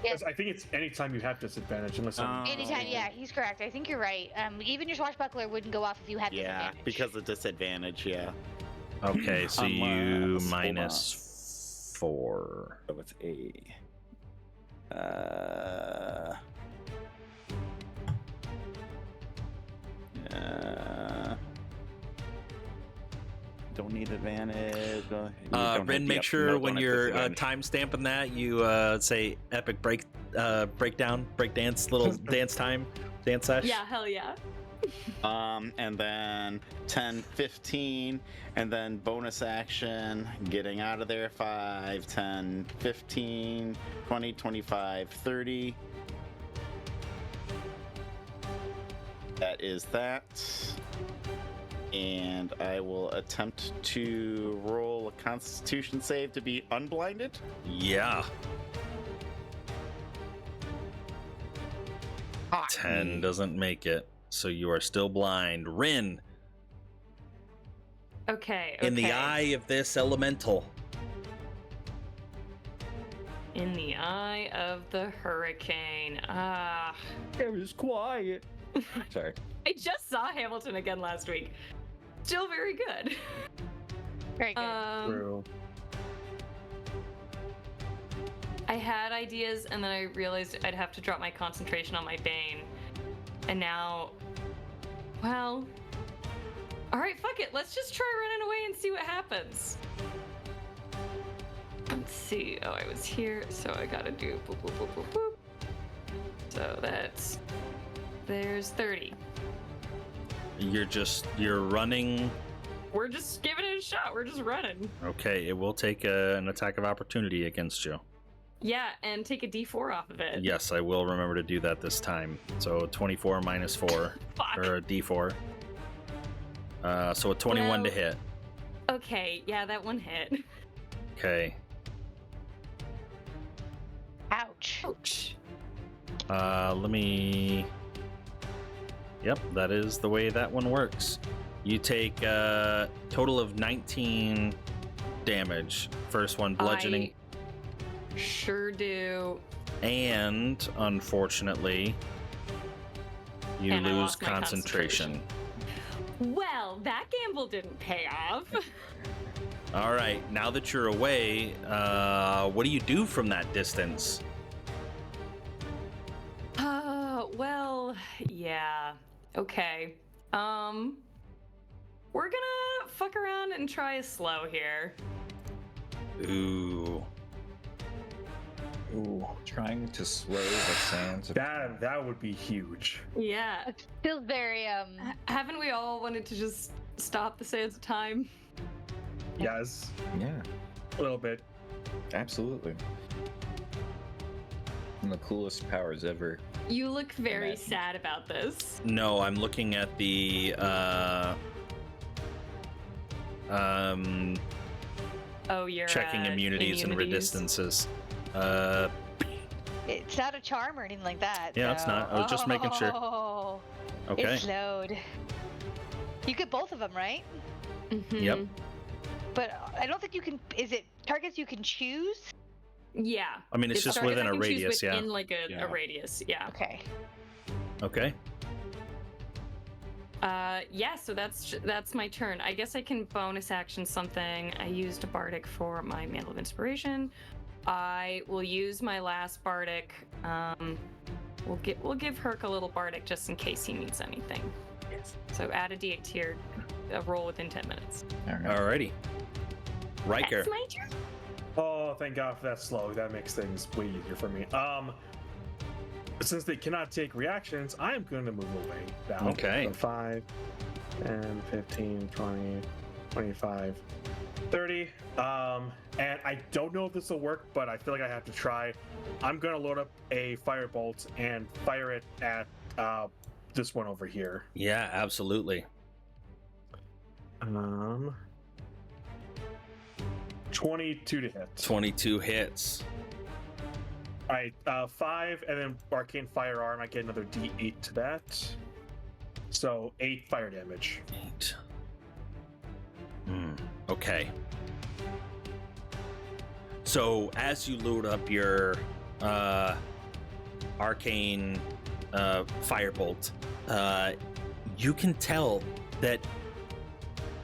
Yes. I think it's anytime you have disadvantage, unless Anytime, yeah, he's correct. I think you're right. Even your swashbuckler wouldn't go off if you had Yeah, disadvantage. because of disadvantage, yeah. Okay, so you Unless- hold minus 4. So it's don't need advantage. You don't have Rin, the make up- sure no, when don't have you're disadvantage. time stamping that, you say epic breakdown, break dance, little dance time, dance sesh. Yeah, hell yeah. And then 10, 15, and then bonus action, getting out of there, 5, 10, 15, 20, 25, 30. That is that. And I will attempt to roll a Constitution save to be unblinded. Yeah. Hot 10 me. doesn't make it, so you are still blind. Rin, Okay. In the eye of this elemental. In the eye of the hurricane. Ah. It was quiet. Sorry. I just saw Hamilton again last week. Still very good. Very good. True. I had ideas and then I realized I'd have to drop my concentration on my Bane. And now, well, all right, fuck it. Let's just try running away and see what happens. Let's see. Oh, I was here, so I gotta do boop, boop, boop, boop, boop. So there's 30. You're running. We're just giving it a shot. We're just running. Okay, it will take an attack of opportunity against you. Yeah, and take a D4 off of it. Yes, I will remember to do that this time. So 24 minus 4, Fuck. or a D4. So a 21 to Well- hit. Okay, yeah, that one hit. Okay. Ouch. Ouch. Let me. Yep, that is the way that one works. You take a total of 19 damage. First one, bludgeoning. I sure do. And unfortunately, you And I lose lost my concentration. Well, that gamble didn't pay off. All right, now that you're away, what do you do from that distance? Well, yeah. Okay. We're gonna fuck around and try a slow here. Ooh. Ooh. Trying to slow the sands of That would be huge. Yeah. It feels very Haven't we all wanted to just stop the sands of time? Yes, Yeah, a little bit. absolutely. And the coolest powers ever. You look very Imagine. sad about this. No, I'm looking at the Oh, you're checking immunities and resistances. it's not a charm or anything like that. Yeah, it's not. I was just making sure. Oh, Okay. it's load. You get both of them, right? Mhm. Yep. But I don't think you can. Is it targets you can choose? Yeah. I mean, it's just targets within I a can choose radius, yeah. within like a Yeah. radius, yeah. Okay. Okay. Yeah, so that's my turn. I guess I can bonus action something. I used a bardic for my Mantle of Inspiration. I will use my last bardic. We'll give Herc a little bardic just in case he needs anything. So add a D8 to your roll within 10 minutes. All right. Alrighty. Riker. That's my turn. Oh, thank God for that slow. That makes things way easier for me. Since they cannot take reactions, I am going to move away now. Okay. So 5, 10, 15, 20, 25, 30. And I don't know if this will work, but I feel like I have to try. I'm going to load up a firebolt and fire it at this one over here. Yeah, absolutely. 22 to hit. 22 hits. All right, 5, and then Arcane Firearm. I get another D8 to that. So 8 fire damage. 8. Okay. So as you load up your arcane firebolt, you can tell that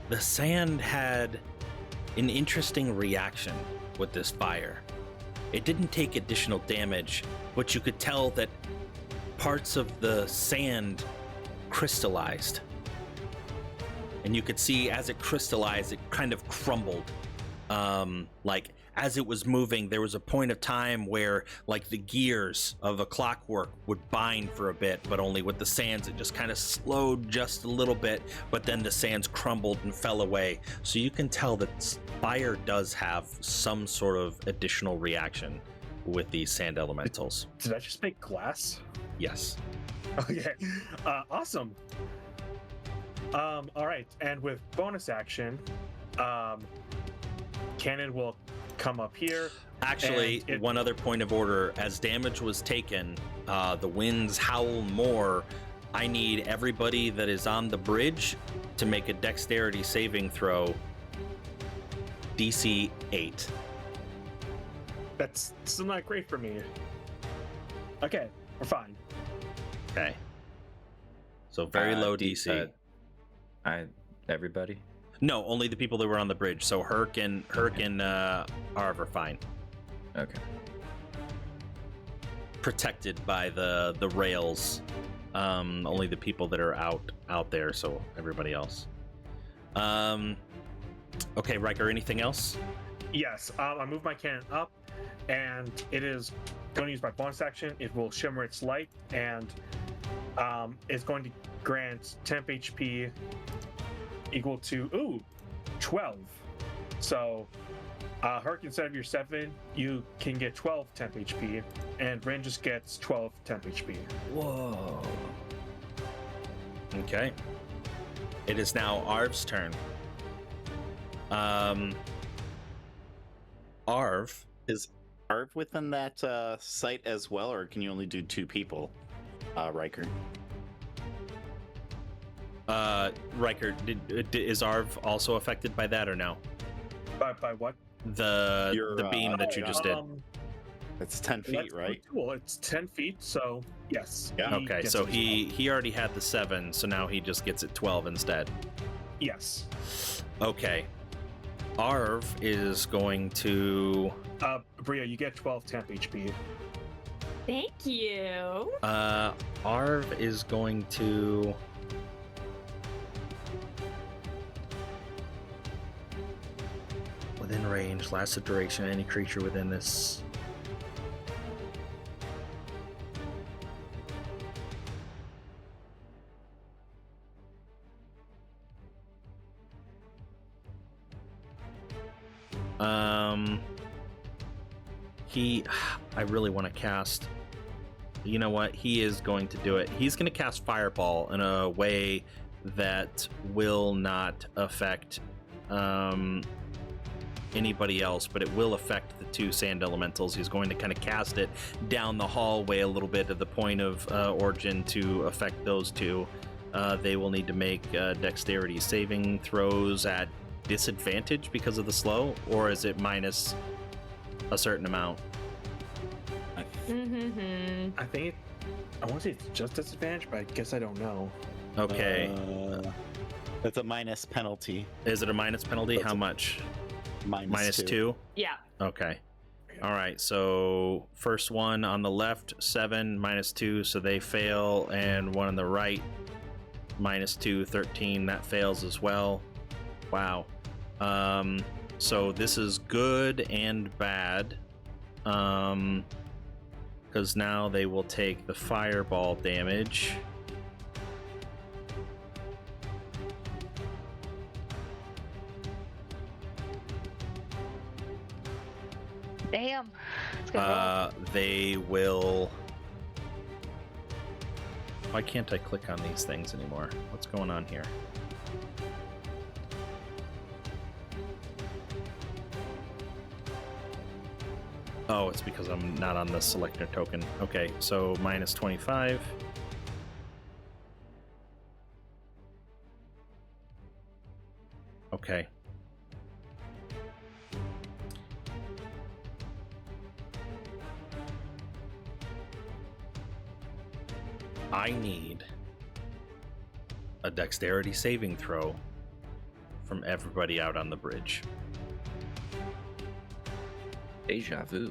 the sand had an interesting reaction with this fire. It didn't take additional damage, but you could tell that parts of the sand crystallized. And you could see as it crystallized, it kind of crumbled. Like as it was moving, there was a point of time where like the gears of a clockwork would bind for a bit, but only with the sands, it just kind of slowed just a little bit, but then the sands crumbled and fell away. So you can tell that fire does have some sort of additional reaction with these sand elementals. Did I just make glass? Yes. Okay. Awesome. All right, and with bonus action, Cannon will come up here. Actually, And it- one other point of order: as damage was taken, the winds howl more. I need everybody that is on the bridge to make a dexterity saving throw. DC 8. That's still not great for me. Okay, we're fine. Okay. So very low DC. Everybody. No, only the people that were on the bridge. So Herc and Arv are fine. Okay. Protected by the rails. Only the people that are out there. So everybody else. Okay, Riker. Anything else? Yes, I move my cannon up, and it is going to use my bonus action. It will shimmer its light, and it's going to grant temp HP equal to 12. So, Herc, instead of your 7, you can get 12 temp HP, and Ren just gets 12 temp HP. Whoa. Okay. It is now Arv's turn. Arv. Is Arv within that site as well, or can you only do 2 people, Riker? Riker, is Arv also affected by that or no? By what? The beam that you just did. It's 10 feet, That's right? Cool. It's 10 feet, so yes. Yeah. Okay, gets so it as he already had the 7, so now he just gets it 12 instead. well. Yes. Okay. Arv is going to Bria, you get 12 temp HP. Thank you. Arv is going to within range, lasts the duration of any creature within this. I really want to cast. You know what? He is going to do it. He's going to cast Fireball in a way that will not affect anybody else, but it will affect the 2 sand elementals. He's going to kind of cast it down the hallway a little bit at the point of origin to affect those 2. They will need to make dexterity saving throws at disadvantage because of the slow, or is it minus a certain amount? I think I want to say it's just disadvantage, but I guess I don't know. Okay. It's a minus penalty. Is it a minus penalty? That's How a- much? Minus Minus 2. 2? Yeah. Okay. All right. So first one on the left, 7, minus 2, so they fail. And one on the right, minus 2, 13. That fails as well. Wow. So this is good and bad. Because now they will take the fireball damage. Damn. It's gonna roll. They will. Why can't I click on these things anymore? What's going on here? Oh, it's because I'm not on the selector token. Okay, so minus 25. Okay. I need a dexterity saving throw from everybody out on the bridge. Deja vu.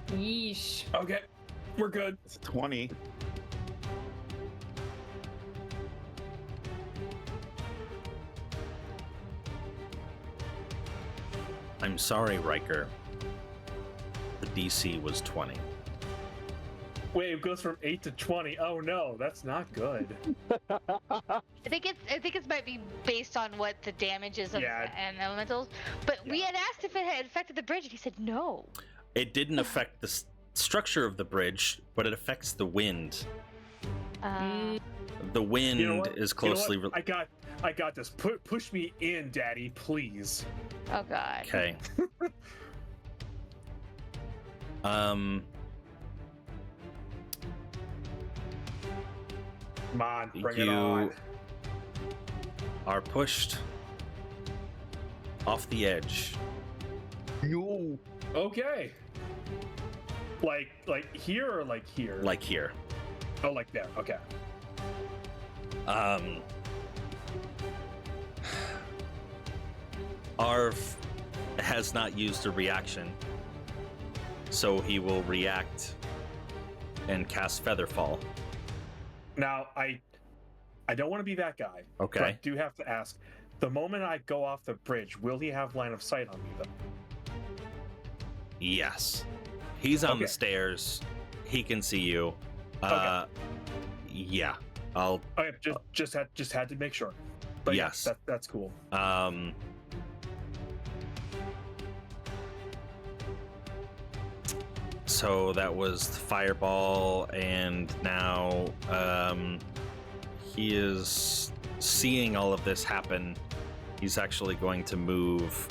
Yeesh. Okay, we're good. It's 20. I'm sorry, Riker. The DC was 20. Wait, it goes from 8 to 20. Oh no, that's not good. I think it might be based on what the damage is of Yeah. and elementals. But we had asked if it had affected the bridge, and he said no. It didn't affect the structure of the bridge, but it affects the wind. The wind You know what? is You know closely. what? I got this. Push me in, Daddy, please. Oh god. Okay. Come on, bring it on. Are pushed off the edge. No. Okay. Like here or like here? Like here. Oh, like there. Okay. Arv has not used a reaction, so he will react and cast Featherfall. Now, I don't want to be that guy. Okay. But I do have to ask. The moment I go off the bridge, will he have line of sight on me, though? Yes. He's on Okay. the stairs. He can see you. Okay. Yeah. I'll Okay, just had to make sure. But Yes. that's cool. So that was the fireball, and now he is seeing all of this happen. He's actually going to move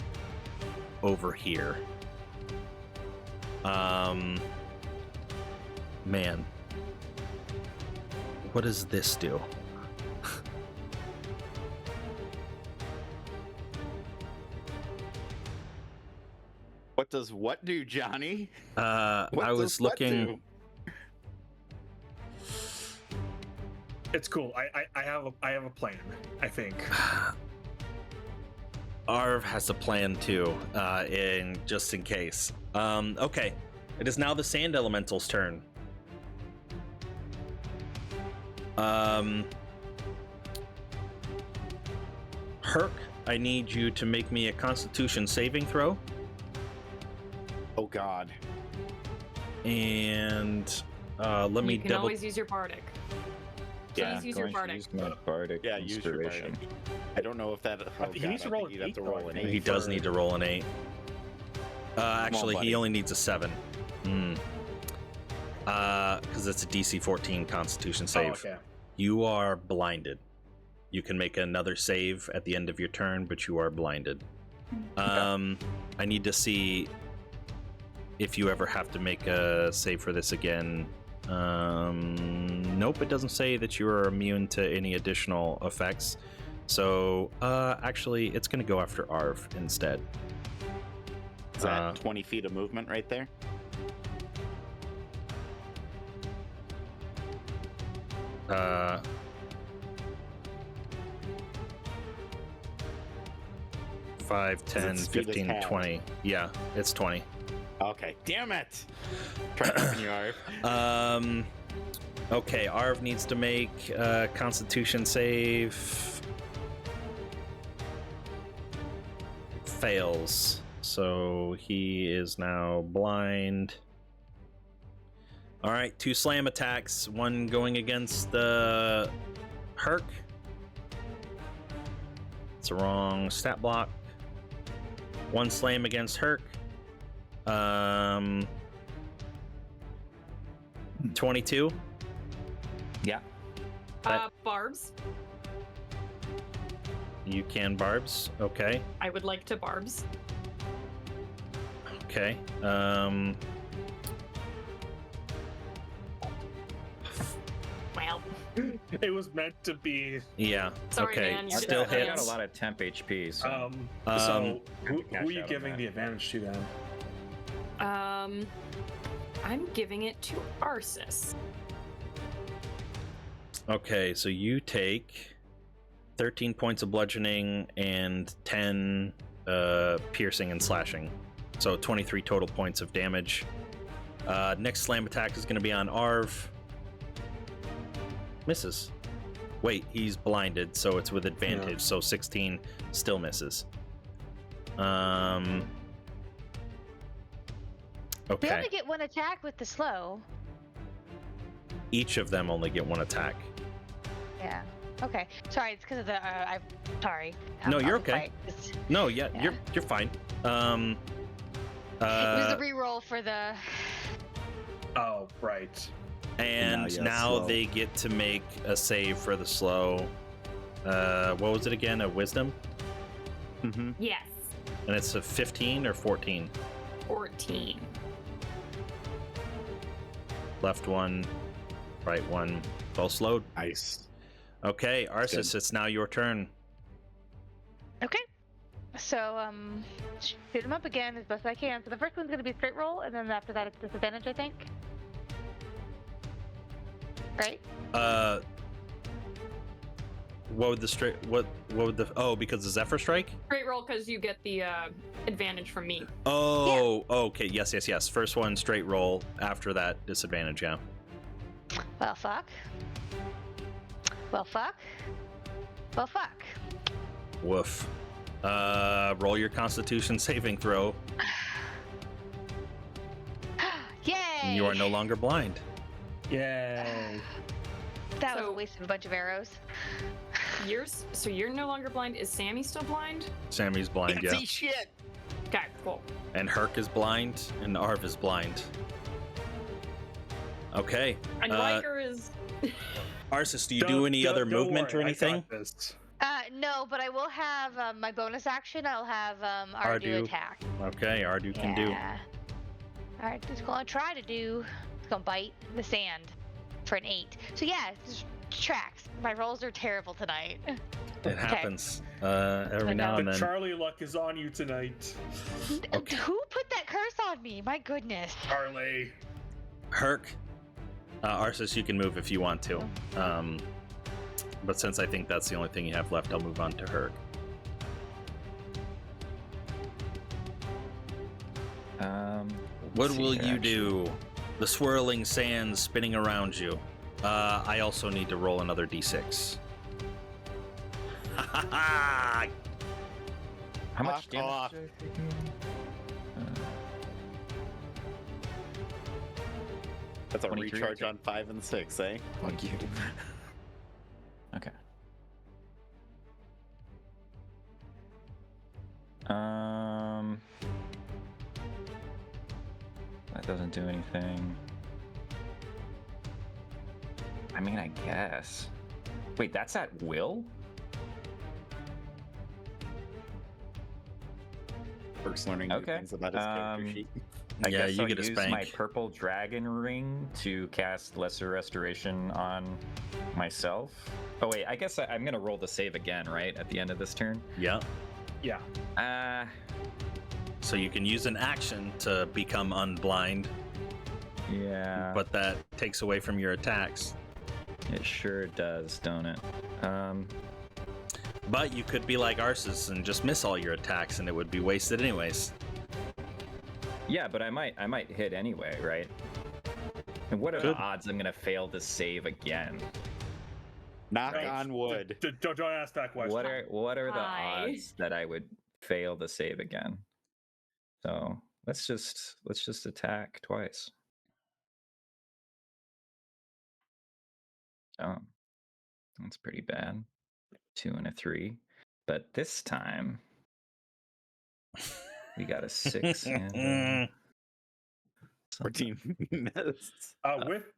over here. Man, what does this do? What does what do, Johnny? What I does was what looking. do? It's cool. I have a plan, I think. Arv has a plan too, just in case. Okay, it is now the Sand Elemental's turn. Herc, I need you to make me a Constitution saving throw, Oh God. and let me You can double. always use your bardic. Yeah, Please use your going to bardic. use my bardic Yeah, use your inspiration. bardic. I don't know if that. Oh, He God, needs to I roll think an you'd have to eight, though, roll I an think. He 8. does for- need to roll an 8. Actually, buddy. he only needs a 7. Because it's a DC 14 Constitution save. Oh, okay. You are blinded. You can make another save at the end of your turn, but you are blinded. I need to see if you ever have to make a save for this again. Nope, it doesn't say that you are immune to any additional effects. So, actually, it's going to go after Arv instead. Is that 20 feet of movement right there? Uh, 5, 10, speed is 15, halved. 20. Yeah, it's 20. Okay. Damn it! Try helping you, Arv. Okay, Arv needs to make a Constitution save. Fails. So he is now blind. Alright, 2 slam attacks. One going against the Herc. It's a wrong stat block. 1 slam against Herc. 22. Yeah. Barbs. You can barbs. Okay. I would like to barbs. Okay. Well, It was meant to be. Yeah. Sorry, okay. man, you Still just- I got hits. a lot of temp HP, so So who cash are you out on giving that. the advantage to then? I'm giving it to Arsis. Okay, so you take 13 points of bludgeoning and 10 piercing and slashing. So 23 total points of damage. Next slam attack is going to be on Arv. Misses. Wait, he's blinded, so it's with advantage. Yeah. So 16 still misses. We Okay. only get 1 attack with the slow. Each of them only get 1 attack. Yeah. Okay. Sorry, it's because of the. I'm sorry. No, I'll you're be okay. quiet. It's- No, yeah, Yeah. you're fine. it was the re-roll for the. Oh, right. and yeah, now slow. they get to make a save for the slow. What was it again? A wisdom? Mm-hmm. Yes. And it's a 15 or 14? 14. Left one, right one, both slowed. Nice. Okay, That's Arsis, it's now your turn. Okay. So, shoot him up again as best I can. So the first one's going to be straight roll, and then after that it's disadvantage, I think. Right? What would the straight? What would the? Oh, because the Zephyr Strike. Great roll because you get the advantage from me. Oh, okay. Yes. First one straight roll. After that, disadvantage. Yeah. Well, fuck. Well, fuck. Well, fuck. Woof. Roll your Constitution saving throw. Yay! You are no longer blind. Yay. That was a So- waste of a bunch of arrows. So you're no longer blind. Is Sammy still blind? Sammy's blind. Can't Yeah. see shit. Okay, cool. And Herc is blind, and Arv is blind. Okay. And Riker is. Arsis, do you do any other Don't movement or worry, I anything? got this. No, but I will have my bonus action. I'll have Ardu Ardu. attack. Okay, Ardu can do. All right, it's gonna try to do. It's gonna bite the sand for an 8. So yeah, it just tracks. My rolls are terrible tonight. It happens every now and The then. Charlie luck is on you tonight. Okay. Who put that curse on me? My goodness. Charlie. Herc, Arsis, you can move if you want to. But since I think that's the only thing you have left, I'll move on to Herc. What let's see will here, you actually. do? The swirling sands spinning around you. I also need to roll another d6. How much Fuck damage? off. did I take again? That's a 23, recharge I on 5 and 6, eh? Fuck you. Okay. That doesn't do anything. I mean, I guess. Wait, that's at will? First learning new Okay. things about his character sheet. I Yeah, guess you I'll get a use spank. my purple dragon ring to cast Lesser Restoration on myself. Oh wait, I guess I'm gonna roll the save again, right? At the end of this turn. Yeah. Yeah. So you can use an action to become unblind, Yeah. but that takes away from your attacks. It sure does, don't it? But you could be like Arsis and just miss all your attacks, and it would be wasted anyways. Yeah, but I might hit anyway, right? And what are Good. the odds I'm gonna fail to save again? Knock Right. on wood. Don't ask that question. What are the Hi. odds that I would fail to save again? So let's just attack twice. Oh, that's pretty bad. 2 and a 3, but this time we got a 6 and a 14 missed.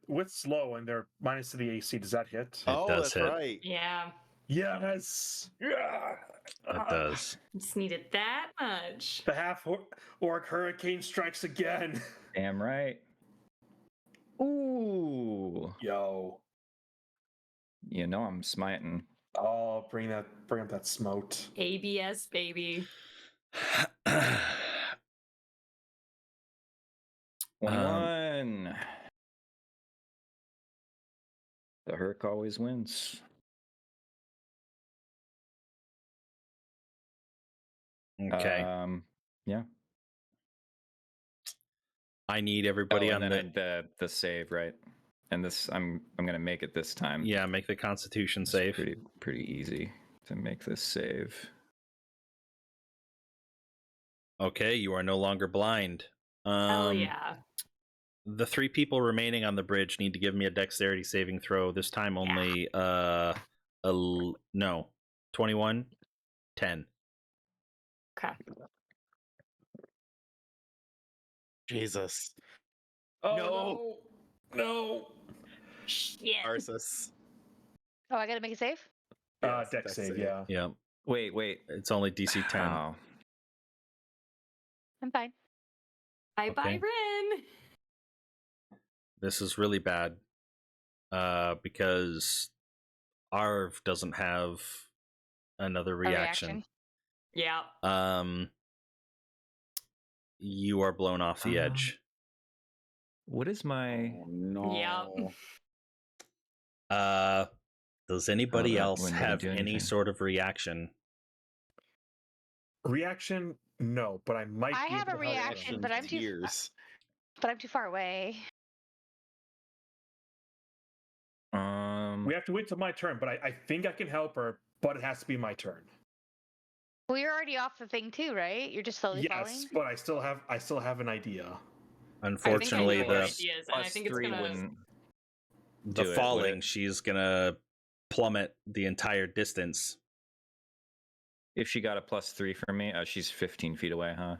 With slow and they're minus to the AC, does that hit? Oh, does that's hit. right. Yeah, Yes. Yeah. It does. just needed that much. The half orc hurricane strikes again. damn right. Ooh, Yo. you know I'm smiting. Oh, bring up that smote. ABS baby. 21. The Herc always wins. Okay. Yeah. I need everybody and on then the save, right? And this I'm gonna make it this time. Yeah, make the Constitution It's save. pretty easy to make this save. Okay, you are no longer blind. Hell yeah. The 3 people remaining on the bridge need to give me a dexterity saving throw. This time only no. 21 10. Okay. Jesus. Oh, no. Shit. Arsis. Oh, I gotta make a save? Yes, Dex save, yeah. Yeah. Wait. It's only DC 10. Wow. I'm fine. Bye bye, Okay. Ren. This is really bad. Because Arv doesn't have another reaction. Yeah. You are blown off the edge. What is my? Oh, no. Does anybody that else wouldn't even have do any anything. sort of reaction? Reaction? No, but I might. I be have able a to help reaction, them. but I'm too. Years. But I'm too far away. We have to wait till my turn, but I think I can help her, but it has to be my turn. Well, you're already off the thing too, right? You're just slowly falling. Yes, but I still have an idea. Unfortunately, I think I know the what ideas, and I think it's +3 gonna. wouldn't the do it, would falling, it? she's gonna plummet the entire distance. If she got a +3 from me, she's 15 feet away, huh?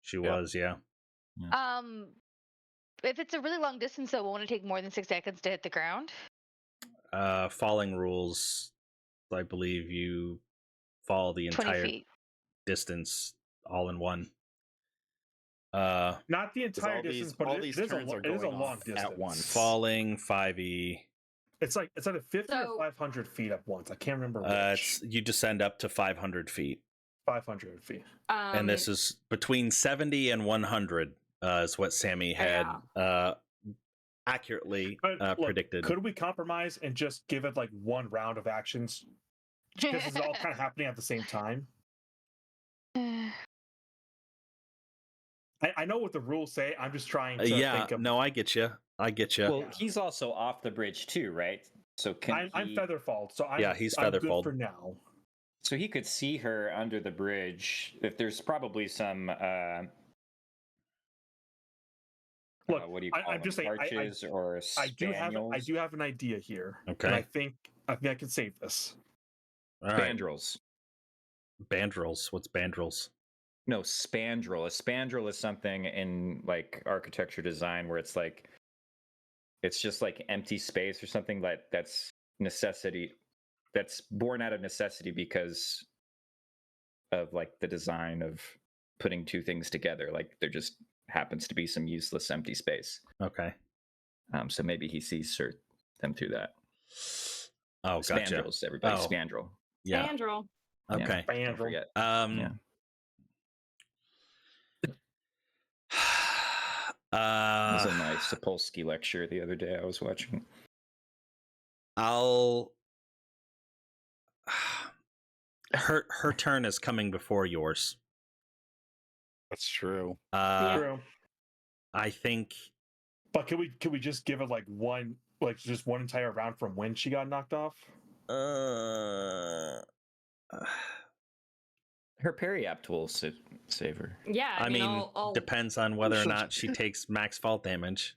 She Yeah. was, yeah. If it's a really long distance, though, won't it take more than 6 seconds to hit the ground? Falling rules, I believe you fall the 20 entire feet. distance all in one. Not the entire all these- distance, but all it these is a turns are it is a going long off at distance. once. Falling 5e. It's either 50 So- or 500 feet at once. I can't remember which. You descend up to 500 feet. 500 feet. And this is between 70 and 100 is what Sammy had accurately But look, predicted. Could we compromise and just give it like one round of actions? Because it's all kind of happening at the same time. I know what the rules say. I'm just trying to think of. No, I get you. Well, Yeah. he's also off the bridge too, right? So can I'm he... Featherfall, so he's I'm good Featherfall for now. So he could see her under the bridge. If there's probably some Look, what do you call I'm them? just saying, Arches or I do spaniels? have an idea here. Okay. And I think I can save this. All right. Spandrels. Bandrels. What's bandrels? No, spandrel. A spandrel is something in like architecture design where it's like it's just like empty space or something that's necessity. That's born out of necessity because of like the design of putting two things together. Like there just happens to be some useless empty space. Okay. So maybe he sees them through that. Oh, gotcha. Spandrels, everybody. Oh. Spandrel. Yeah. Andrel. Okay. Yeah, don't forget. Yeah. It was a nice Sapolsky lecture the other day I was watching. Her turn is coming before yours. That's true. True. I think. But can we just give it like just one entire round from when she got knocked off? Her periapt will save her. Yeah, I mean, I'll... depends on whether or not she takes max fault damage.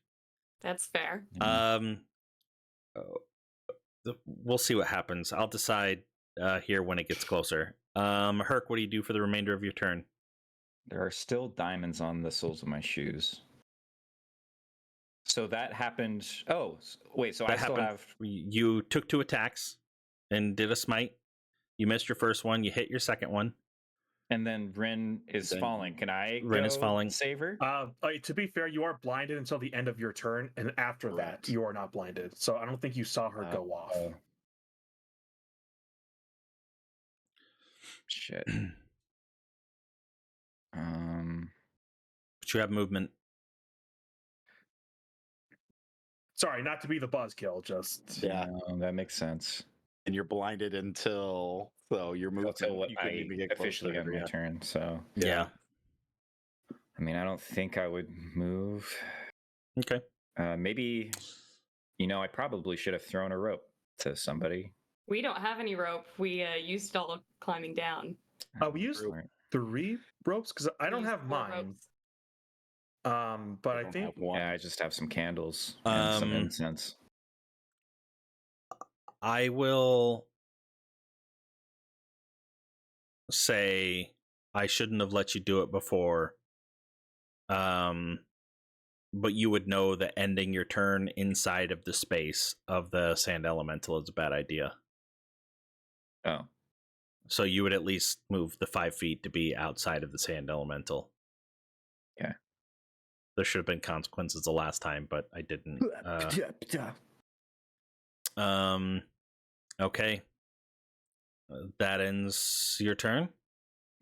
That's fair. We'll see what happens. I'll decide here when it gets closer. Herc, what do you do for the remainder of your turn? There are still diamonds on the soles of my shoes. So that happened. Oh, wait. So That I still happened. have. You took 2 attacks and did a smite. You missed your first one. You hit your second one. And then Rin is Then falling. Can I Rin is go falling. save her? To be fair, you are blinded until the end of your turn, and after Correct. that, you are not blinded. So I don't think you saw her go off. Shit. But you have movement. Sorry, not to be the buzzkill, just Yeah. That makes sense. And you're blinded until your movement. Until what you couldn't I even get close officially to got her, my yeah. turn. So Yeah. I mean, I don't think I would move. Okay. Maybe, I probably should have thrown a rope to somebody. We don't have any rope. We used it all climbing down. we used Smart. 3 ropes because I don't We used have 4 mine. ropes. But I don't think have one. Yeah, I just have some candles and some Um, incense. I will say I shouldn't have let you do it before. But you would know that ending your turn inside of the space of the sand elemental is a bad idea. Oh, So you would at least move the 5 feet to be outside of the sand elemental. Yeah. There should have been consequences the last time, but I didn't. Okay. That ends your turn.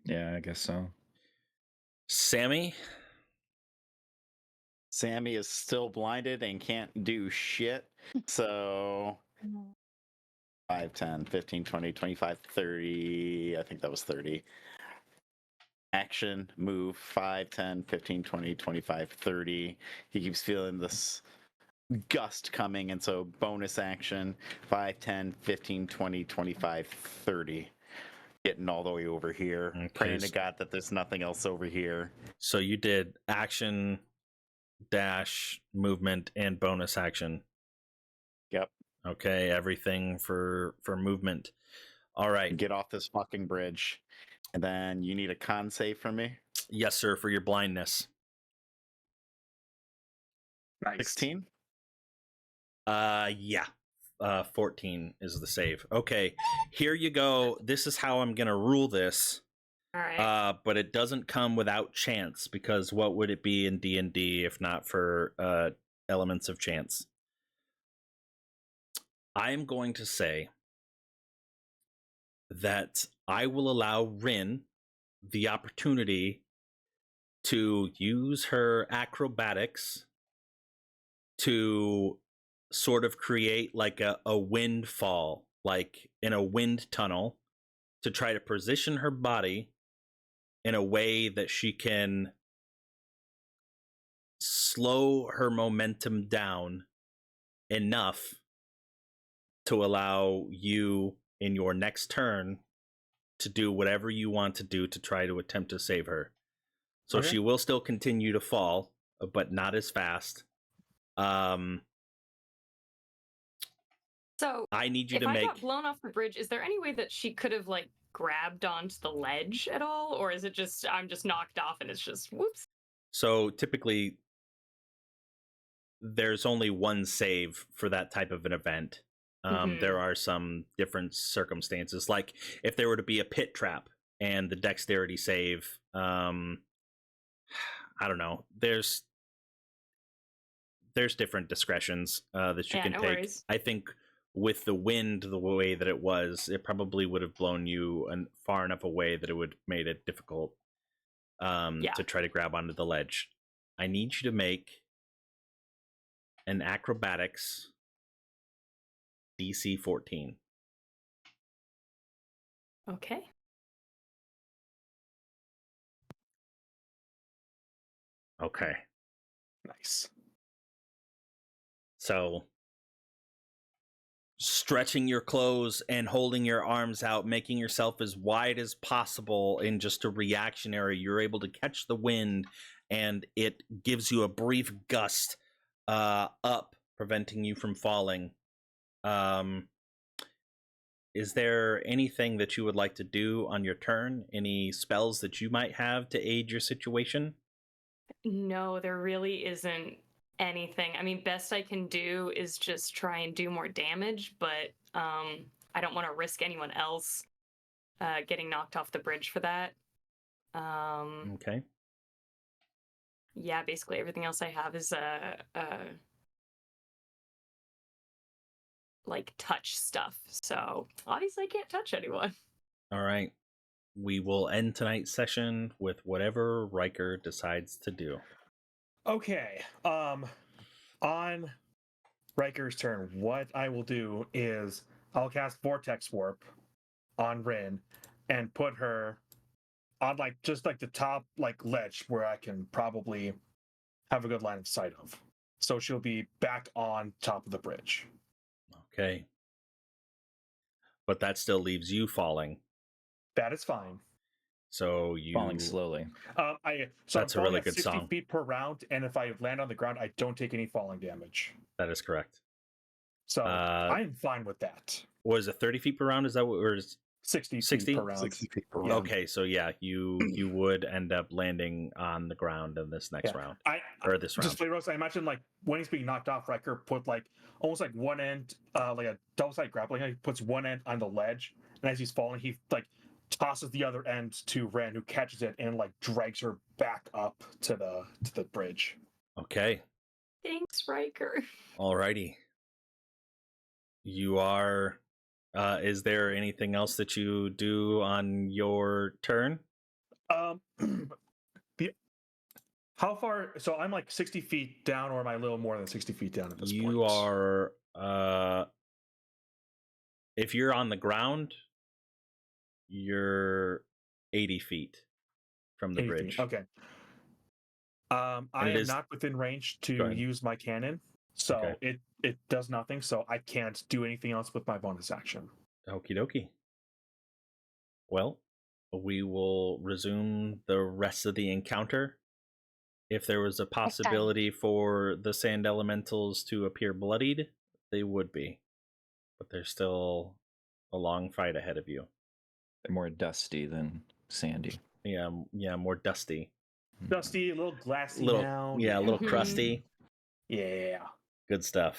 Yeah, I guess so. Sammy? Sammy is still blinded and can't do shit. So 5, 10, 15, 20, 25, 30. I think that was 30. Action, move, 5, 10, 15, 20, 25, 30. He keeps feeling this gust coming, and so bonus action, 5, 10, 15, 20, 25, 30. Getting all the way over here. Okay, Praying to God that there's nothing else over here. So you did action, dash, movement, and bonus action. Yep. Okay, everything for movement. All right. Get off this fucking bridge. And then you need a con save from me. Yes, sir, for your blindness. Nice. 16? Yeah. 14 is the save. Okay, here you go. This is how I'm gonna rule this. All right. But it doesn't come without chance, because what would it be in D&D if not for elements of chance? I am going to say that I will allow Rin the opportunity to use her acrobatics to sort of create like a windfall, like in a wind tunnel, to try to position her body in a way that she can slow her momentum down enough to allow you in your next turn to do whatever you want to do to try to attempt to save her. So Okay. she will still continue to fall, but not as fast. So I need you if to I make. got blown off the bridge, is there any way that she could have like grabbed onto the ledge at all, or is it just I'm just knocked off and it's just whoops? So typically, there's only one save for that type of an event. Mhm. There are some different circumstances, like if there were to be a pit trap and the dexterity save. I don't know. There's different discretions that you Yeah, can no take. worries. I think with the wind the way that it was, it probably would have blown you far enough away that it would have made it difficult Yeah. to try to grab onto the ledge. I need you to make an acrobatics DC 14. Okay. Okay. Nice. So stretching your clothes and holding your arms out, making yourself as wide as possible in just a reactionary, you're able to catch the wind and it gives you a brief gust up, preventing you from falling. Is there anything that you would like to do on your turn? Any spells that you might have to aid your situation? No, there really isn't anything. I mean, best I can do is just try and do more damage, but I don't want to risk anyone else getting knocked off the bridge for that. Okay. Yeah, basically everything else I have is like touch stuff. So obviously I can't touch anyone. All right. We will end tonight's session with whatever Riker decides to do. Okay. On Riker's turn, what I will do is I'll cast Vortex Warp on Rin and put her on just the top ledge where I can probably have a good line of sight of. So she'll be back on top of the bridge. Okay. But that still leaves you falling. That is fine. So you Falling slowly. That's a I'm really falling at good 60 song. feet per round, and if I land on the ground, I don't take any falling damage. That is correct. So I'm fine with that. Was it 30 feet per round? Is that what? Or is 60 60? feet per round. 60 feet per round. Okay, so yeah, you would end up landing on the ground in this next round. This round. Just play Rose. I imagine when he's being knocked off, Riker put almost one end, like a double-sided grappling. He puts one end on the ledge, and as he's falling, he tosses the other end to Ren, who catches it and drags her back up to the bridge. Okay. Thanks, Riker. Alrighty. You are Is there anything else that you do on your turn? How far? So I'm like 60 feet down, or am I a little more than 60 feet down at this point? You are. If you're on the ground, you're 80 feet from the 80 bridge. feet. Okay. I am not within range to use my cannon, so it does nothing. So I can't do anything else with my bonus action. Okie dokie. Well, we will resume the rest of the encounter. If there was a possibility for the sand elementals to appear bloodied, they would be. But there's still a long fight ahead of you. They're more dusty than sandy. Yeah, more dusty. Dusty, a little glassy Little, now. yeah, a little Mhm. crusty. Yeah. Good stuff.